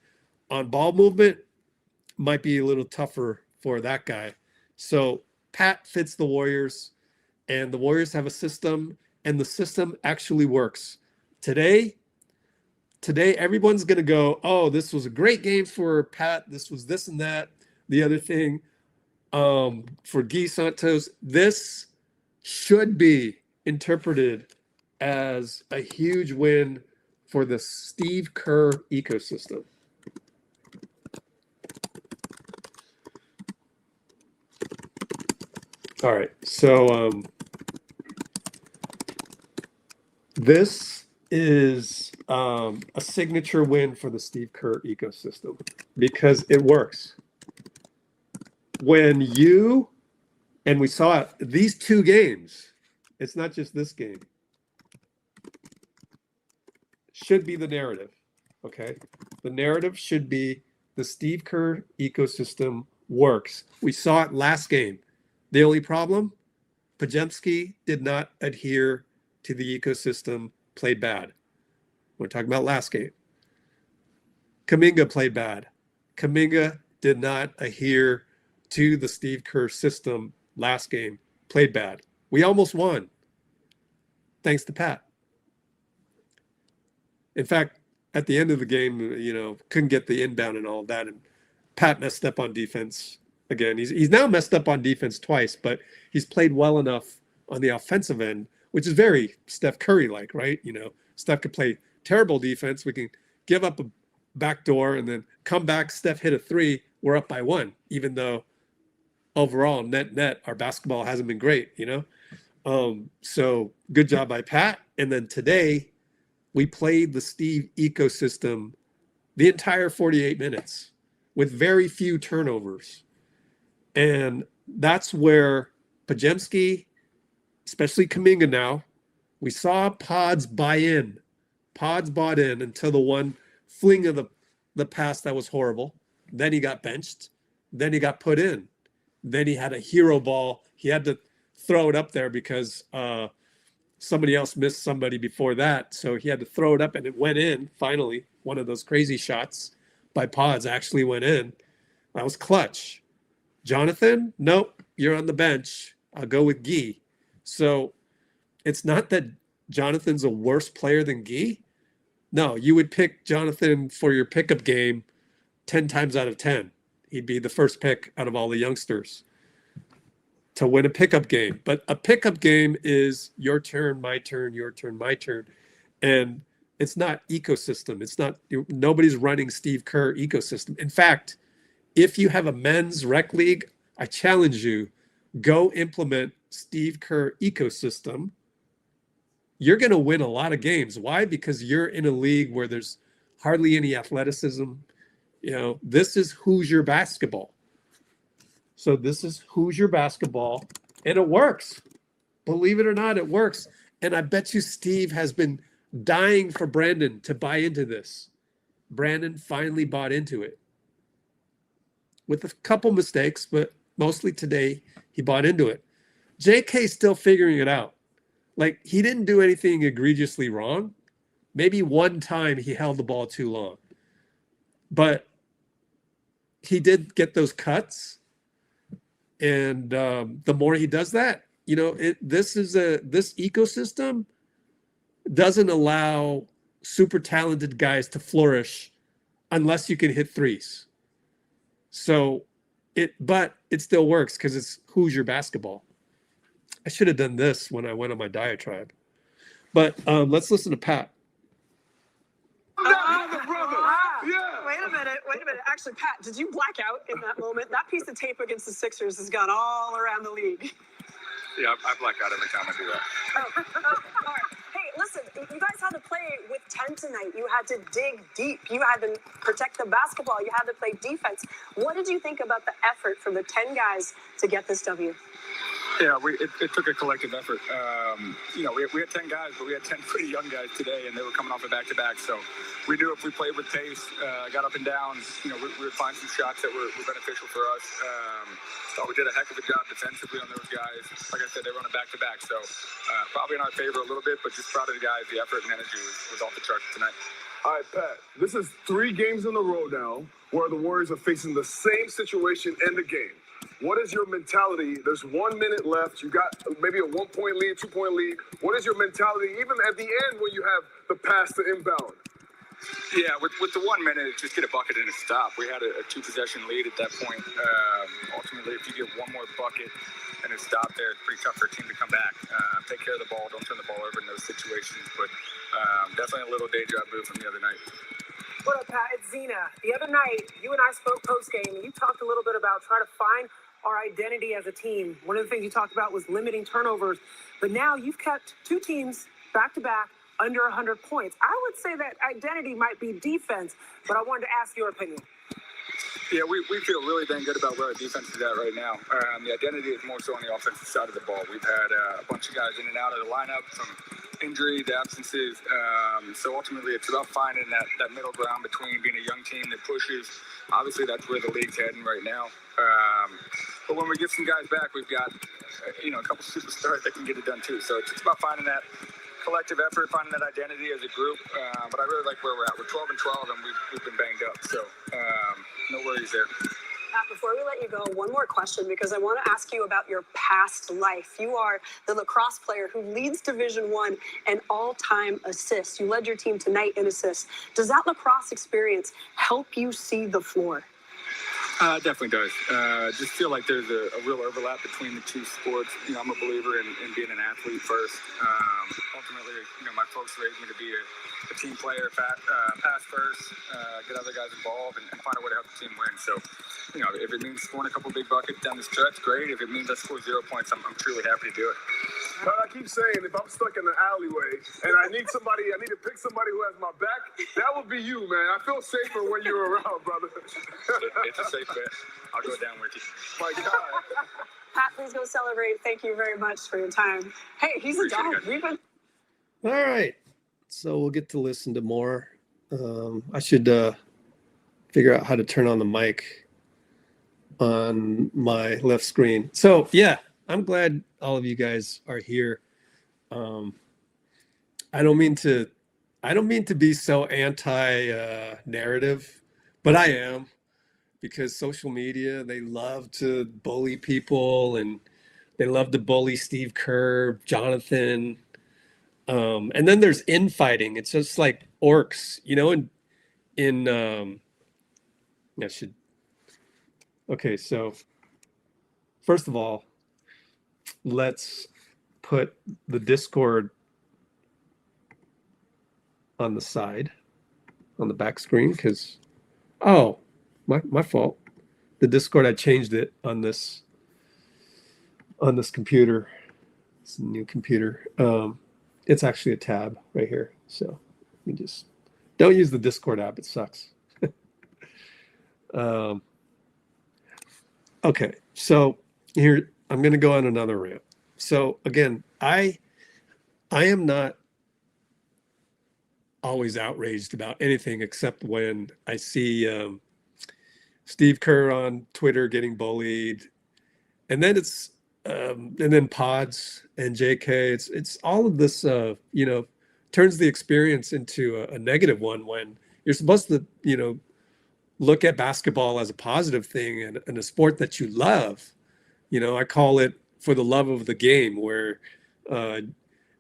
on ball movement might be a little tougher for that guy. So Pat fits the Warriors, and the Warriors have a system, and the system actually works. Today everyone's going to go, oh, this was a great game for Pat. This was this and that. The other thing for Guy Santos, this should be interpreted as a huge win for the Steve Kerr ecosystem. All right, so this is a signature win for the Steve Kerr ecosystem because it works. When you, and we saw it, these two games, it's not just this game, should be the narrative, okay? The narrative should be the Steve Kerr ecosystem works. We saw it last game. The only problem, Podziemski did not adhere to the ecosystem, played bad. We're talking about last game. Kuminga played bad. Kuminga did not adhere to the Steve Kerr system last game, played bad. We almost won, thanks to Pat. In fact, at the end of the game, you know, couldn't get the inbound and all of that, and Pat messed up on defense again. He's now messed up on defense twice, but he's played well enough on the offensive end, which is very Steph Curry-like, right? You know, Steph could play terrible defense. We can give up a backdoor and then come back. Steph hit a three. We're up by one, even though overall net our basketball hasn't been great, you know? So good job by Pat. And then today we played the Steve ecosystem the entire 48 minutes with very few turnovers. And that's where Podziemski, especially Kuminga now, we saw Podz buy in. Podz bought in until the one fling of the pass that was horrible. Then he got benched. Then he got put in. Then he had a hero ball. He had to throw it up there because somebody else missed somebody before that. So he had to throw it up, and it went in. Finally, one of those crazy shots by Podz actually went in. That was clutch. Jonathan, nope, you're on the bench. I'll go with Guy. So it's not that Jonathan's a worse player than Guy. No, you would pick Jonathan for your pickup game 10 times out of 10. He'd be the first pick out of all the youngsters to win a pickup game. But a pickup game is your turn, my turn, your turn, my turn. And it's not ecosystem. It's not, nobody's running Steve Kerr ecosystem. In fact, if you have a men's rec league, I challenge you, go implement Steve Kerr ecosystem. You're going to win a lot of games. Why? Because you're in a league where there's hardly any athleticism. You know, this is Hoosier basketball. So this is Hoosier basketball, and it works. Believe it or not, it works. And I bet you Steve has been dying for Brandon to buy into this. Brandon finally bought into it with a couple mistakes, but mostly today he bought into it. JK's still figuring it out. Like, he didn't do anything egregiously wrong. Maybe one time he held the ball too long. But he did get those cuts. And the more he does that, you know, this ecosystem doesn't allow super talented guys to flourish unless you can hit threes. So but it still works because it's Hoosier basketball. I should have done this when I went on my diatribe. But let's listen to Pat. Wait a minute. Actually, Pat, did you black out in that moment? That piece of tape against the Sixers has gone all around the league. Yeah, I black out every time I do that. All right. Hey, listen, you guys had to play with 10 tonight. You had to dig deep. You had to protect the basketball. You had to play defense. What did you think about the effort from the 10 guys to get this W? Yeah, it took a collective effort. We had 10 guys, but we had 10 pretty young guys today, and they were coming off a back-to-back. So we knew if we played with pace, got up and down, we would find some shots that were beneficial for us. Thought we did a heck of a job defensively on those guys. Like I said, they were on a back-to-back, so probably in our favor a little bit, but just proud of the guys. The effort and energy was off the charts tonight. All right, Pat, this is 3 games in a row now where the Warriors are facing the same situation in the game. What is your mentality? There's 1 minute left. You got maybe a 1-point lead, 2-point lead. What is your mentality, even at the end when you have the pass to inbound? Yeah, with the 1 minute, just get a bucket and a stop. We had a 2-possession lead at that point. Ultimately, if you get one more bucket and a stop there, it's pretty tough for a team to come back. Take care of the ball. Don't turn the ball over in those situations. But definitely a little deja vu from the other night. What up, Pat? It's Zena. The other night, you and I spoke post-game, and you talked a little bit about trying to find our identity as a team. One of the things you talked about was limiting turnovers. But now you've kept 2 teams back-to-back under 100 points. I would say that identity might be defense, but I wanted to ask your opinion. Yeah, we feel really dang good about where our defense is at right now. The identity is more so on the offensive side of the ball. We've had a bunch of guys in and out of the lineup from injury to absences. So ultimately, it's about finding that middle ground between being a young team that pushes. Obviously, that's where the league's heading right now. But when we get some guys back, we've got a couple superstars that can get it done too. So it's about finding that collective effort, finding that identity as a group. But I really like where we're at. We're 12-12, and we've been banged up. So no worries there. Pat, before we let you go, one more question, because I want to ask you about your past life. You are the lacrosse player who leads Division I in all-time assists. You led your team tonight in assists. Does that lacrosse experience help you see the floor? Definitely does. Just feel like there's a real overlap between the two sports. I'm a believer in being an athlete first. Ultimately, my folks raised me to be a team player, pass first, get other guys involved, and find a way to help the team win. So, if it means scoring a couple big buckets down the stretch, great. If it means I score 0 points, I'm truly happy to do it. But I keep saying, if I'm stuck in the alleyway and I need to pick somebody who has my back, that would be you, man. I feel safer when you're around, brother. It's a safe bet. I'll go down with you. My God. Pat, please go celebrate. Thank you very much for your time. Hey, he's a dog. All right. So we'll get to listen to more. I should figure out how to turn on the mic on my left screen. So, yeah, I'm glad all of you guys are here. I don't mean to be so anti-narrative, but I am, because social media, they love to bully people, and they love to bully Steve Kerr, Jonathan. And then there's infighting. It's just like orcs, okay, so first of all, let's put the Discord on the side, on the back screen, because, my fault. The Discord, I changed it on this computer. It's a new computer. It's actually a tab right here. So you just don't use the Discord app. It sucks. Okay, so here I'm going to go on another rant. So again, I am not always outraged about anything except when I see Steve Kerr on Twitter getting bullied, and then it's and then Podz and JK. It's all of this turns the experience into a negative one, when you're supposed to look at basketball as a positive thing and a sport that you love. I call it for the love of the game, where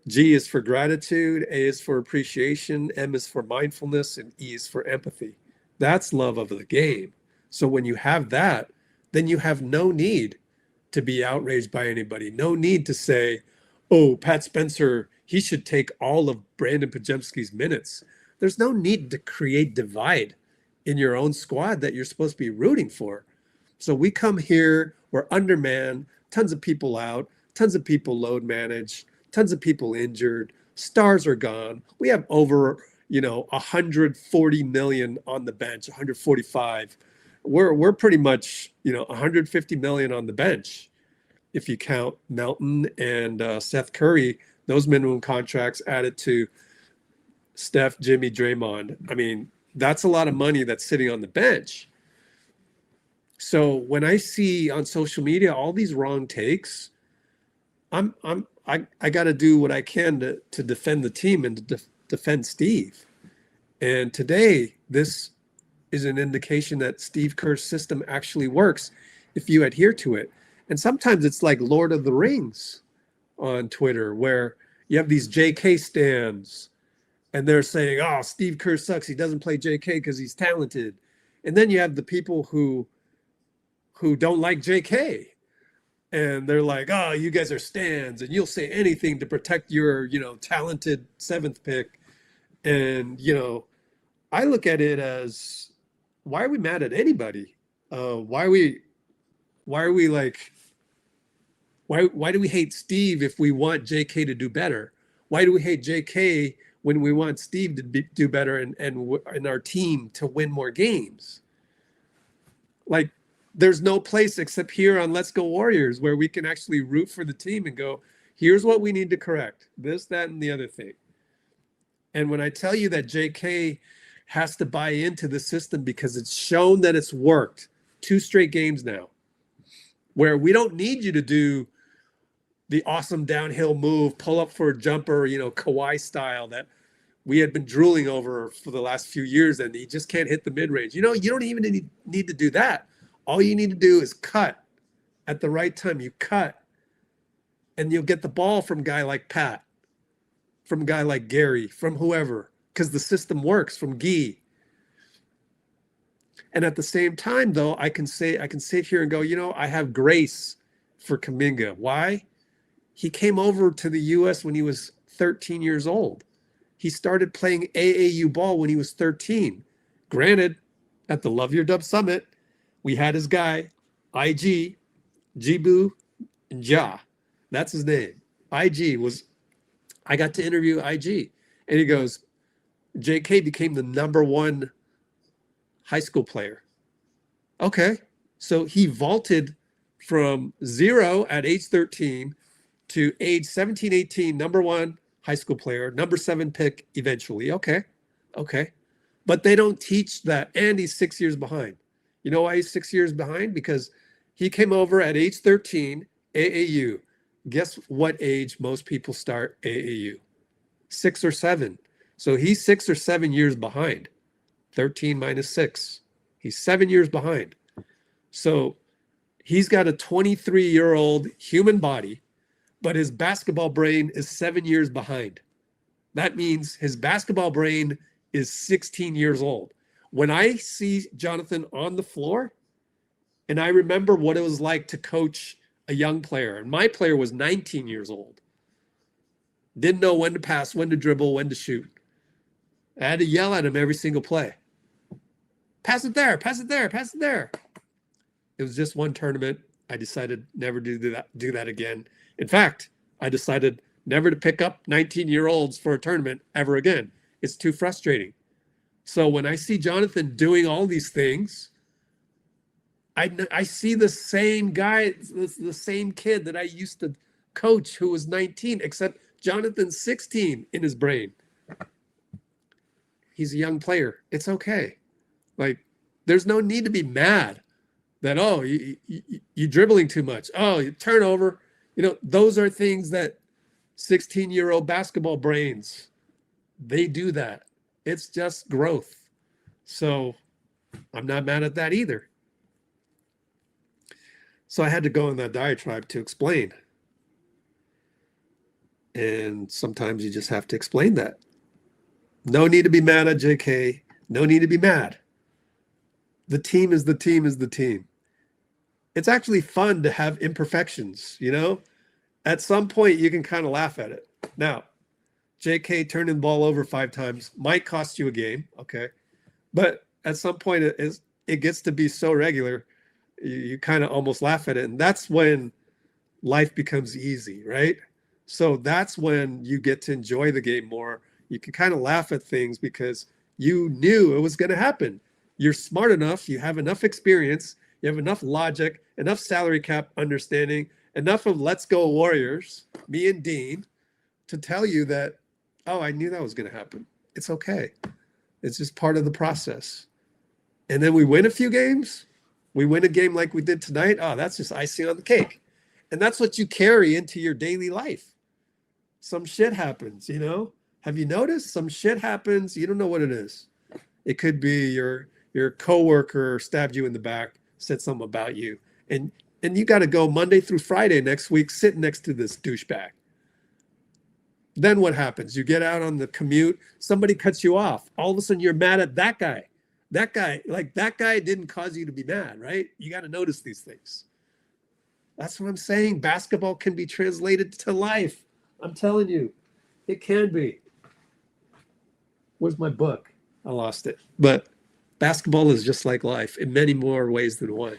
G is for gratitude, A is for appreciation, M is for mindfulness, and E is for empathy. That's love of the game. So when you have that, then you have no need to be outraged by anybody. No need to say, oh, Pat Spencer, he should take all of Brandon Pajemski's minutes. There's no need to create divide in your own squad that you're supposed to be rooting for. So we come here, we're undermanned, tons of people out, tons of people load managed, tons of people injured, stars are gone. We have over, 140 million on the bench, 145. We're pretty much, 150 million on the bench. if you count Melton and Seth Curry, those minimum contracts added to Steph, Jimmy, Draymond. I mean, that's a lot of money that's sitting on the bench. So when I see on social media all these wrong takes, I got to do what I can to defend the team and to defend Steve. And today, this is an indication that Steve Kerr's system actually works if you adhere to it. And sometimes it's like Lord of the Rings on Twitter, where you have these JK stands and they're saying, oh, Steve Kerr sucks. He doesn't play JK because he's talented. And then you have the people who don't like JK. And they're like, oh, you guys are stands and you'll say anything to protect your, talented seventh pick. And, I look at it as, why are we mad at anybody? Why do we hate Steve if we want JK to do better? Why do we hate JK when we want Steve to do better and our team to win more games? Like, there's no place except here on Let's Go Warriors where we can actually root for the team and go, here's what we need to correct, this, that, and the other thing. And when I tell you that JK has to buy into the system because it's shown that it's worked 2 straight games now, where we don't need you to do the awesome downhill move, pull up for a jumper, Kawhi style that we had been drooling over for the last few years, and he just can't hit the mid-range. You don't even need to do that. All you need to do is cut at the right time. You cut, and you'll get the ball from a guy like Pat, from a guy like Gary, from whoever, because the system works, from Guy. And at the same time, though, I can sit here and go, I have grace for Kuminga. Why? He came over to the U.S. when he was 13 years old. He started playing AAU ball when he was 13. Granted, at the Love Your Dub Summit, we had his guy, IG, Jibu Ja. That's his name. I got to interview IG. And he goes, JK became the #1 high school player. Okay. So he vaulted from 0 at age 13 to age 17, 18, #1 high school player, #7 pick eventually. Okay. But they don't teach that. And he's 6 years behind. You know why he's 6 years behind? Because he came over at age 13, AAU. Guess what age most people start AAU? 6 or 7. So he's 6 or 7 years behind. 13 minus 6. He's 7 years behind. So he's got a 23-year-old human body, but his basketball brain is 7 years behind. That means his basketball brain is 16 years old. When I see Jonathan on the floor, and I remember what it was like to coach a young player, and my player was 19 years old. Didn't know when to pass, when to dribble, when to shoot. I had to yell at him every single play. Pass it there, pass it there, pass it there. It was just one tournament. I decided never to do that again. In fact, I decided never to pick up 19-year-olds for a tournament ever again. It's too frustrating. So when I see Jonathan doing all these things, I see the same guy, the same kid that I used to coach who was 19, except Jonathan's 16 in his brain. He's a young player. It's okay. Like, there's no need to be mad that, oh, you're dribbling too much. Oh, you turnover. Those are things that 16-year-old basketball brains, they do that. It's just growth. So I'm not mad at that either. So I had to go in that diatribe to explain. And sometimes you just have to explain that. No need to be mad at JK. No need to be mad. The team is the team is the team. It's actually fun to have imperfections, At some point, you can kind of laugh at it. Now, JK turning the ball over 5 times might cost you a game, okay? But at some point, it gets to be so regular, you kind of almost laugh at it. And that's when life becomes easy, right? So that's when you get to enjoy the game more. You can kind of laugh at things because you knew it was going to happen. You're smart enough, you have enough experience, you have enough logic, enough salary cap understanding, enough of Let's Go Warriors, me and Dean, to tell you that, oh, I knew that was going to happen. It's okay. It's just part of the process. And then we win a few games. We win a game like we did tonight. Oh, that's just icing on the cake. And that's what you carry into your daily life. Some shit happens, you know? Have you noticed? Some shit happens. You don't know what it is. It could be your coworker stabbed you in the back, said something about you. And you got to go Monday through Friday next week, sitting next to this douchebag. Then what happens? You get out on the commute, somebody cuts you off. All of a sudden you're mad at that guy. That guy didn't cause you to be mad, right? You got to notice these things. That's what I'm saying. Basketball can be translated to life. I'm telling you, it can be. Where's my book? I lost it. But basketball is just like life in many more ways than one.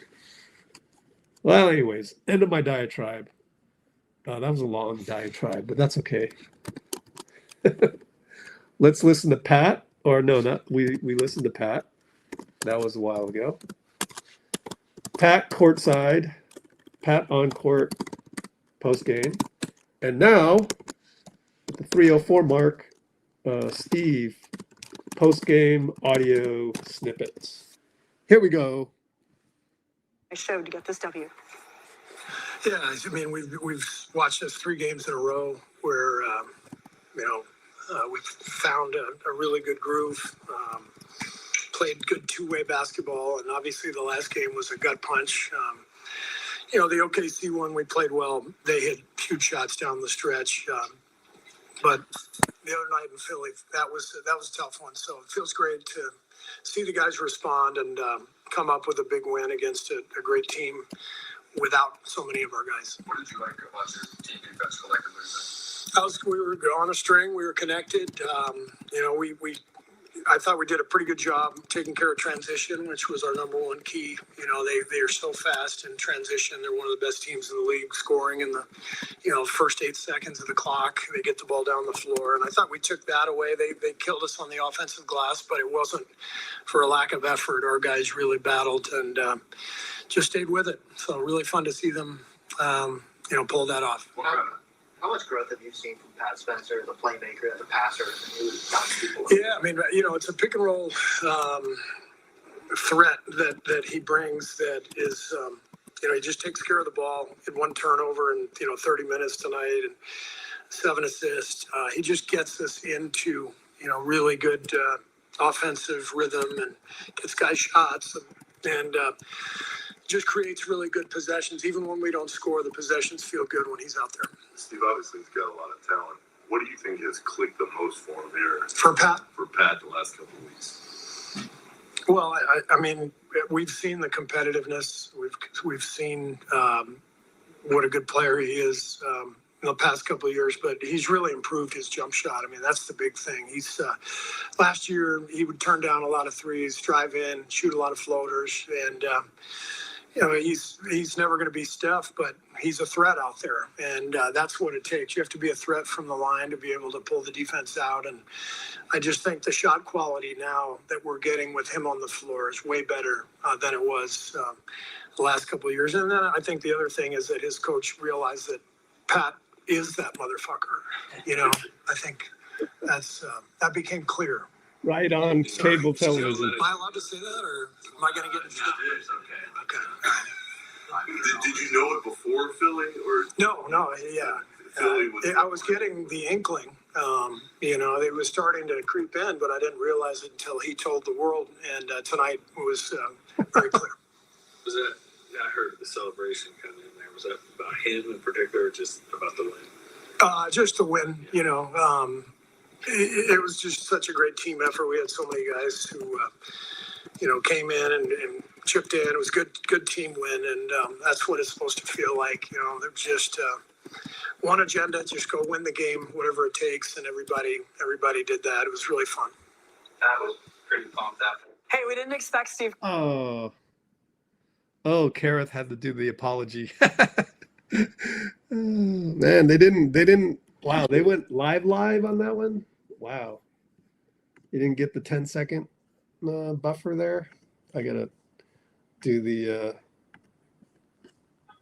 Well, anyways, end of my diatribe. That was a long diatribe, but that's okay. Let's listen to Pat. Or no, not we listened to Pat. That was a while ago. Pat courtside. Pat on court post game. And now, at the 3:04 mark, Steve post game audio snippets. Here we go. I showed to get this W. Yeah, I mean, we've watched this 3 games in a row where, we've found a really good groove, played good two-way basketball, and obviously the last game was a gut punch. The OKC one, we played well. They hit huge shots down the stretch. But the other night in Philly, that was a tough one. So it feels great to see the guys respond and come up with a big win against a great team without so many of our guys. What did you like about your team defense collectively? We were on a string. We were connected. I thought we did a pretty good job taking care of transition, which was our number one key. They are so fast in transition. They're one of the best teams in the league, scoring in the first 8 seconds of the clock. They get the ball down the floor, and I thought we took that away. They killed us on the offensive glass, but it wasn't for a lack of effort. Our guys really battled and just stayed with it. So really fun to see them, pull that off. How much growth have you seen from Pat Spencer, the playmaker, the passer, and people? Yeah, I mean, it's a pick and roll threat that he brings that is, he just takes care of the ball. Had 1 turnover in 30 minutes tonight and 7 assists. He just gets us into really good offensive rhythm and gets guys shots and just creates really good possessions. Even when we don't score, the possessions feel good when he's out there. Steve obviously has got a lot of talent. What do you think has clicked the most for him here? For Pat? For Pat the last couple of weeks. Well, I mean, we've seen the competitiveness. We've seen what a good player he is in the past couple of years, but he's really improved his jump shot. I mean, that's the big thing. He's last year he would turn down a lot of threes, drive in, shoot a lot of floaters, and he's never going to be Steph, but he's a threat out there, and that's what it takes. You have to be a threat from the line to be able to pull the defense out, and I just think the shot quality now that we're getting with him on the floor is way better than it was the last couple of years. And then I think the other thing is that his coach realized that Pat is that motherfucker. I think that became clear. Right on cable television. Am I allowed to say that, or am I going to get into trouble? Okay. Did you know it before Philly, or No, yeah. I was getting the inkling. It was starting to creep in, but I didn't realize it until he told the world. And tonight was very clear. Was that? I heard the celebration kind of in there. Was that about him in particular, or just about the win? Just the win. It was just such a great team effort. We had so many guys who, came in and chipped in. It was a good team win, and that's what it's supposed to feel like. They're just one agenda, just go win the game, whatever it takes, and everybody did that. It was really fun. That was pretty pumped up. Hey, we didn't expect Steve. Oh, Kareth had to do the apology. Man, they didn't. Wow, they went live on that one. Wow, you didn't get the 10-second buffer there. I gotta do the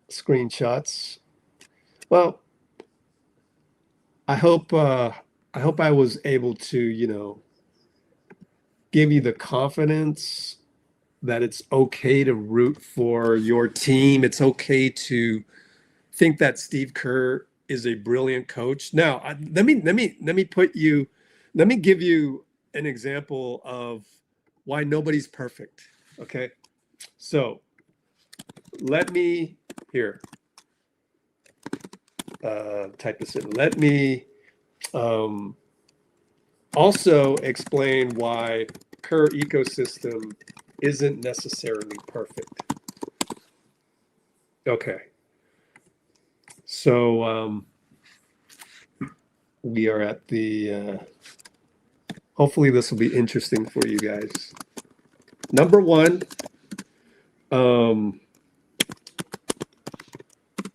screenshots. Well, I hope I was able to, give you the confidence that it's okay to root for your team. It's okay to think that Steve Kerr is a brilliant coach. Now, let me give you an example of why nobody's perfect. Okay, so let me here type this in. Let me also explain why Kerr ecosystem isn't necessarily perfect. Okay. So we are at the, hopefully this will be interesting for you guys. Number one,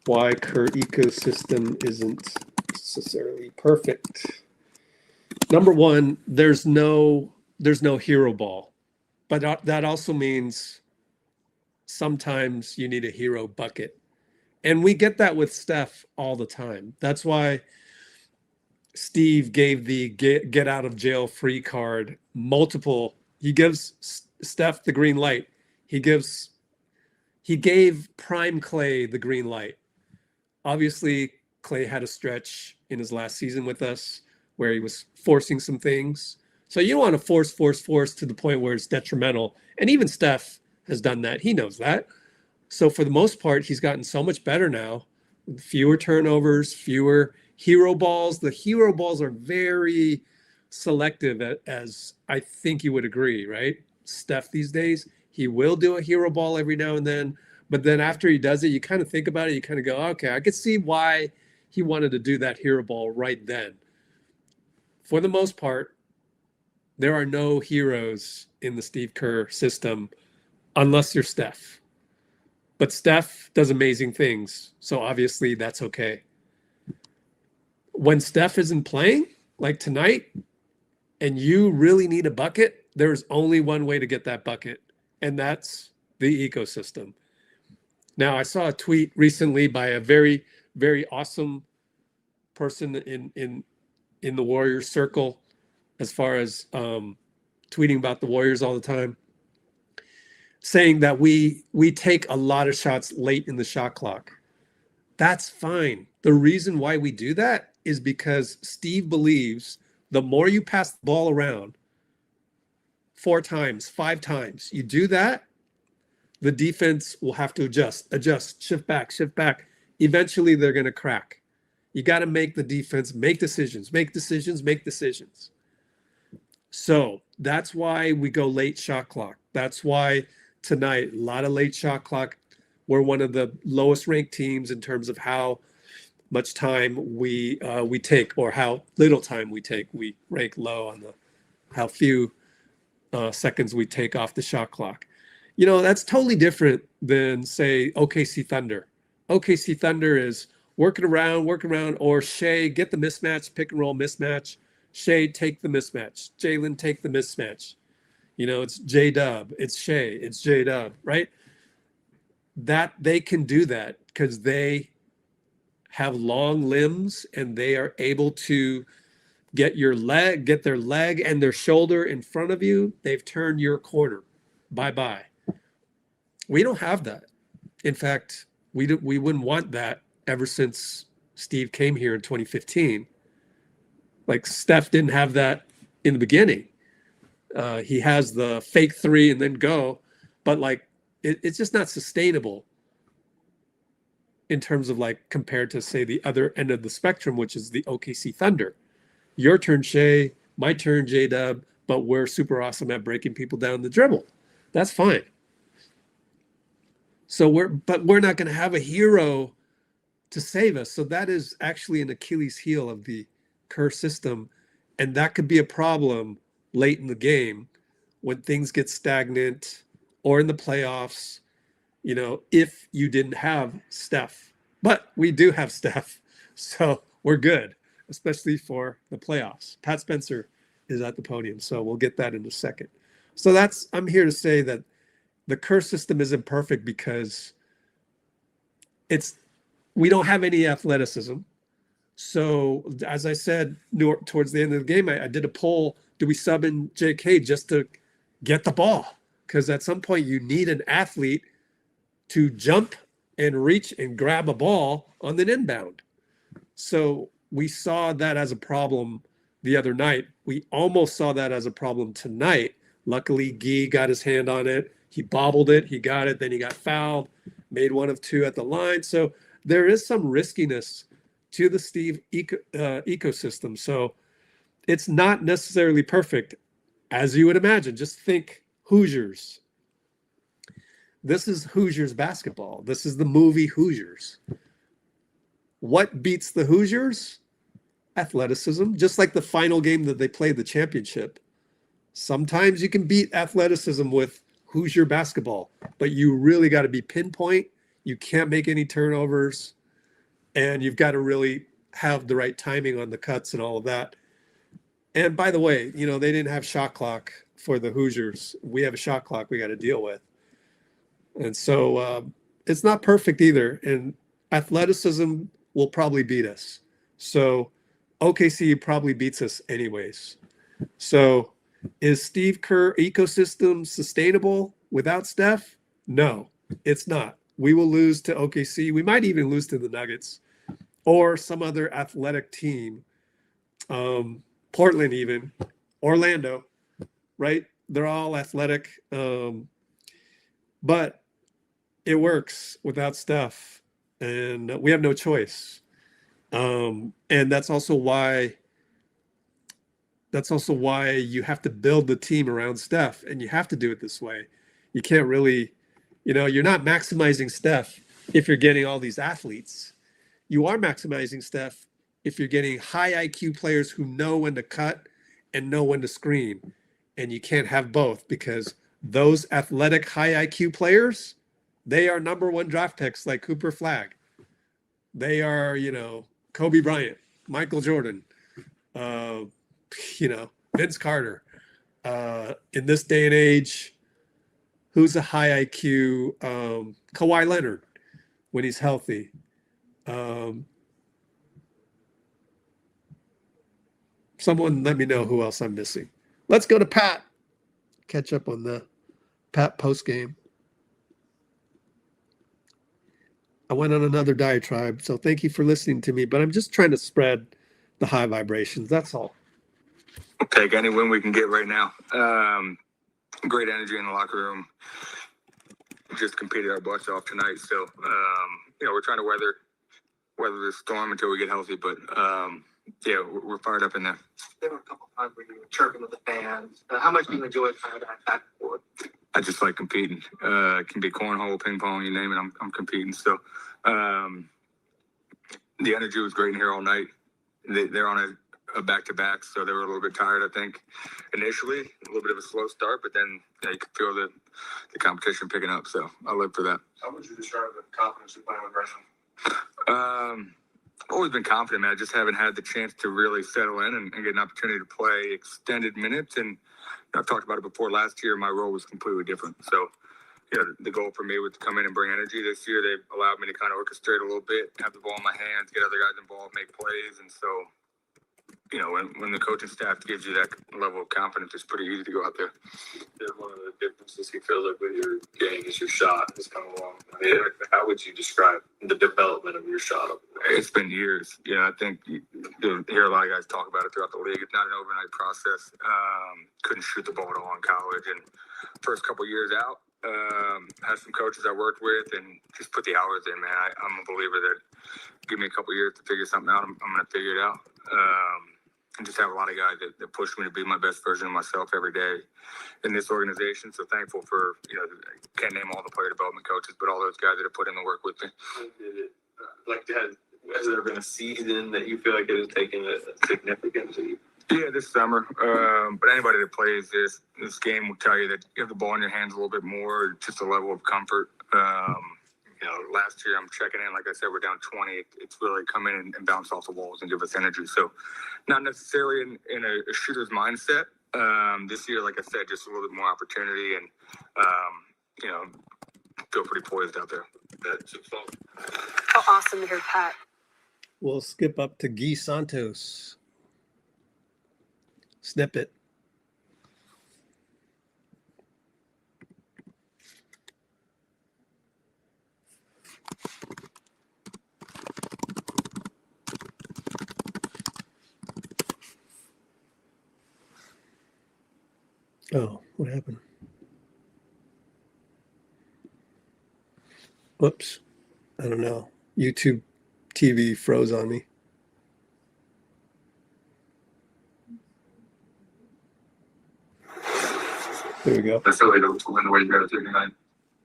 why Kerr ecosystem isn't necessarily perfect. Number one, there's no hero ball, but that also means sometimes you need a hero bucket. And we get that with Steph all the time. That's why Steve gave the get out of jail free card multiple. He gives Steph the green light. He gave prime Clay the green light. Obviously, Clay had a stretch in his last season with us where he was forcing some things. So you don't want to force to the point where it's detrimental. And even Steph has done that. He knows that. So for the most part, he's gotten so much better now. Fewer turnovers, fewer hero balls. The hero balls are very selective, as I think you would agree, right? Steph these days, he will do a hero ball every now and then. But then after he does it, you kind of think about it. You kind of go, okay, I could see why he wanted to do that hero ball right then. For the most part, there are no heroes in the Steve Kerr system unless you're Steph. But Steph does amazing things, so obviously that's okay. When Steph isn't playing, like tonight, and you really need a bucket, there's only one way to get that bucket, and that's the ecosystem. Now, I saw a tweet recently by a very, very awesome person in the Warriors circle, as far as tweeting about the Warriors all the time, saying that we take a lot of shots late in the shot clock. That's fine. The reason why we do that is because Steve believes the more you pass the ball around 4 times, 5 times, you do that, the defense will have to adjust, shift back. Eventually, they're going to crack. You got to make the defense make decisions. So that's why we go late shot clock. That's why tonight, a lot of late shot clock. We're one of the lowest ranked teams in terms of how much time we take, or how little time we take. We rank low on how few seconds we take off the shot clock. That's totally different than, say, OKC Thunder. OKC Thunder is working around, or Shea, get the mismatch, pick and roll mismatch. Shea, take the mismatch. Jalen, take the mismatch. It's J-Dub, it's Shea, it's J-Dub, right? That they can do that because they have long limbs and they are able to get their leg and their shoulder in front of you. They've turned your corner. Bye-bye. We don't have that. In fact, we wouldn't want that ever since Steve came here in 2015. Like, Steph didn't have that in the beginning. He has the fake 3 and then go, but it's just not sustainable in terms of compared to, say, the other end of the spectrum, which is the OKC Thunder. Your turn, Shea, my turn, J-Dub, but we're super awesome at breaking people down the dribble. That's fine. So we're not going to have a hero to save us. So that is actually an Achilles heel of the Kerr system, and that could be a problem late in the game when things get stagnant, or in the playoffs, if you didn't have Steph. But we do have Steph, so we're good, especially for the playoffs. Pat Spencer is at the podium, so we'll get that in a second. So I'm here to say that the Kerr system isn't perfect because it's we don't have any athleticism. So as I said, towards the end of the game, I did a poll. Do we sub in JK just to get the ball? Because at some point you need an athlete to jump and reach and grab a ball on the inbound. So we saw that as a problem the other night. We almost saw that as a problem tonight. Luckily, Guy got his hand on it. He bobbled it. He got it. Then he got fouled, made 1 of 2 at the line. So there is some riskiness to the Steve ecosystem. So it's not necessarily perfect, as you would imagine. Just think Hoosiers. This is Hoosiers basketball. This is the movie Hoosiers. What beats the Hoosiers? Athleticism. Just like the final game that they played, the championship. Sometimes you can beat athleticism with Hoosier basketball, but you really got to be pinpoint. You can't make any turnovers, and you've got to really have the right timing on the cuts and all of that. And by the way, you know, they didn't have shot clock for the Hoosiers. We have a shot clock we got to deal with. And so it's not perfect either. And athleticism will probably beat us. So OKC probably beats us anyways. So is Steve Kerr ecosystem sustainable without Steph? No, it's not. We will lose to OKC. We might even lose to the Nuggets or some other athletic team. Portland even, Orlando, right? They're all athletic. But it works without Steph, and we have no choice. And that's also why you have to build the team around Steph, and you have to do it this way. You can't really, you know, you're not maximizing Steph if you're getting all these athletes. You are maximizing Steph if you're getting high IQ players who know when to cut and know when to screen. And you can't have both, because those athletic high IQ players, they are #1 draft picks like Cooper Flagg. They are, you know, Kobe Bryant, Michael Jordan, you know, Vince Carter. In this day and age, who's a high IQ? Kawhi Leonard, when he's healthy. Someone let me know who else I'm missing. Let's go to Pat. Catch up on the Pat post game. I went on another diatribe, so thank you for listening to me, but I'm just trying to spread the high vibrations. That's all. Take any win we can get right now. Great energy in the locker room. Just competed our butts off tonight, so you know, we're trying to weather this storm until we get healthy. But yeah, we're fired up in there. There were a couple times where you were chirping with the fans. How much do you enjoy kind of that back and forth? I just like competing. It can be cornhole, ping pong, you name it. I'm competing. So the energy was great in here all night. They're on a back-to-back, so they were a little bit tired, I think, initially. A little bit of a slow start, but then you could feel the competition picking up. So I live for that. How would you describe the confidence you're playing with right now? Always been confident, man. I just haven't had the chance to really settle in and get an opportunity to play extended minutes. And I've talked about it before. Last year, my role was completely different. So, you know, the goal for me was to come in and bring energy. This year, they've allowed me to kind of orchestrate a little bit, have the ball in my hands, get other guys involved, make plays. And so, you know, when the coaching staff gives you that level of confidence, it's pretty easy to go out there. Yeah, one of the differences you feel like with your game is your shot has come along. I mean, how would you describe the development of your shot? It's been years. You know, I think you hear a lot of guys talk about it throughout the league. It's not an overnight process. Couldn't shoot the ball at all in college. And first couple years out, had some coaches I worked with and just put the hours in, man. I'm a believer that give me a couple years to figure something out. I'm going to figure it out. And just have a lot of guys that push me to be my best version of myself every day in this organization. So thankful for, you know, can't name all the player development coaches, but all those guys that have put in the work with me. Has there been a season that you feel like it has taken a significant leap? Yeah, this summer. But anybody that plays this game will tell you that you have the ball in your hands a little bit more, just a level of comfort. You know, last year I'm checking in, like I said, we're down 20. It's really come in and bounce off the walls and give us energy. So not necessarily in a shooter's mindset. This year, like I said, just a little bit more opportunity and, you know, feel pretty poised out there. That's a fault. How awesome to hear Pat. We'll skip up to Guy Santos. Snippet. Oh, what happened? Whoops. I don't know. YouTube TV froze on me. There we go. That's really the win where you got to take tonight.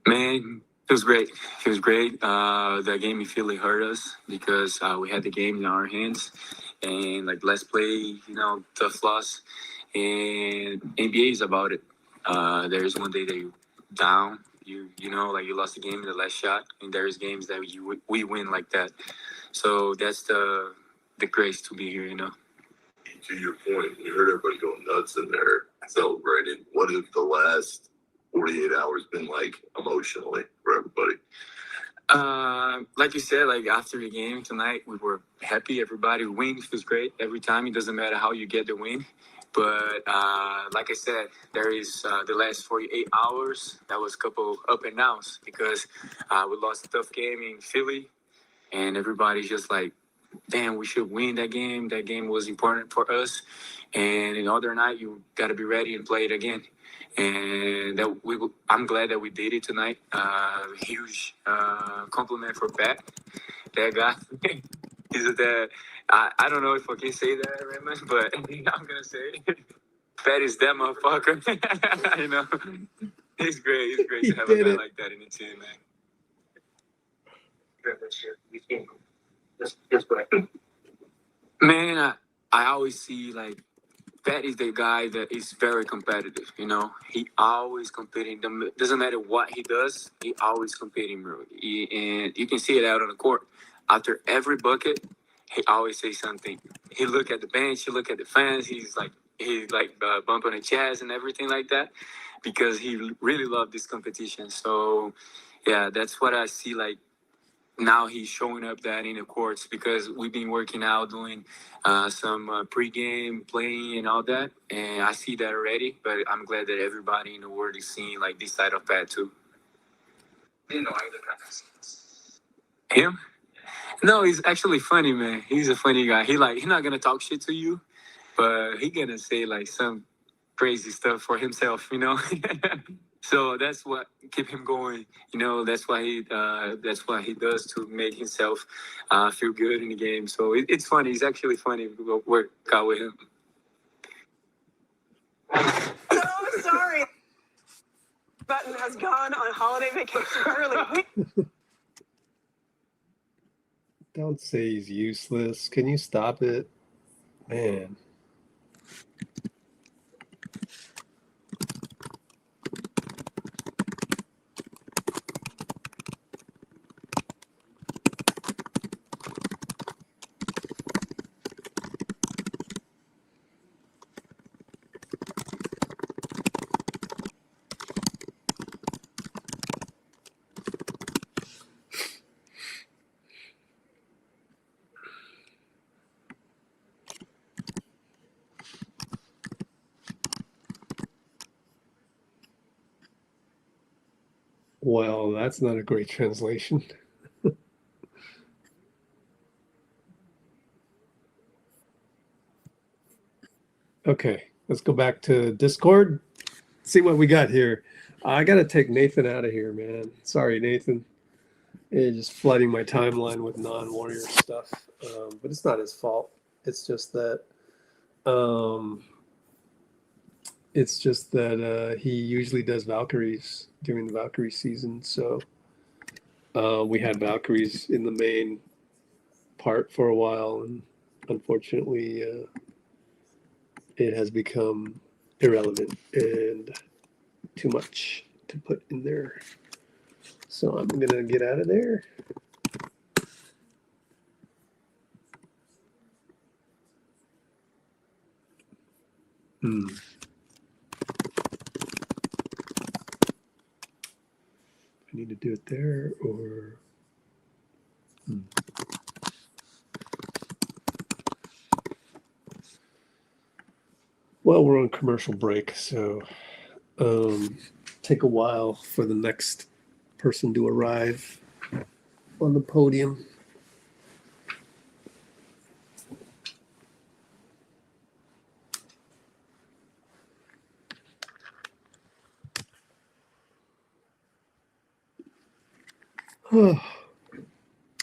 Man, feels great. Feels great. That game in Philly hurt us because we had the game in our hands, and like let's play, tough loss. And NBA is about it. There's one day that you down, you lost the game in the last shot, and there's games that we win like that. So that's the grace to be here, To your point, you heard everybody going nuts in there celebrating. What has the last 48 hours been like emotionally for everybody? Like you said, like after the game tonight, we were happy. Everybody win feels great every time. It doesn't matter how you get the win. But like I said, there is the last 48 hours, that was a couple up and downs because we lost a tough game in Philly, and everybody's just like, damn, we should win that game. That game was important for us. And the other night, you got to be ready and play it again. And I'm glad that we did it tonight. Huge compliment for Pat. That guy, he's that. I don't know if I can say that, Raymond, but I'm gonna say it. Pat is that motherfucker. He's great. It's great to have a guy like that in the team, man. Man, I always see like Pat is the guy that is very competitive. He always competing. Doesn't matter what he does, he always competing, bro. And you can see it out on the court. After every bucket, he always says something. He look at the bench, he look at the fans. He's like bumping the chest and everything like that because he really loved this competition. So yeah, that's what I see like. Now he's showing up that in the courts because we've been working out, doing some pre-game playing and all that. And I see that already, but I'm glad that everybody in the world is seeing like this side of Pat too. Him? No, he's actually funny, man. He's a funny guy. He's not going to talk shit to you, but he going to say like some crazy stuff for himself, So that's what keep him going. That's why he does to make himself feel good in the game. So it's funny. It's actually funny to work out with him. So sorry. Button has gone on holiday vacation early. Don't say he's useless. Can you stop it? Man. Well, that's not a great translation. Okay, let's go back to Discord. See what we got here. I got to take Nathan out of here, man. Sorry, Nathan. It's just flooding my timeline with non-warrior stuff. But it's not his fault. It's just that he usually does Valkyries during the Valkyrie season. So we had Valkyries in the main part for a while, and unfortunately it has become irrelevant and too much to put in there. So I'm going to get out of there. I need need to do it there or? Well, we're on commercial break, so take a while for the next person to arrive on the podium.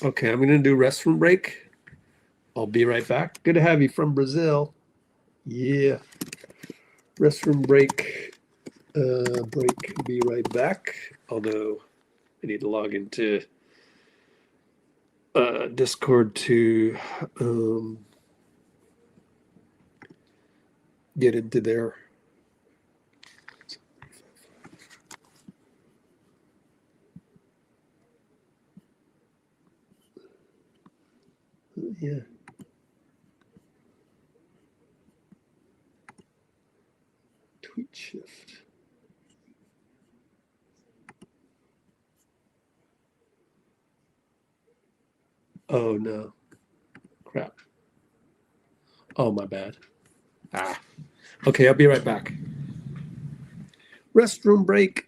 Okay, I'm going to do restroom break. I'll be right back. Good to have you from Brazil. Yeah. Restroom break. Be right back. Although I need to log into Discord to get into there. Yeah. Tweet shift. Oh no. Crap. Oh, my bad. Okay, I'll be right back. Restroom break.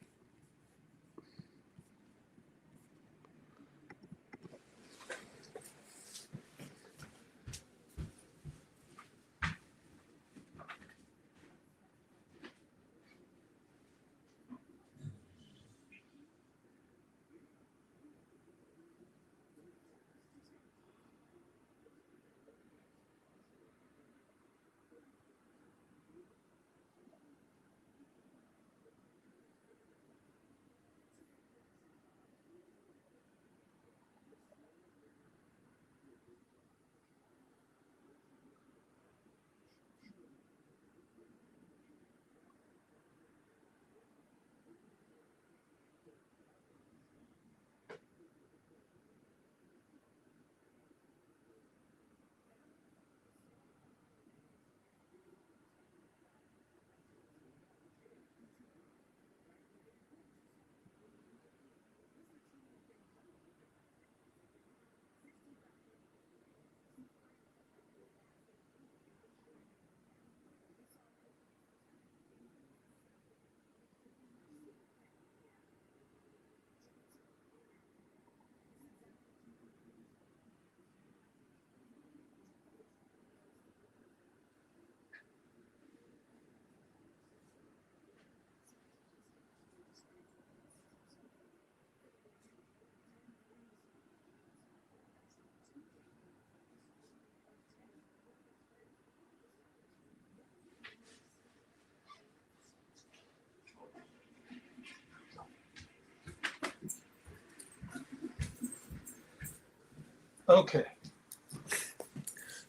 Okay.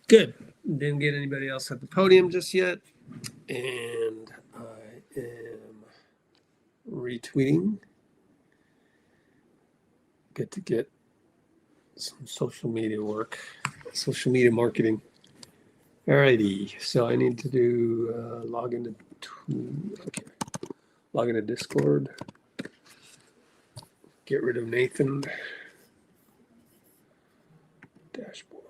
Good. Didn't get anybody else at the podium just yet. And I am retweeting. Get to get some social media work, social media marketing. Alrighty. So I need to do log into Discord. Get rid of Nathan. Dashboard.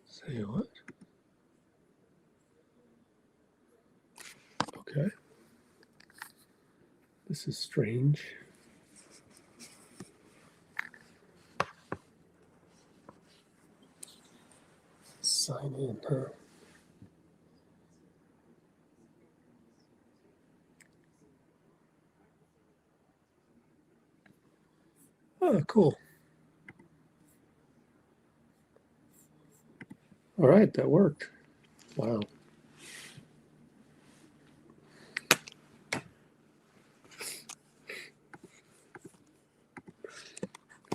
Say what? Okay. This is strange. Sign in, huh? Oh, cool. All right, that worked. Wow.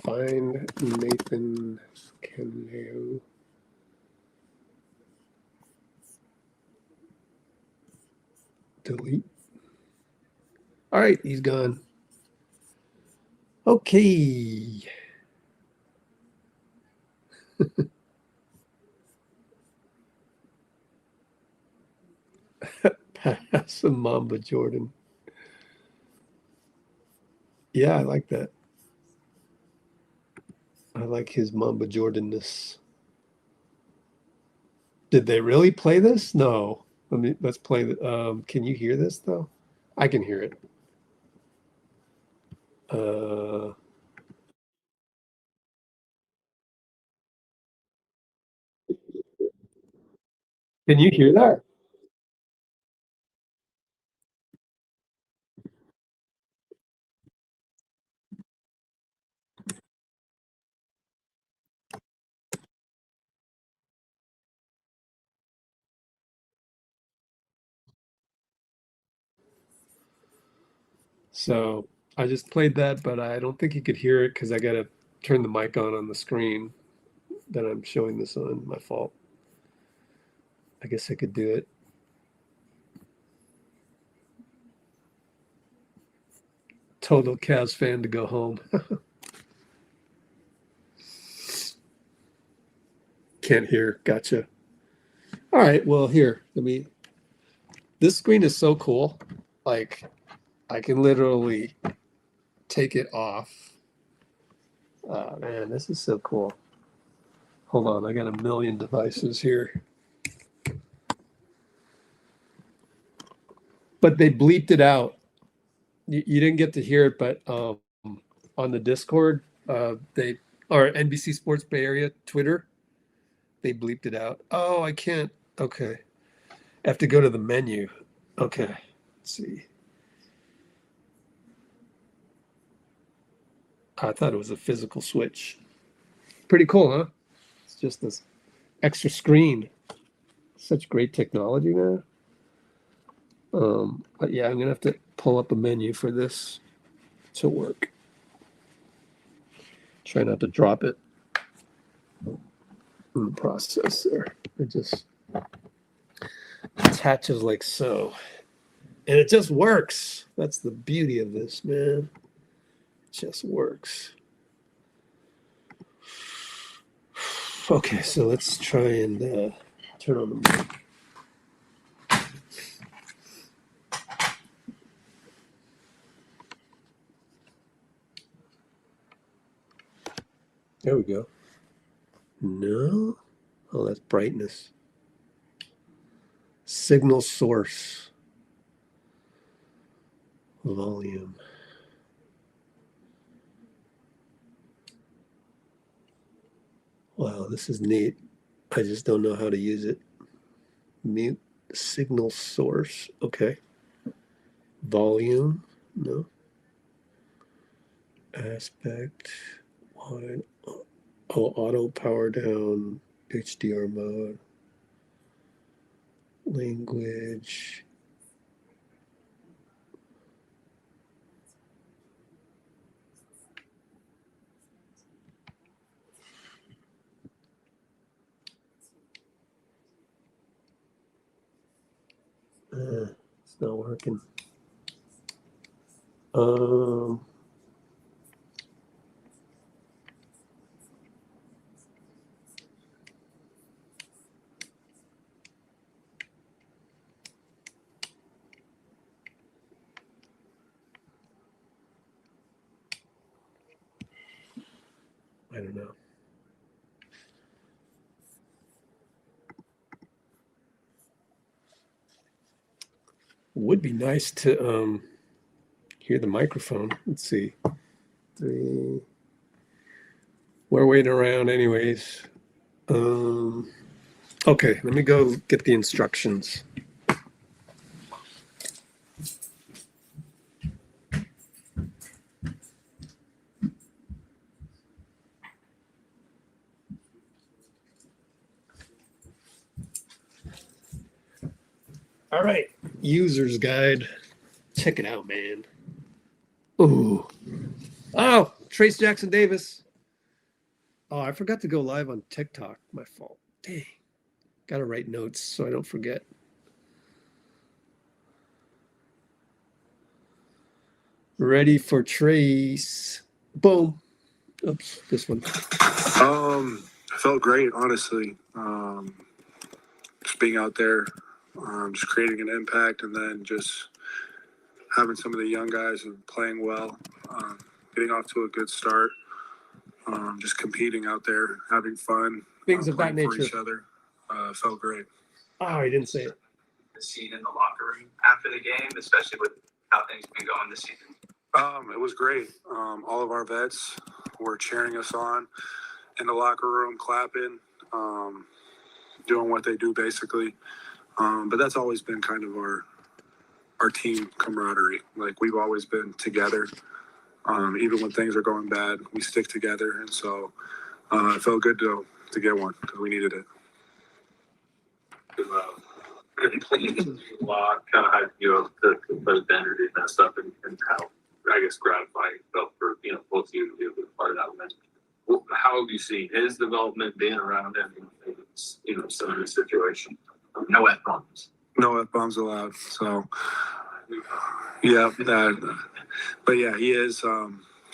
Find Nathan Caneo. Delete. All right, he's gone. Okay. Pass a Mamba Jordan. Yeah, I like that. I like his Mamba Jordanness. Did they really play this? No. Let's play the can you hear this though? I can hear it. Can you hear that? So I just played that, but I don't think you could hear it because I got to turn the mic on the screen that I'm showing this on. My fault. I guess I could do it. Total Cavs fan to go home. Can't hear. Gotcha. All right. Well, here, this screen is so cool. Like, I can literally take it off. Oh, man, this is so cool. Hold on. I got a million devices here. But they bleeped it out. You didn't get to hear it, but on the Discord, or NBC Sports Bay Area Twitter, they bleeped it out. Oh, I can't. Okay. I have to go to the menu. Okay. Let's see. I thought it was a physical switch. Pretty cool, huh? It's just this extra screen. Such great technology, man. But yeah, I'm gonna have to pull up a menu for this to work. Try not to drop it in the process there. It just attaches like so. And it just works. That's the beauty of this, man. It just works. Okay, so let's try and turn on the mic. There we go. No. Oh, that's brightness. Signal source. Volume. Wow, this is neat. I just don't know how to use it. Mute signal source. Okay. Volume. No. Aspect. Wide. Oh, auto power down. HDR mode. Language. It's not working. I don't know. Would be nice to hear the microphone. Let's see. 3. We're waiting around anyways. Okay, let me go get the instructions. All right, user's guide. Check it out, man. Ooh. Oh, Trayce Jackson-Davis. Oh, I forgot to go live on TikTok. My fault. Dang. Got to write notes so I don't forget. Ready for trayce. Boom. Oops, this one. I felt great, honestly. Just being out there, just creating an impact, and then just having some of the young guys and playing well, getting off to a good start, just competing out there, having fun, Things of that playing for nature. each other. Felt great. Oh, he didn't say it. The scene in the locker room after the game, especially with how things have been going this season? It was great. All of our vets were cheering us on in the locker room, clapping, doing what they do basically. But that's always been kind of our team camaraderie. Like, we've always been together. Even when things are going bad, we stick together. And so it felt good to get one because we needed it. A lot kind of hyped you up to competitive energy and that stuff, and how, I guess, gratifying it felt for, both of you to be able to be part of that event. Well, how have you seen his development being around him in some of the situation? No F-bombs. No F-bombs allowed. So, yeah, but yeah, he is.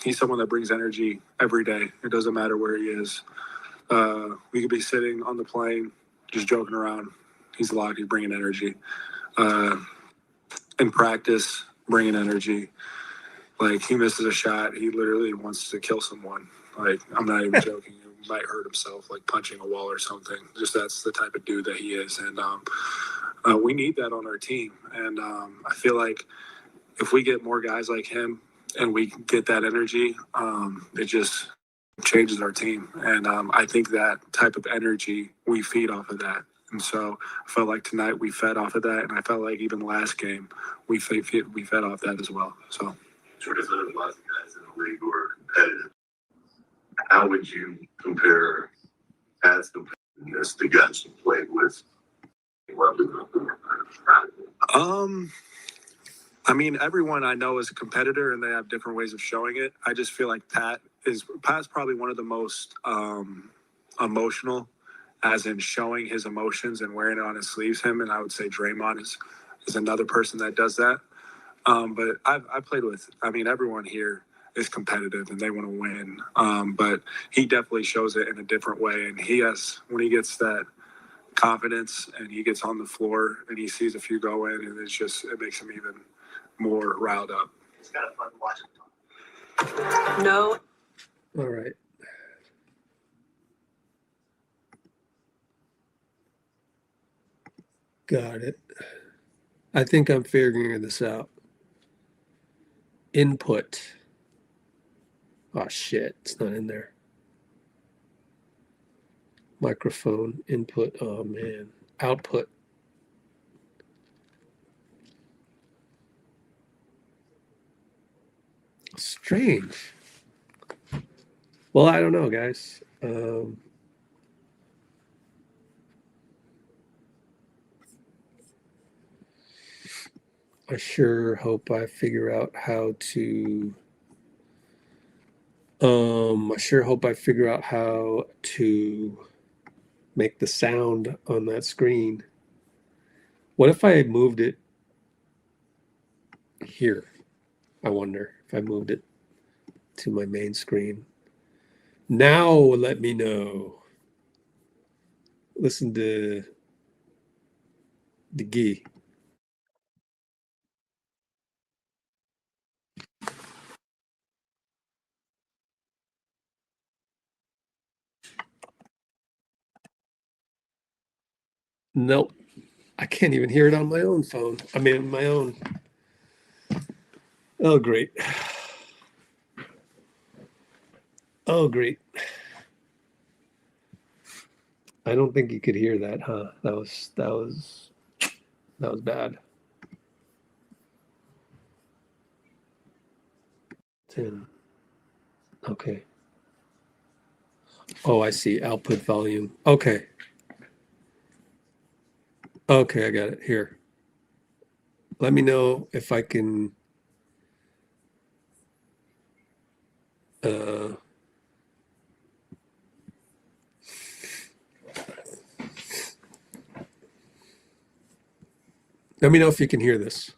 He's someone that brings energy every day. It doesn't matter where he is. We could be sitting on the plane, just joking around. He's locked. He's bringing energy. In practice, bringing energy. Like, he misses a shot, he literally wants to kill someone. Like, I'm not even joking. He might hurt himself, like punching a wall or something. Just that's the type of dude that he is. And we need that on our team. And I feel like if we get more guys like him and we get that energy, it just changes our team. And I think that type of energy, we feed off of that. And so I felt like tonight we fed off of that. And I felt like even last game, we fed off that as well. So. There's a lot of guys in the league who are competitive. How would you compare past competitiveness to guys you played with? I mean, everyone I know is a competitor and they have different ways of showing it. I just feel like Pat's probably one of the most emotional, as in showing his emotions and wearing it on his sleeves. Him, and I would say Draymond is another person that does that. But I've played with, everyone here is competitive and they want to win. But he definitely shows it in a different way. And when he gets that confidence and he gets on the floor and he sees a few go in, and it makes him even more riled up. It's kind of fun to watch him. No. All right. Got it. I think I'm figuring this out. Input. Oh, shit. It's not in there. Microphone. Input. Oh, man. Output. Strange. Well, I don't know, guys. I sure hope I figure out how to make the sound on that screen. What if I moved it here? I wonder if I moved it to my main screen. Now let me know. Listen to the Gee. Nope. I can't even hear it on my own phone. My own. Oh, great. Oh, great. I don't think you could hear that, huh? That was bad. 10. Okay. Oh, I see. Output volume. Okay. Okay, I got it here. Let me know if I can let me know if you can hear this.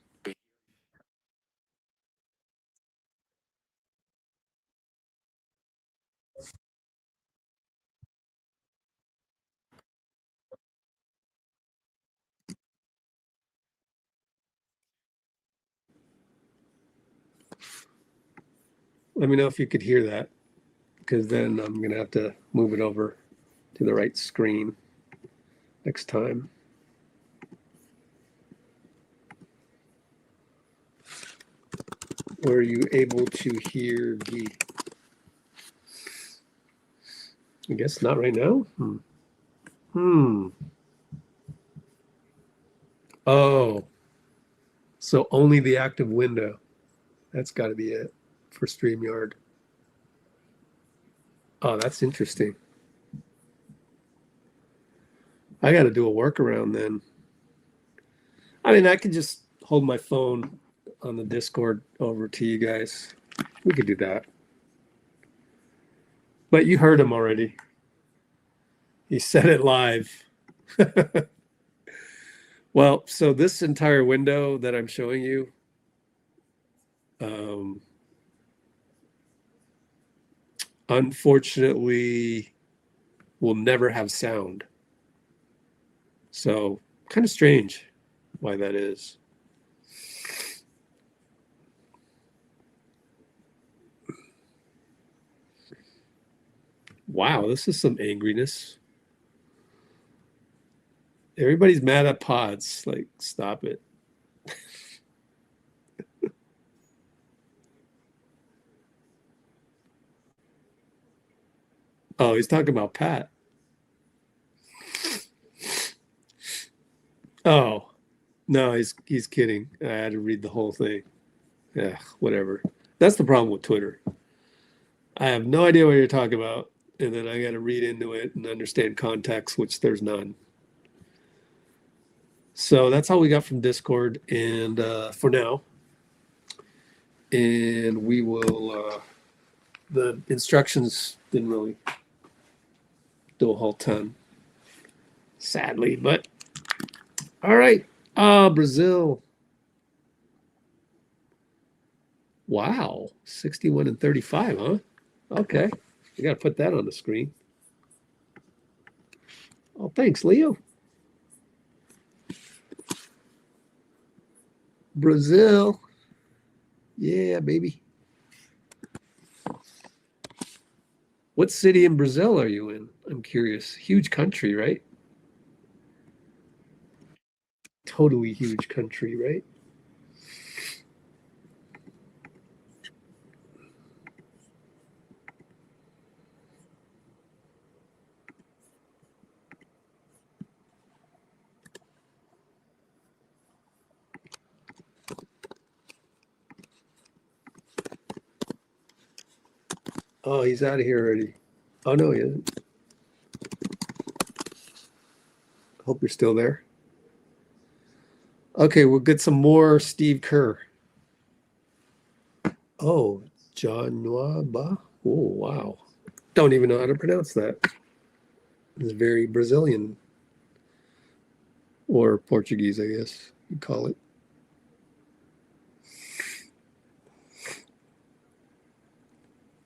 Let me know if you could hear that, because then I'm going to have to move it over to the right screen next time. Were you able to hear Guy? I guess not right now. Oh, so only the active window. That's got to be it for StreamYard. Oh, that's interesting. I got to do a workaround then. I mean, I could just hold my phone on the Discord over to you guys. We could do that. But you heard him already. He said it live. Well, so this entire window that I'm showing you, unfortunately, will never have sound. So kind of strange why that is. Wow, this is some angriness. Everybody's mad at Podz. Like, stop it. Oh, he's talking about Pat. Oh, no, he's kidding. I had to read the whole thing. Yeah, whatever. That's the problem with Twitter. I have no idea what you're talking about, and then I got to read into it and understand context, which there's none. So that's all we got from Discord, and for now. And we will, the instructions didn't really do a whole ton, sadly, but all right. Brazil. Wow, 61-35, huh? Okay, we got to put that on the screen. Oh, thanks, Leo. Brazil. Yeah, baby. What city in Brazil are you in? I'm curious. Huge country, right? Totally huge country, right? Oh, he's out of here already. Oh, no, he isn't. Hope you're still there. Okay, we'll get some more Steve Kerr. Oh, John Nwaba. Oh, wow. Don't even know how to pronounce that. It's very Brazilian. Or Portuguese, I guess you'd call it.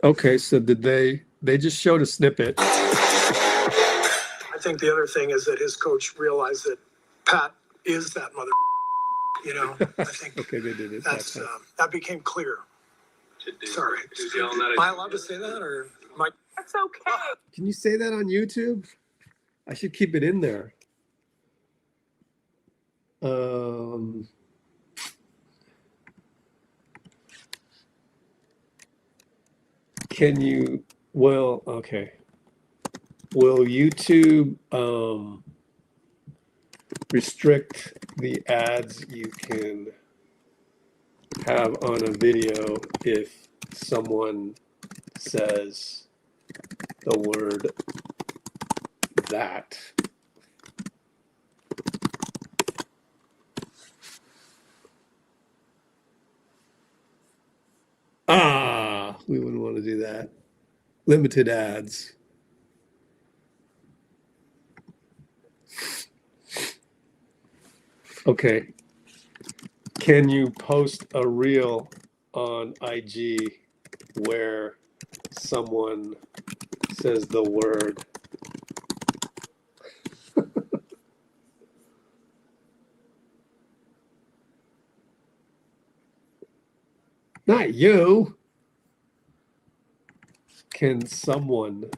Okay, so did they just showed a snippet. I think the other thing is that his coach realized that Pat is that mother. You know, I think Okay, they did it. that's that became clear. Sorry, am I allowed to say that, or Mike? That's okay. Can you say that on YouTube? I should keep it in there. Can you? Well, okay. Will YouTube restrict the ads you can have on a video if someone says the word that? We wouldn't want to do that. Limited ads. Okay. Can you post a reel on IG where someone says the word? Not you. can someone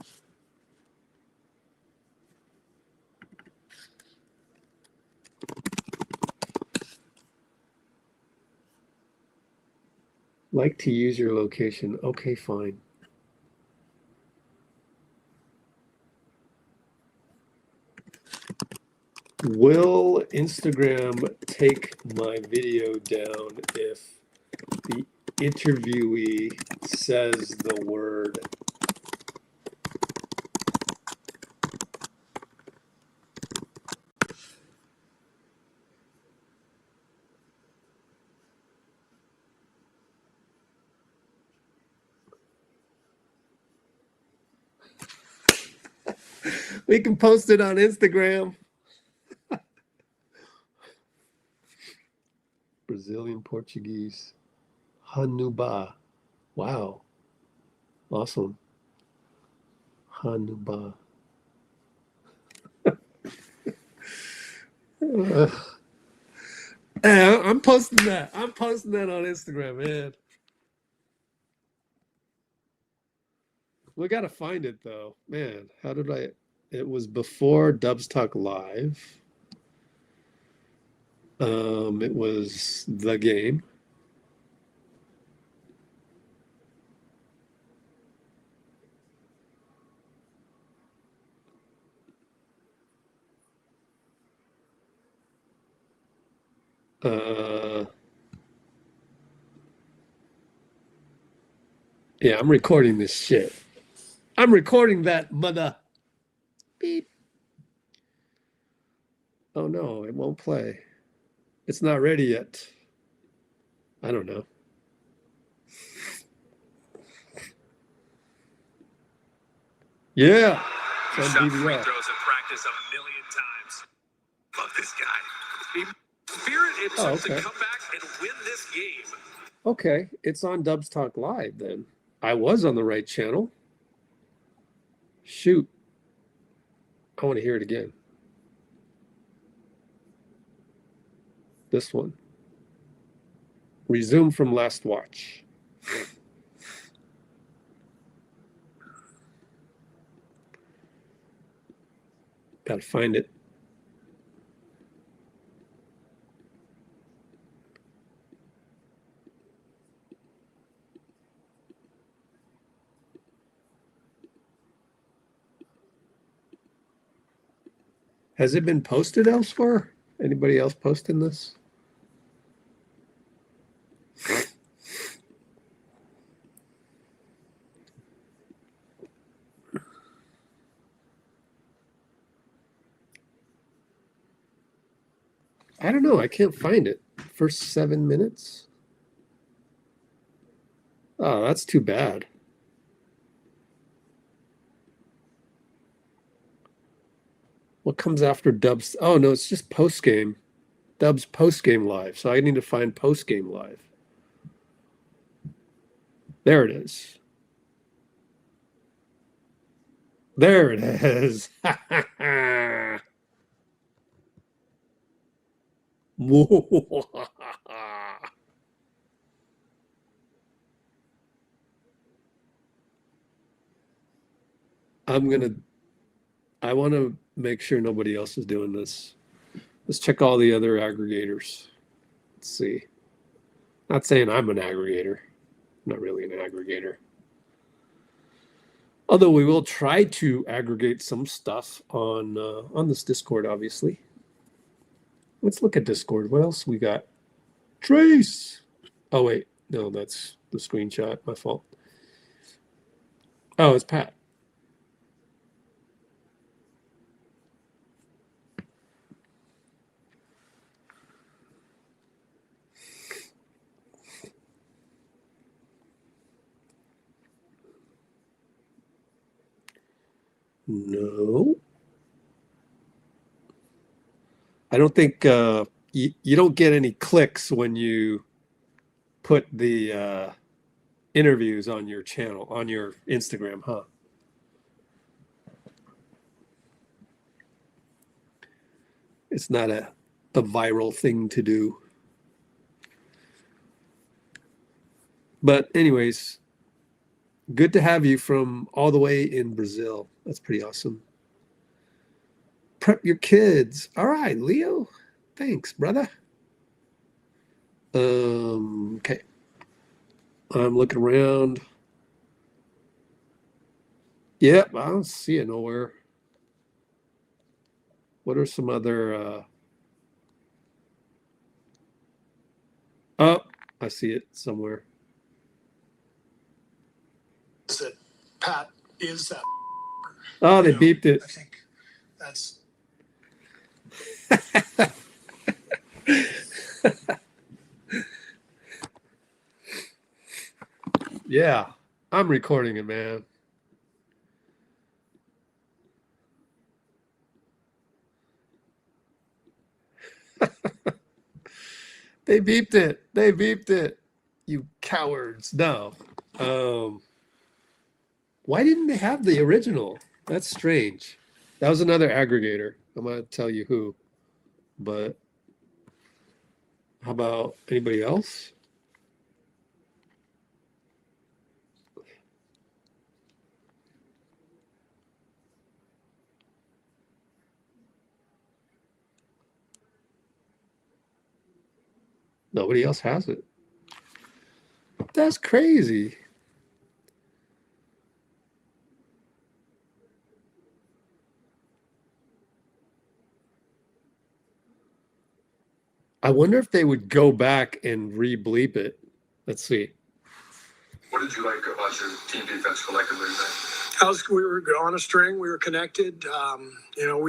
like to use your location? Okay, fine. Will Instagram take my video down if the interviewee says the word? We can post it on Instagram. Brazilian Portuguese. Hanuba. Wow. Awesome. Hanuba. I'm posting that. I'm posting that on Instagram, man. We got to find it, though. Man, how did I... It was before Dubs Talk Live. It was the game. Yeah, I'm recording this shit. I'm recording that mother. Beep. Oh no, it won't play. It's not ready yet. I don't know. Yeah. He shot free throws in practice a million times. Love this guy. Spirit himself to come back and win this game. Okay, it's on Dubs Talk Live then. I was on the right channel. Shoot. I want to hear it again. This one. Resume from last watch. Gotta find it. Has it been posted elsewhere? Anybody else posting this? I don't know. I can't find it. First 7 minutes. Oh, that's too bad. What comes after Dubs? Oh, no, it's just post-game. Dubs post-game live. So I need to find post-game live. There it is. There it is. I want to make sure nobody else is doing this. Let's check all the other aggregators. Let's see. Not saying I'm an aggregator. I'm not really an aggregator. Although we will try to aggregate some stuff on this Discord, obviously. Let's look at Discord. What else we got? Trayce. Oh, wait. No, that's the screenshot. My fault. Oh, it's Pat. No. I don't think you don't get any clicks when you put the interviews on your channel, on your Instagram, huh? It's not a viral thing to do. But anyways, Good to have you from all the way in Brazil. That's pretty awesome. Prep your kids. All right, Leo. Thanks, brother. Okay. I'm looking around. Yep, I don't see it nowhere. What are some other oh, I see it somewhere. Is that Pat is that? Oh, they beeped it. I think that's. Yeah, I'm recording it, man. They beeped it. They beeped it. You cowards. No. Why didn't they have the original? That's strange. That was another aggregator. I'm going to tell you who. But how about anybody else? Nobody else has it. That's crazy. I wonder if they would go back and re-bleep it. Let's see. What did you like about your team defense collectively today? We were on a string. We were connected. You know,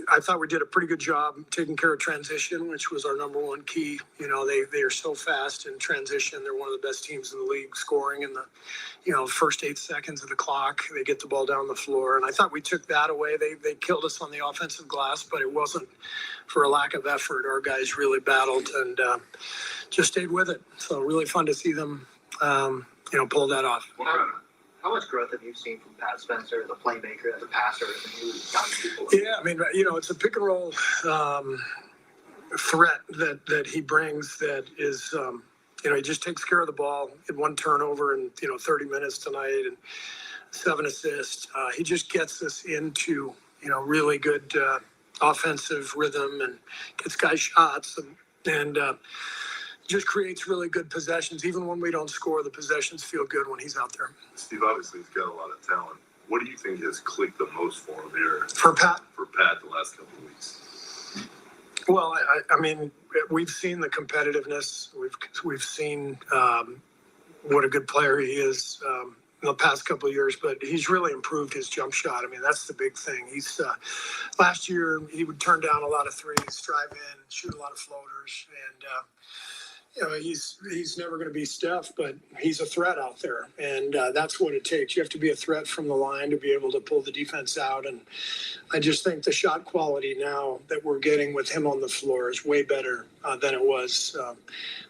I thought we did a pretty good job taking care of transition, which was our number one key. You know, they are so fast in transition. They're one of the best teams in the league scoring in the, you know, first 8 seconds of the clock. They get the ball down the floor. And I thought we took that away. They killed us on the offensive glass, but it wasn't for a lack of effort. Our guys really battled and just stayed with it. So really fun to see them, you know, pull that off. How much growth have you seen from Pat Spencer, the playmaker, the passer, and the new young people? Yeah, I mean, you know, it's a pick and roll threat that he brings that is, you know, he just takes care of the ball. He had 1 turnover in, you know, 30 minutes tonight and 7 assists. He just gets us into, you know, really good offensive rhythm and gets guys shots and just creates really good possessions. Even when we don't score, the possessions feel good when he's out there. Steve, obviously, he's got a lot of talent. What do you think has clicked the most for him here? For Pat? For Pat the last couple of weeks. Well, I mean, we've seen the competitiveness. We've seen what a good player he is in the past couple of years, but he's really improved his jump shot. I mean, that's the big thing. He's last year he would turn down a lot of threes, drive in, shoot a lot of floaters, and you know, he's never going to be Steph, but he's a threat out there, and that's what it takes. You have to be a threat from the line to be able to pull the defense out, and I just think the shot quality now that we're getting with him on the floor is way better than it was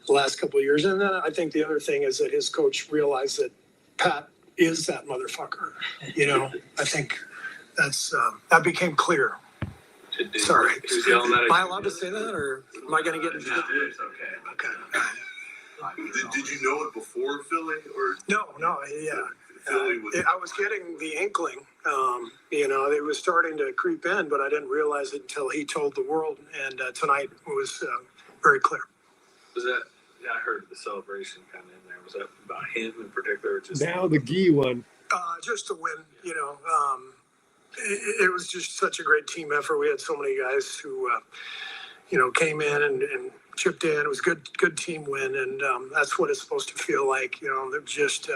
the last couple of years. And then I think the other thing is that his coach realized that Pat is that motherfucker. You know, I think that's that became clear. Sorry. Am I allowed to say that, or am I going to get into it? It's okay. Did you know it before Philly, or no? Yeah. I was getting the inkling. You know, it was starting to creep in, but I didn't realize it until he told the world. And tonight was very clear. Was that? Yeah, I heard the celebration kind of in there. Was that about him in particular? Just now the Gee one. Just to win. You know. It was just such a great team effort. We had so many guys who, you know, came in and chipped in. It was a good team win, and that's what it's supposed to feel like. You know, there's just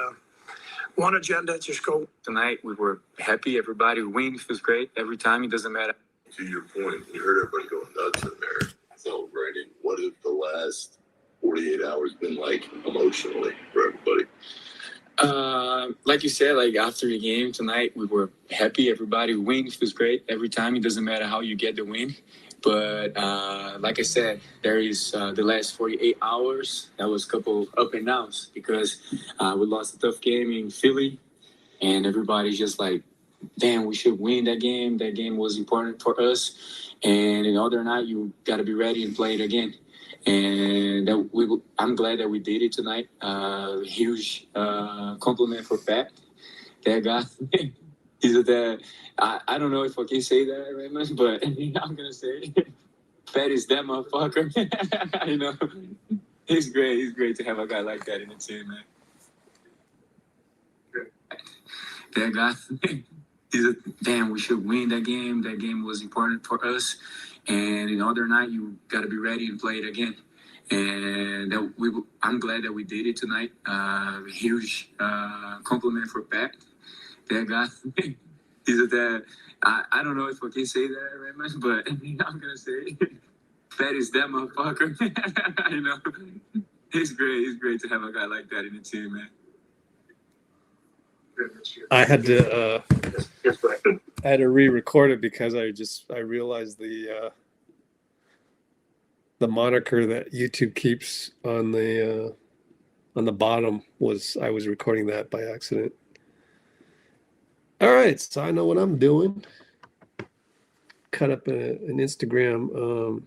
one agenda, just go. Tonight we were happy. Everybody wins, feels great every time. It doesn't matter. To your point, you heard everybody going nuts in there celebrating. What have the last 48 hours been like emotionally for everybody? Like you said, like after the game tonight, we were happy. Everybody wins, feels great every time. It doesn't matter how you get the win. But like I said, there is the last 48 hours. That was a couple up and downs because we lost a tough game in Philly, and everybody's just like, damn, we should win that game. That game was important for us. And the other night, you got to be ready and play it again. and I'm glad that we did it tonight. Huge compliment for Pat. That guy, he's that. I don't know if I can say that right now, but I'm gonna say Pat is that motherfucker. You know, he's great. He's great to have a guy like that in the team, man. That guy, damn. We should win that game. That game was important for us, and the other night you got to be ready and play it again. And I'm glad that we did it tonight. Huge compliment for Pat. That guy, he's that. I don't know if I can say that right now, but I'm gonna say Pat is that motherfucker. You know, he's great. He's great to have a guy like that in the team, man. I had to re-record it because I realized the moniker that YouTube keeps on the bottom I was recording that by accident. All right, so I know what I'm doing. Cut up an Instagram.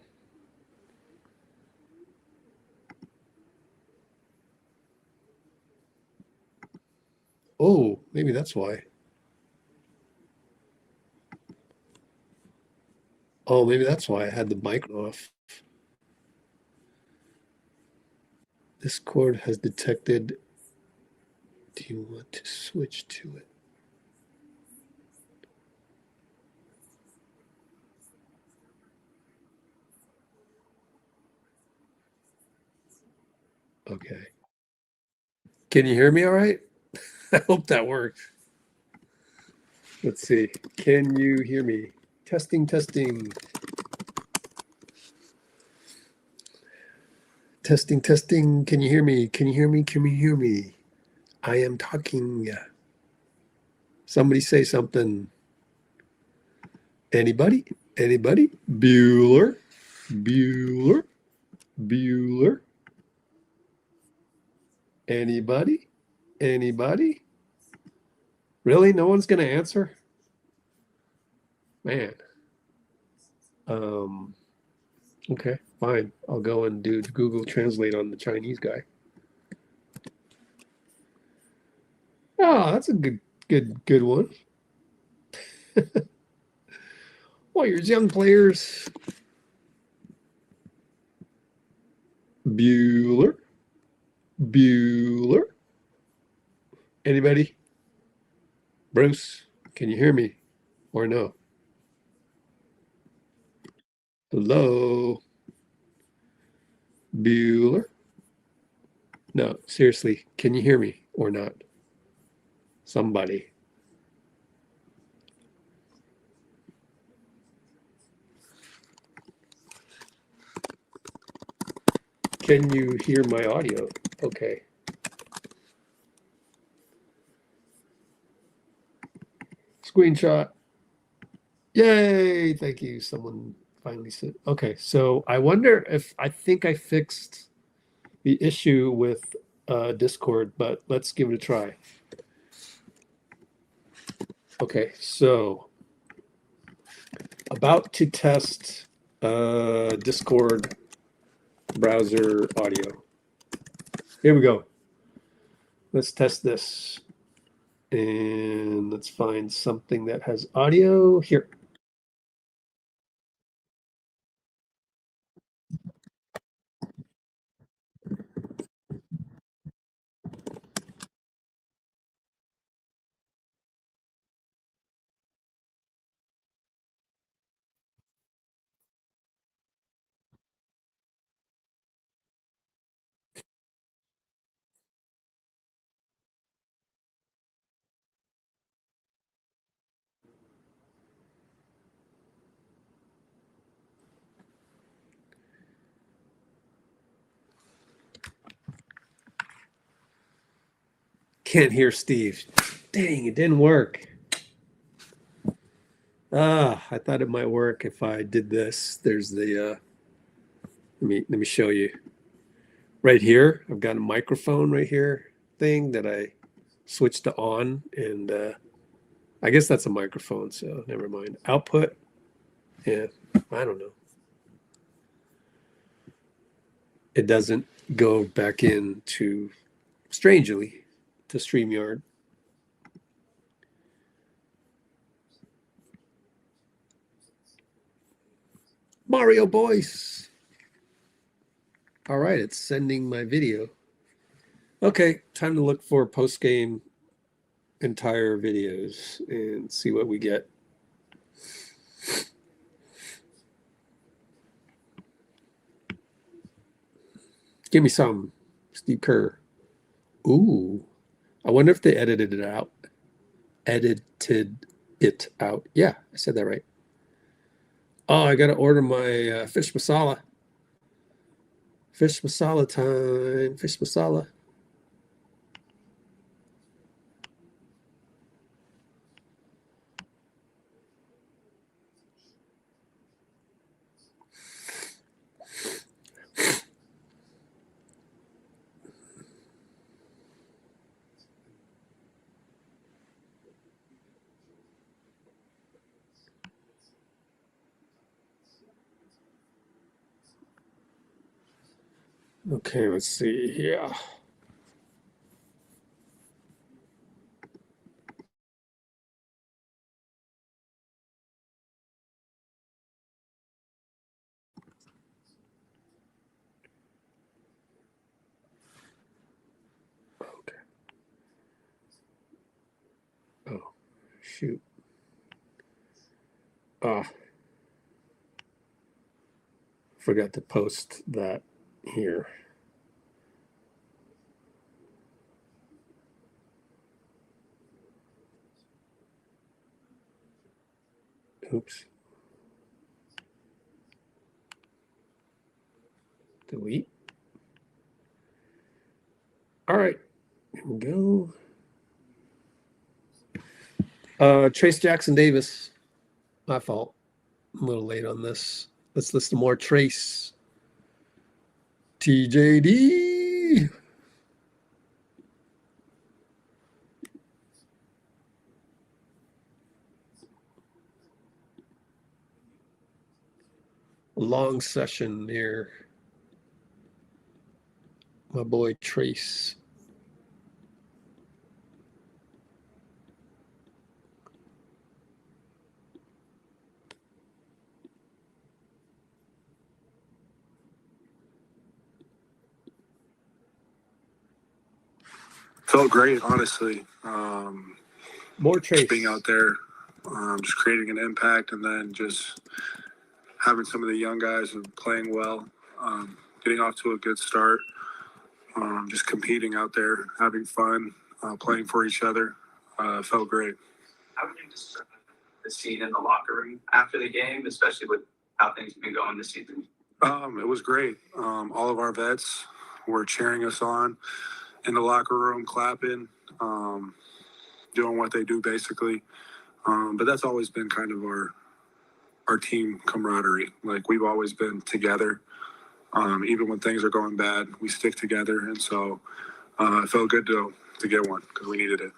Oh, maybe that's why. Oh, maybe that's why I had the mic off. Discord has detected. Do you want to switch to it? Okay. Can you hear me all right? I hope that worked. Let's see. Can you hear me? Testing, testing. Testing, testing. Can you hear me? Can you hear me? Can you hear me? I am talking. Somebody say something. Anybody? Anybody? Bueller? Bueller? Bueller? Anybody? Anybody? Really? No one's going to answer? Man. Okay, fine. I'll go and do Google Translate on the Chinese guy. Oh, that's a good one. Warriors young players. Bueller. Bueller. Anybody? Bruce, can you hear me or no? Hello? Bueller? No, seriously, can you hear me or not? Somebody. Can you hear my audio? Okay. Screenshot. Yay! Thank you. Someone finally said. Okay, so I wonder if I think I fixed the issue with Discord, but let's give it a try. Okay, so about to test Discord browser audio. Here we go. Let's test this. And let's find something that has audio here. Can't hear Steve. Dang, it didn't work. I thought it might work if I did this. There's the let me show you. Right here, I've got a microphone right here thing that I switched to on, and I guess that's a microphone, so never mind. Output. Yeah, I don't know. it doesn't go back into, strangely, to StreamYard. Mario Boyce. All right, it's sending my video. Okay, time to look for post-game entire videos and see what we get. Give me some, Steve Kerr. Ooh, I wonder if they edited it out. Edited it out. Yeah, I said that right. Oh, I got to order my fish masala. Fish masala time. Fish masala. Okay, let's see here. Okay. Oh, shoot. Forgot to post that here. Oops. Delete. All right, here we go. Trayce Jackson Davis. My fault. I'm a little late on this. Let's listen to more Trayce. TJD. Long session here. My boy Trayce. Felt great, honestly. More Trayce. Being out there, just creating an impact, and then just having some of the young guys playing well, getting off to a good start, just competing out there, having fun, playing for each other. Felt great. How would you describe the scene in the locker room after the game, especially with how things have been going this season? It was great. All of our vets were cheering us on in the locker room, clapping, doing what they do basically. But that's always been kind of our team camaraderie. Like, we've always been together. Even when things are going bad, we stick together. And so it felt good to get one because we needed it.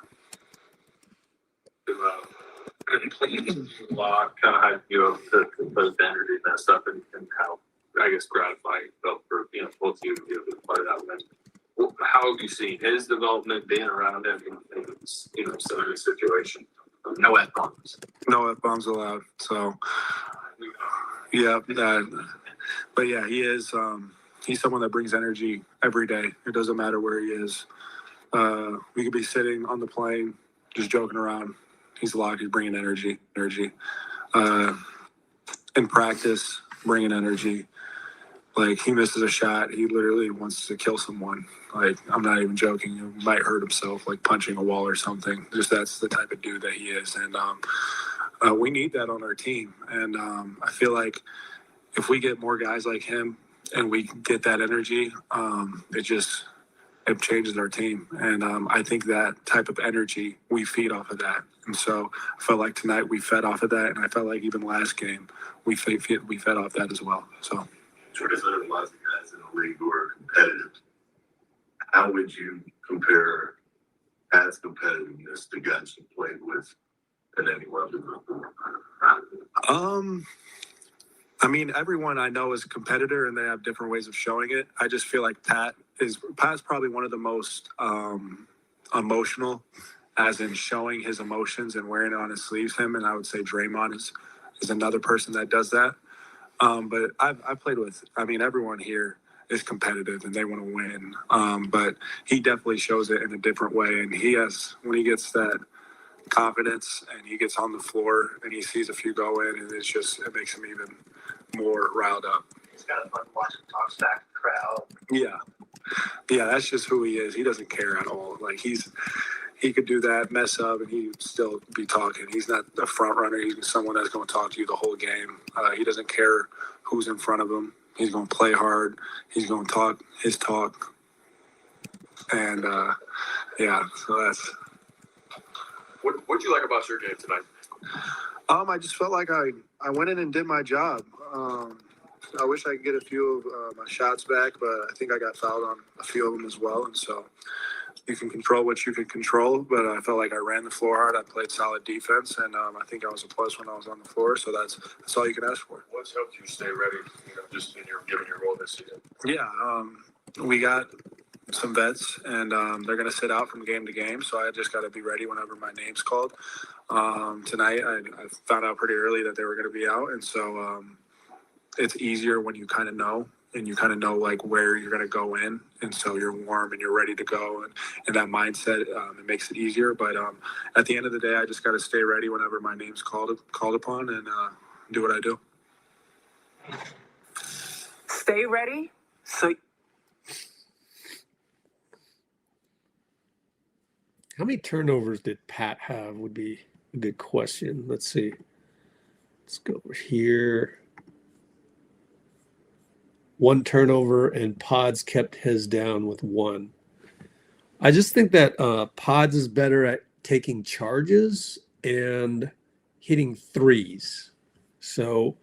Lot kind of hyped you up to put the energy and that stuff, and how, I guess, gratifying it felt for both you to be able to part of that win. How have you seen his development, being around him in similar situation? No F-bombs. No F-bombs allowed. So, yeah, but yeah, he is. He's someone that brings energy every day. It doesn't matter where he is. We could be sitting on the plane, just joking around. He's locked. He's bringing energy. In practice, bringing energy. Like, he misses a shot, he literally wants to kill someone. Like, I'm not even joking. He might hurt himself, like punching a wall or something. Just that's the type of dude that he is. And we need that on our team. And I feel like if we get more guys like him and we get that energy, it changes our team. And I think that type of energy, we feed off of that. And so I felt like tonight we fed off of that. And I felt like even last game, we fed off that as well. So. There's lots of guys in the league who are competitive. How would you compare past competitiveness to guys you played with at any level? I mean, everyone I know is a competitor and they have different ways of showing it. I just feel like Pat's probably one of the most emotional, as in showing his emotions and wearing it on his sleeves. Him, and I would say Draymond is another person that does that. But I've played with, I mean, everyone here is competitive and they want to win. But he definitely shows it in a different way. And when he gets that confidence and he gets on the floor and he sees a few go in, and it makes him even more riled up. He's got a fun watching talk back crowd. Yeah, that's just who he is. He doesn't care at all. Like he could do that, mess up, and he'd still be talking. He's not a front runner. He's someone that's going to talk to you the whole game. He doesn't care who's in front of him. He's going to play hard. He's going to talk his talk. And so that's. What'd you like about your game tonight? I just felt like I went in and did my job. I wish I could get a few of my shots back, but I think I got fouled on a few of them as well. And so you can control what you can control, but I felt like I ran the floor hard. I played solid defense, and I think I was a plus when I was on the floor. So that's all you can ask for. What's helped you stay ready, just given your role this season? Yeah, we got some vets, and they're going to sit out from game to game. So I just got to be ready whenever my name's called. Tonight, I found out pretty early that they were going to be out, and so it's easier when you kind of know, and you kind of know like where you're going to go in, and so you're warm and you're ready to go, and that mindset, it makes it easier. But at the end of the day, I just got to stay ready whenever my name's called upon, and do what I do. Stay ready. So how many turnovers did Pat have would be a good question. Let's see. Let's go over here. 1 turnover, and Podz kept his down with 1. I just think that Podz is better at taking charges and hitting threes. So,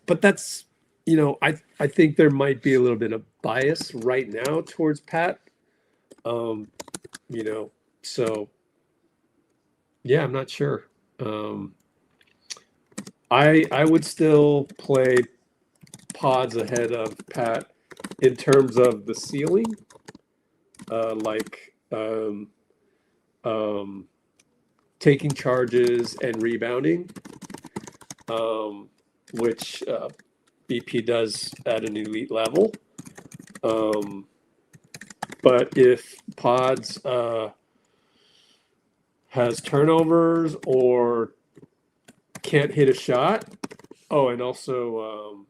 but that's, I think there might be a little bit of bias right now towards Pat. So yeah, I'm not sure. I would still play Podz ahead of Pat in terms of the ceiling, taking charges and rebounding, which BP does at an elite level. But if Podz has turnovers or can't hit a shot, and also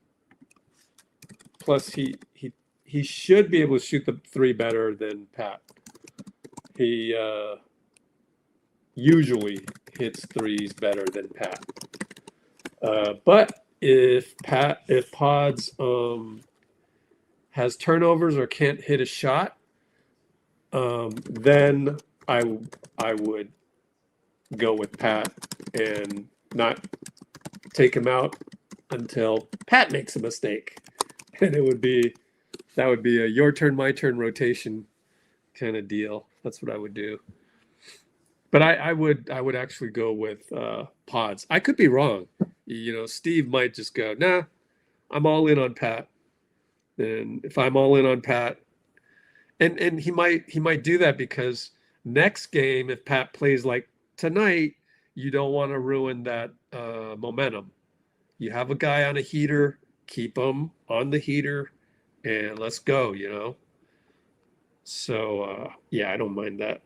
plus he should be able to shoot the 3 better than Pat. He usually hits threes better than Pat. But if Podz has turnovers or can't hit a shot, then I would go with Pat and not take him out until Pat makes a mistake. And that would be a your turn, my turn rotation kind of deal. That's what I would do. But I would actually go with Podz. I could be wrong. Steve might just go, nah, I'm all in on Pat. And if I'm all in on Pat, and he might do that because next game, if Pat plays like tonight, you don't want to ruin that momentum. You have a guy on a heater, keep him on the heater, and let's go, So, yeah, I don't mind that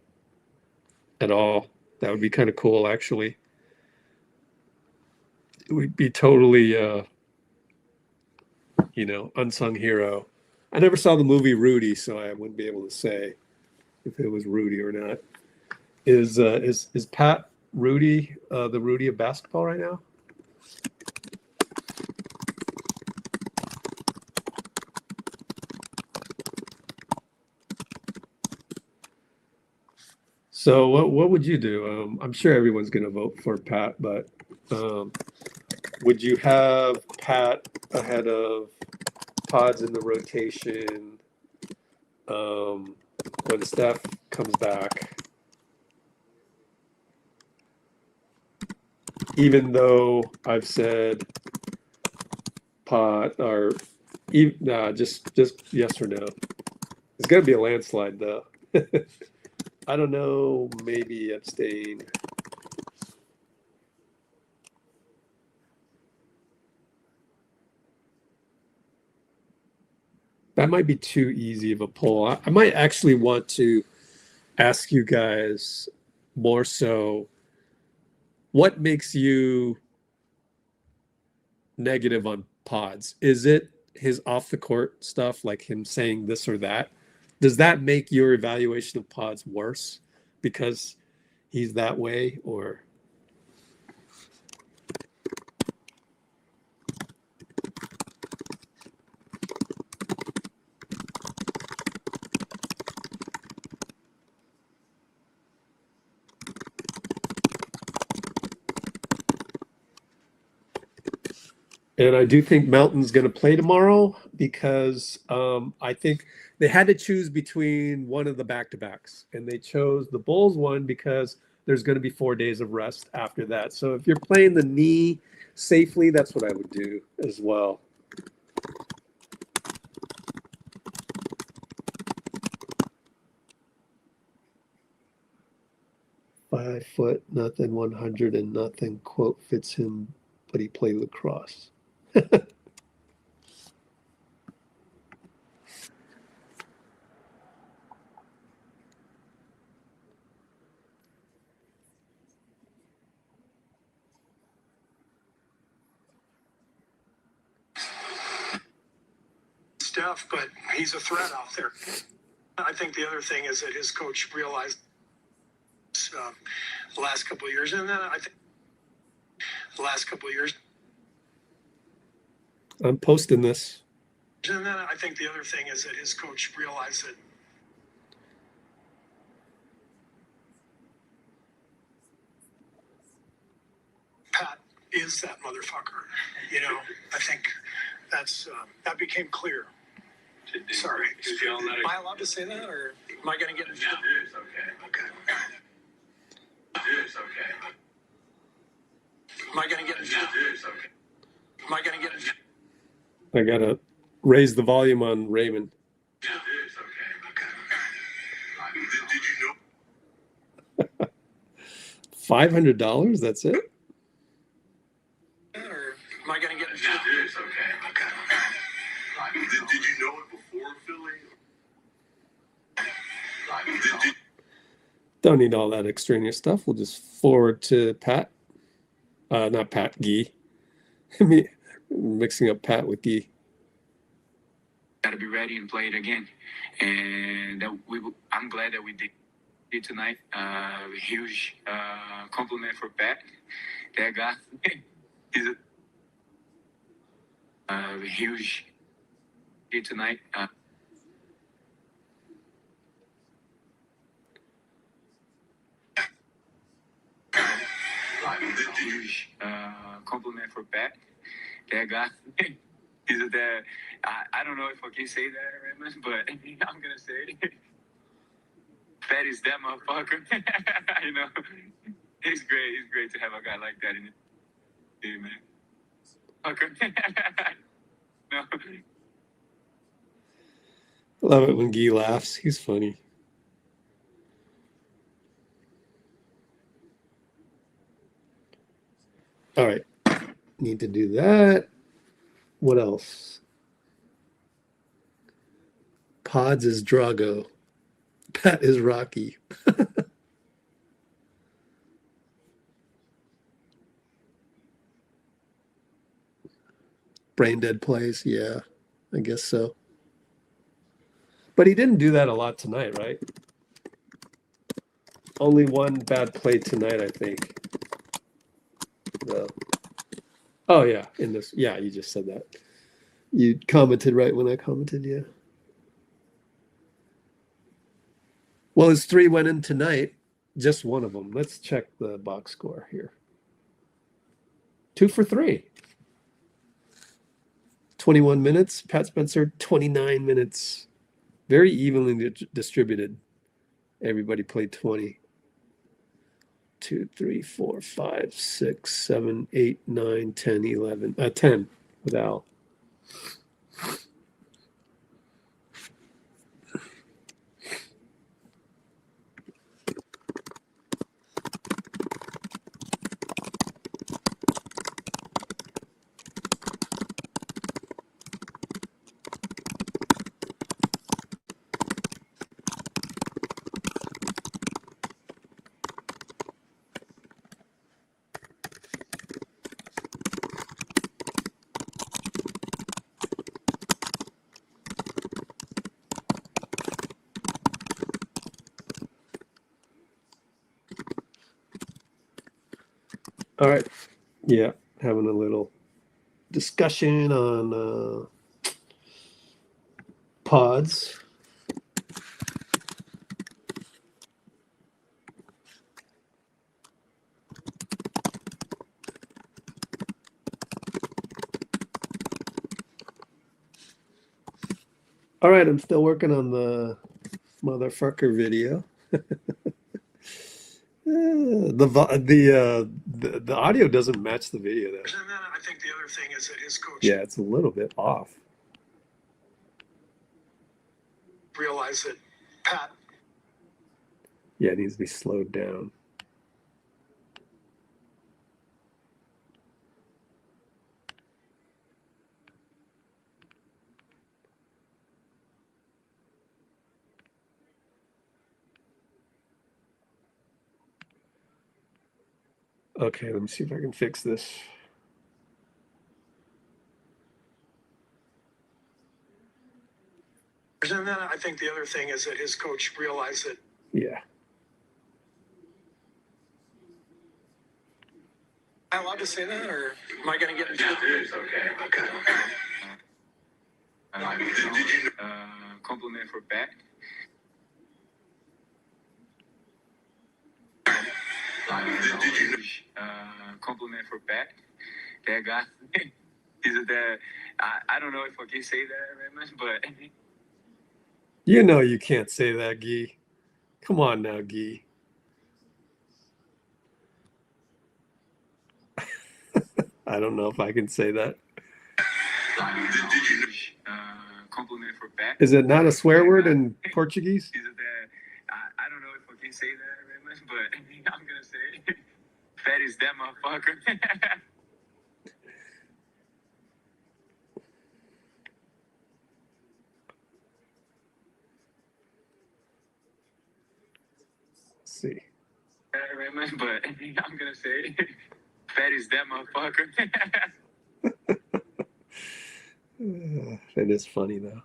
at all. That would be kind of cool, actually. It would be totally, unsung hero. I never saw the movie Rudy, so I wouldn't be able to say if it was Rudy or not. Is Pat Rudy the Rudy of basketball right now? So what would you do? I'm sure everyone's going to vote for Pat, but would you have Pat ahead of Podz in the rotation when Steph comes back? Even though I've said Pot or just yes or no. It's gonna be a landslide though. I don't know, maybe abstain. That might be too easy of a poll. I might actually want to ask you guys more so, what makes you negative on Podz? Is it his off the court stuff, like him saying this or that? Does that make your evaluation of Podz worse because he's that way, or? And I do think Melton's going to play tomorrow because I think they had to choose between one of the back-to-backs, and they chose the Bulls one because there's going to be 4 days of rest after that. So if you're playing the knee safely, that's what I would do as well. "5 foot, nothing, 100 and nothing," quote, fits him, but he played lacrosse. Stuff, but he's a threat out there. I think the other thing is that his coach realized the last couple of years, and then I think the last couple of years. I'm posting this. And then I think the other thing is that his coach realized that Pat is that motherfucker. You know, I think that's that became clear. Sorry. Am I allowed to say that, or am I going to get in trouble? It's okay. Okay. It's okay. Am I going to get in trouble? It's okay. Am I going to get in trouble? I got to raise the volume on Raymond. It's okay. Did you know? $500, that's it? Or am I going to get in trouble? It's okay. Did you know it before Philly? Don't need all that extraneous stuff. We'll just forward to Pat. Not Pat, Guy. Me mixing up Pat with Guy. Got to be ready and play it again. And I'm glad that we did it tonight. Huge compliment for Pat. That guy is a huge hit tonight. Huge compliment for Pat. That guy is that. I don't know if I can say that, Raymond, but I'm gonna say it. Pat is that motherfucker. You know, it's great. It's great to have a guy like that in the team, man. Okay. No. Love it when Guy laughs. He's funny. All right. Need to do that. What else? Podz is Drago. Pat is Rocky. Brain dead plays. Yeah, I guess so. But he didn't do that a lot tonight, right? Only one bad play tonight, I think. No. Oh, yeah. In this. Yeah, you just said that. You commented right when I commented, yeah. Well, his 3 went in tonight. Just one of them. Let's check the box score here. 2 for 3. 21 minutes. Pat Spencer, 29 minutes. Very evenly distributed. Everybody played 20. 2, 3, 4, 5, 6, 7, 8, 9, 10, 11. 10 with Al. All right. Yeah, having a little discussion on Podz. All right, I'm still working on the motherfucker video. The audio doesn't match the video though. And then I think the other thing is that his coach Yeah, it's a little bit off. realized that Pat. Yeah, it needs to be slowed down. Okay, let me see if I can fix this. And then I think the other thing is that his coach realized that. Yeah. Am I allowed to say that, or am I going to get into it? Okay. Compliment for back. Compliment for back. That guy. He's a dad. I don't know if I can say that very much, but You know you can't say that, Guy. Come on now, Guy. I don't know if I can say that. compliment for back. Is it not a swear word in Portuguese? He's a dad. I don't know if I can say that very much, but I'm gonna say fat is that motherfucker. Let's see. Very much, but I'm gonna say fat is that motherfucker. That is funny though.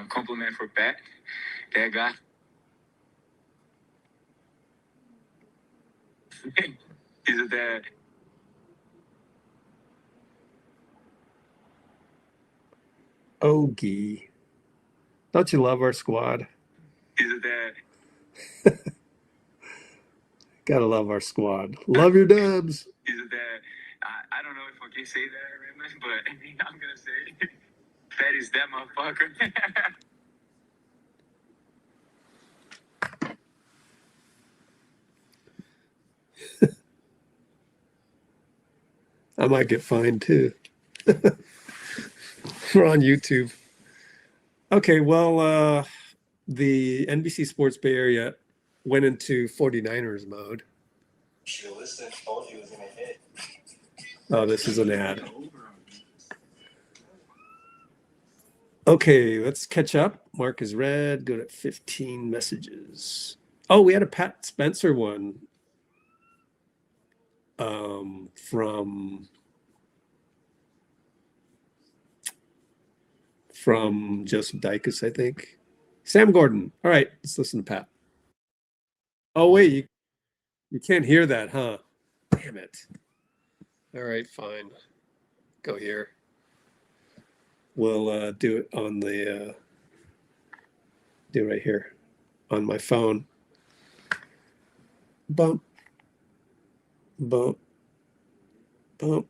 Compliment for back. That guy. He's a dad. Oh, Guy. Don't you love our squad? He's a dad. Gotta love our squad. Love your dubs. He's a dad. I don't know if I can say that very much, but I'm gonna say fat is that motherfucker. I might get fined too. We're on YouTube. Okay, well, the NBC Sports Bay Area went into 49ers mode. Oh, this is an ad. Okay, let's catch up. Mark is red. Go to 15 messages. Oh, we had a Pat Spencer one from Joseph Dicus, I think. Sam Gordon. All right, let's listen to Pat. Oh, wait, you can't hear that, huh? Damn it. All right, fine. Go here. We'll do it on the do it right here on my phone. Bump, bump, bump.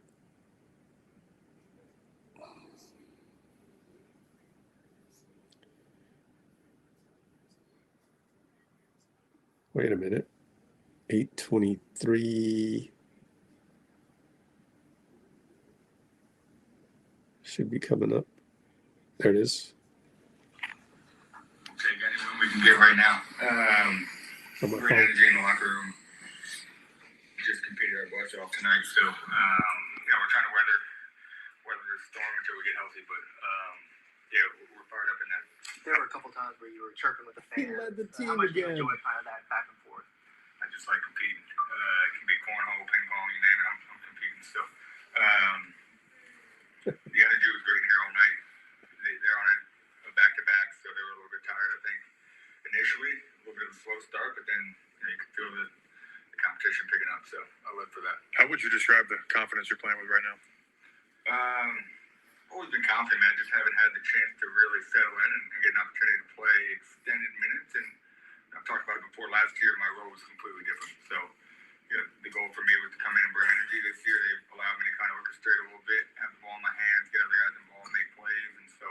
Wait a minute. 8:23 should be coming up. There it is. Okay, got anyone we can get right now. On my Great phone. energy in the locker room. Just competed our butts off tonight, so yeah, we're trying to weather the storm until we get healthy. But yeah, we're fired up in that. There were a couple times where you were chirping with the fans. He led the team How much do you again. enjoy kind of that back and forth? I just like competing. It can be cornhole, ping pong, you name it. I'm competing still. The energy was great here all night. They're on a back-to-back, so they were a little bit tired, I think. Initially, a little bit of a slow start, but then you could feel describe the confidence you're playing with right now? Always been confident, man. Just haven't had the chance to really settle in and get an opportunity to play extended minutes. And I've talked about it before. Last year, my role was completely different. So, the goal for me was to come in and bring energy. This year, they've allowed me to kind of orchestrate a little bit, have the ball in my hands, get other guys involved, make plays. And so,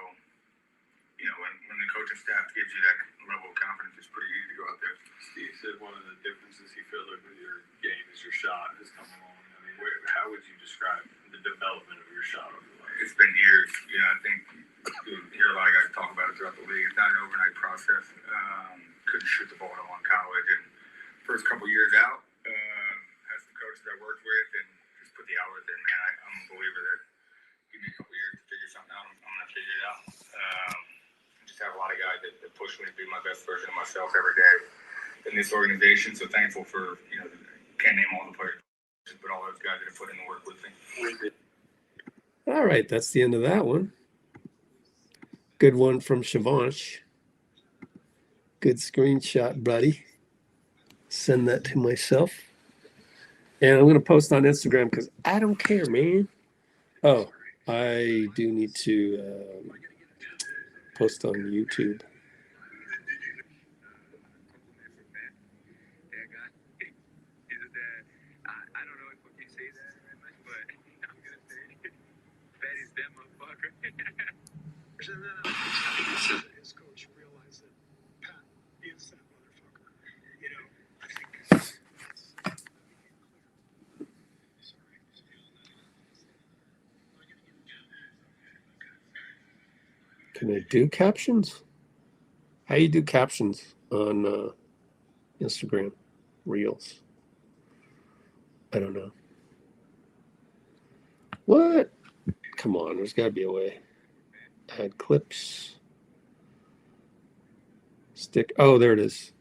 when the coaching staff gives you that level of confidence, it's pretty easy to go out there. Steve said one of the differences he feels like with your game is your shot has come along. I mean, how would you describe the development of your shot over the last? It's been years. I think you hear a lot of guys talk about it throughout the league. It's not an overnight process. Couldn't shoot the ball at all in college. And first couple years out, had some coaches I worked with and just put the hours in, man. I'm a believer that give me a couple years to figure something out. I'm going to figure it out. Just have a lot of guys that push me to be my best version of myself every day in this organization. So thankful for, can't name all the players, but all those guys that have put in the work with me. All right, that's the end of that one. Good one from Shivansh. Good screenshot, buddy. Send that to myself. And I'm going to post on Instagram because I don't care, man. Oh, I do need to post on YouTube. His coach realized that Pat is that motherfucker. I think Can I do captions? How you do captions on Instagram Reels? I don't know. What? Come on, there's got to be a way. Add clips. Stick. Oh, there it is.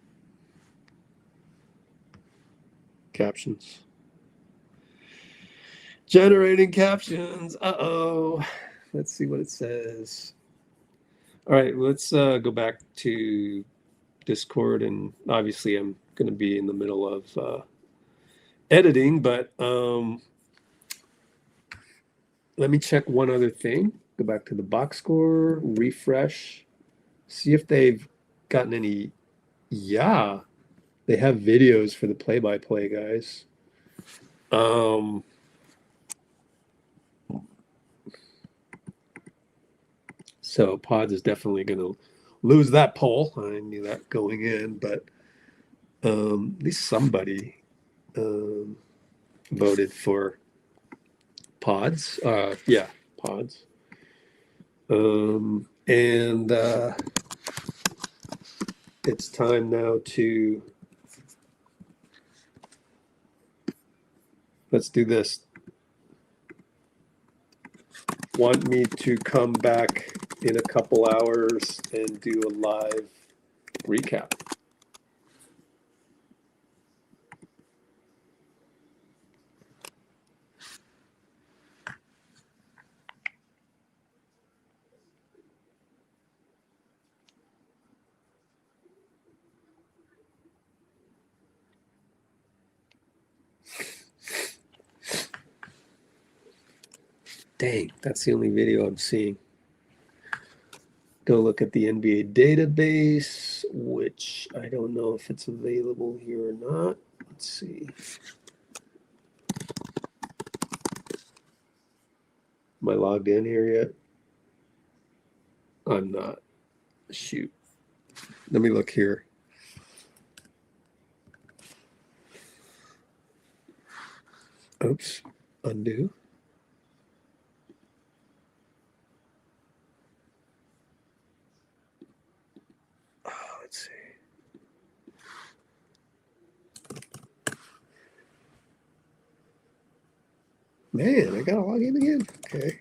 Captions. Generating captions. Uh-oh. Let's see what it says. All right, let's go back to Discord. And obviously, I'm going to be in the middle of editing, but let me check one other thing. Go back to the box score, refresh, see if they've gotten any. Yeah, they have videos for the play-by-play guys. So Podz is definitely going to lose that poll. I knew that going in, but at least somebody voted for Podz. Yeah, Podz. And it's time now to, let's do this. Want me to come back in a couple hours and do a live recap? Dang, that's the only video I'm seeing. Go look at the NBA database, which I don't know if it's available here or not. Let's see. Am I logged in here yet? I'm not. Shoot. Let me look here. Oops. Undo. Let's see. Man, I gotta log in again. Okay.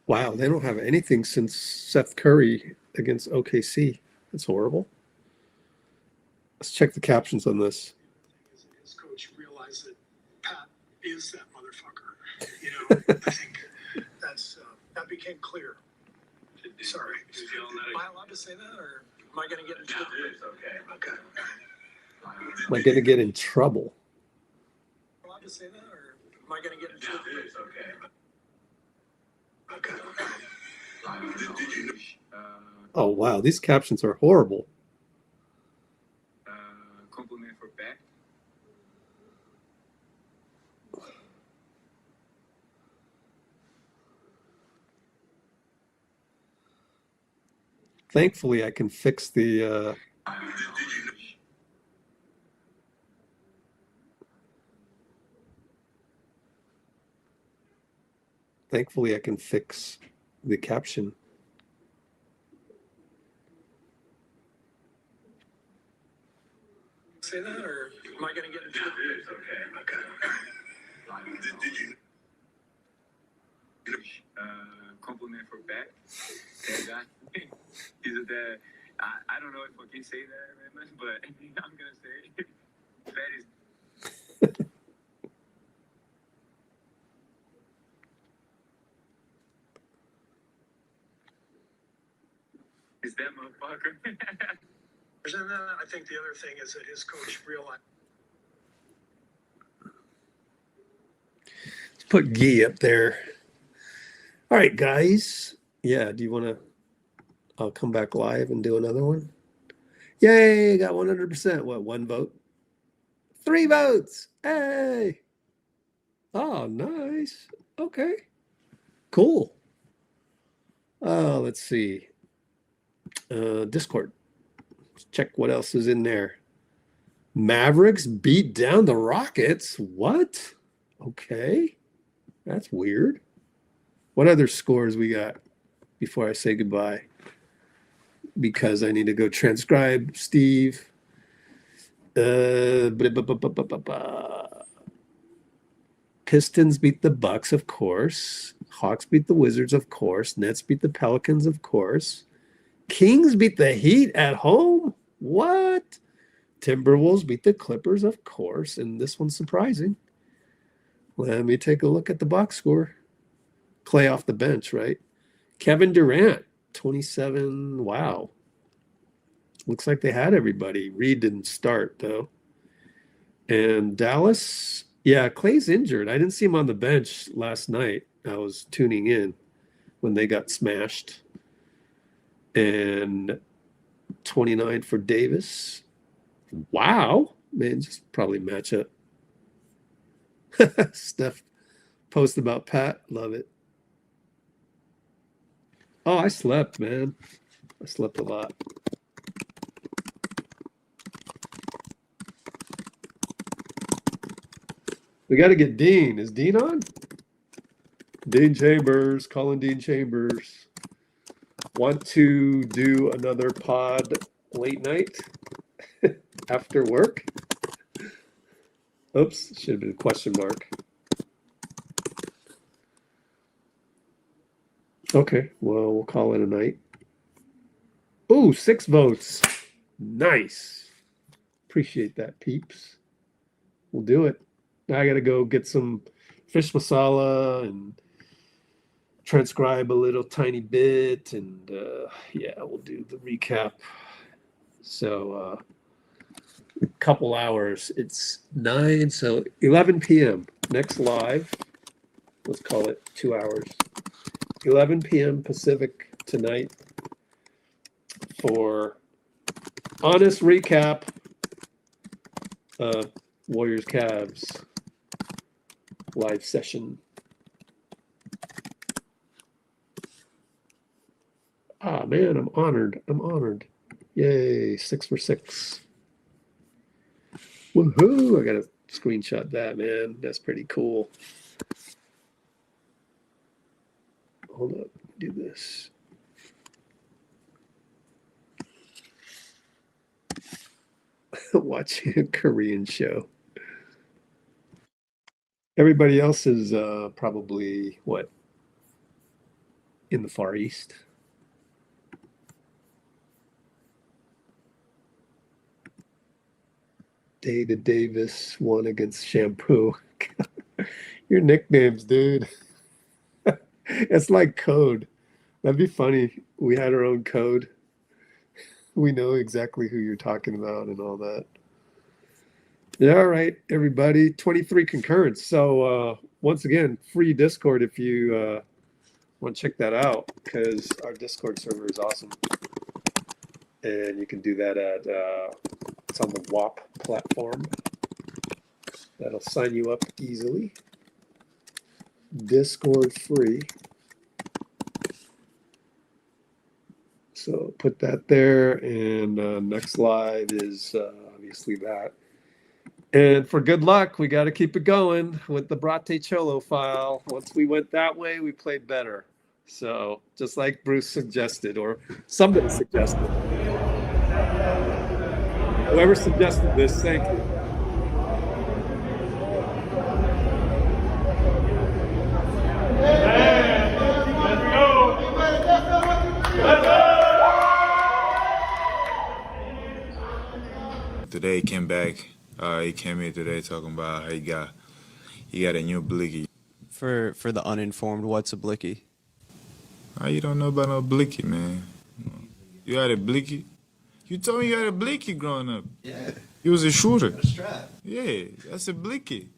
Wow, they don't have anything since Seth Curry against OKC. That's horrible. Let's check the captions on this. His coach realized that Pat is that motherfucker. You know, I think that became clear. Sorry. Am I allowed to say that, or am I going to get in trouble? Okay. Am I going to get in trouble? Am I allowed to say that, or am I going to get in trouble? Okay. Oh, wow. These captions are horrible. Compliment for back. Thankfully, I can fix the... Thankfully, I can fix the caption. Say that, or am I going to get in trouble? Compliment for back. Is it that? I don't know if I can say that, man, but I'm gonna say it. That is. Is that motherfucker? And then I think the other thing is that his coach realized. Let's put Gee up there. All right, guys. Yeah, do you want to... I'll come back live and do another one. Yay, got 100%. What, 1 vote? 3 votes. Hey. Oh, nice. Okay. Cool. Let's see. Discord. Let's check what else is in there. Mavericks beat down the Rockets. What? Okay. That's weird. What other scores we got before I say goodbye? Because I need to go transcribe Steve. Pistons beat the Bucks, of course. Hawks beat the Wizards, of course. Nets beat the Pelicans, of course. Kings beat the Heat at home? What? Timberwolves beat the Clippers, of course. And this one's surprising. Let me take a look at the box score. Clay off the bench, right? Kevin Durant, 27. Wow. Looks like they had everybody. Reed didn't start, though. And Dallas, yeah, Clay's injured. I didn't see him on the bench last night. I was tuning in when they got smashed. And 29 for Davis. Wow. Man, just probably match up. Steph post about Pat. Love it. Oh, I slept, man. I slept a lot. We got to get Dean. Is Dean on? Dean Chambers. Calling Dean Chambers. Want to do another pod late night after work? Oops, should have been a question mark. Okay, well, we'll call it a night. Oh, 6 votes. Nice. Appreciate that, peeps. We'll do it. Now I got to go get some fish masala and transcribe a little tiny bit. And, yeah, we'll do the recap. So, a couple hours. It's 9, so 11 p.m. Next live. Let's call it 2 hours. 11 p.m. Pacific tonight for honest recap of Warriors Cavs live session. Ah, man, I'm honored. I'm honored. Yay, 6 for 6. Woohoo! I got to screenshot that, man. That's pretty cool. Hold up, do this. Watching a Korean show. Everybody else is probably, what, in the Far East. Data Davis won against Shampoo. Your nicknames, dude. It's like code. That'd be funny. We had our own code. We know exactly who you're talking about and all that. Yeah, all right, everybody. 23 concurrents. So once again, free Discord if you want to check that out, because our Discord server is awesome. And you can do that at it's on the WAP platform. That'll sign you up easily. Discord free. So put that there, and next live is obviously that. And for good luck, we got to keep it going with the Brate Cholo file. Once we went that way, we played better. So just like Bruce suggested, or somebody suggested. Whoever suggested this, thank you. Today he came back. He came here today talking about how he got a new blicky. For the uninformed, what's a blicky? You don't know about no blicky, man. You had a blicky? You told me you had a blicky growing up. Yeah. You was a shooter. A strap. Yeah, that's a blicky.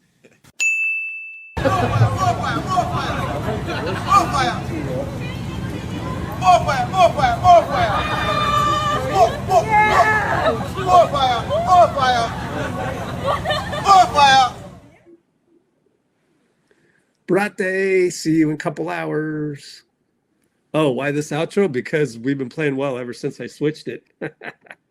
Brate, see you in a couple hours. Oh, why this outro? Because we've been playing well ever since I switched it.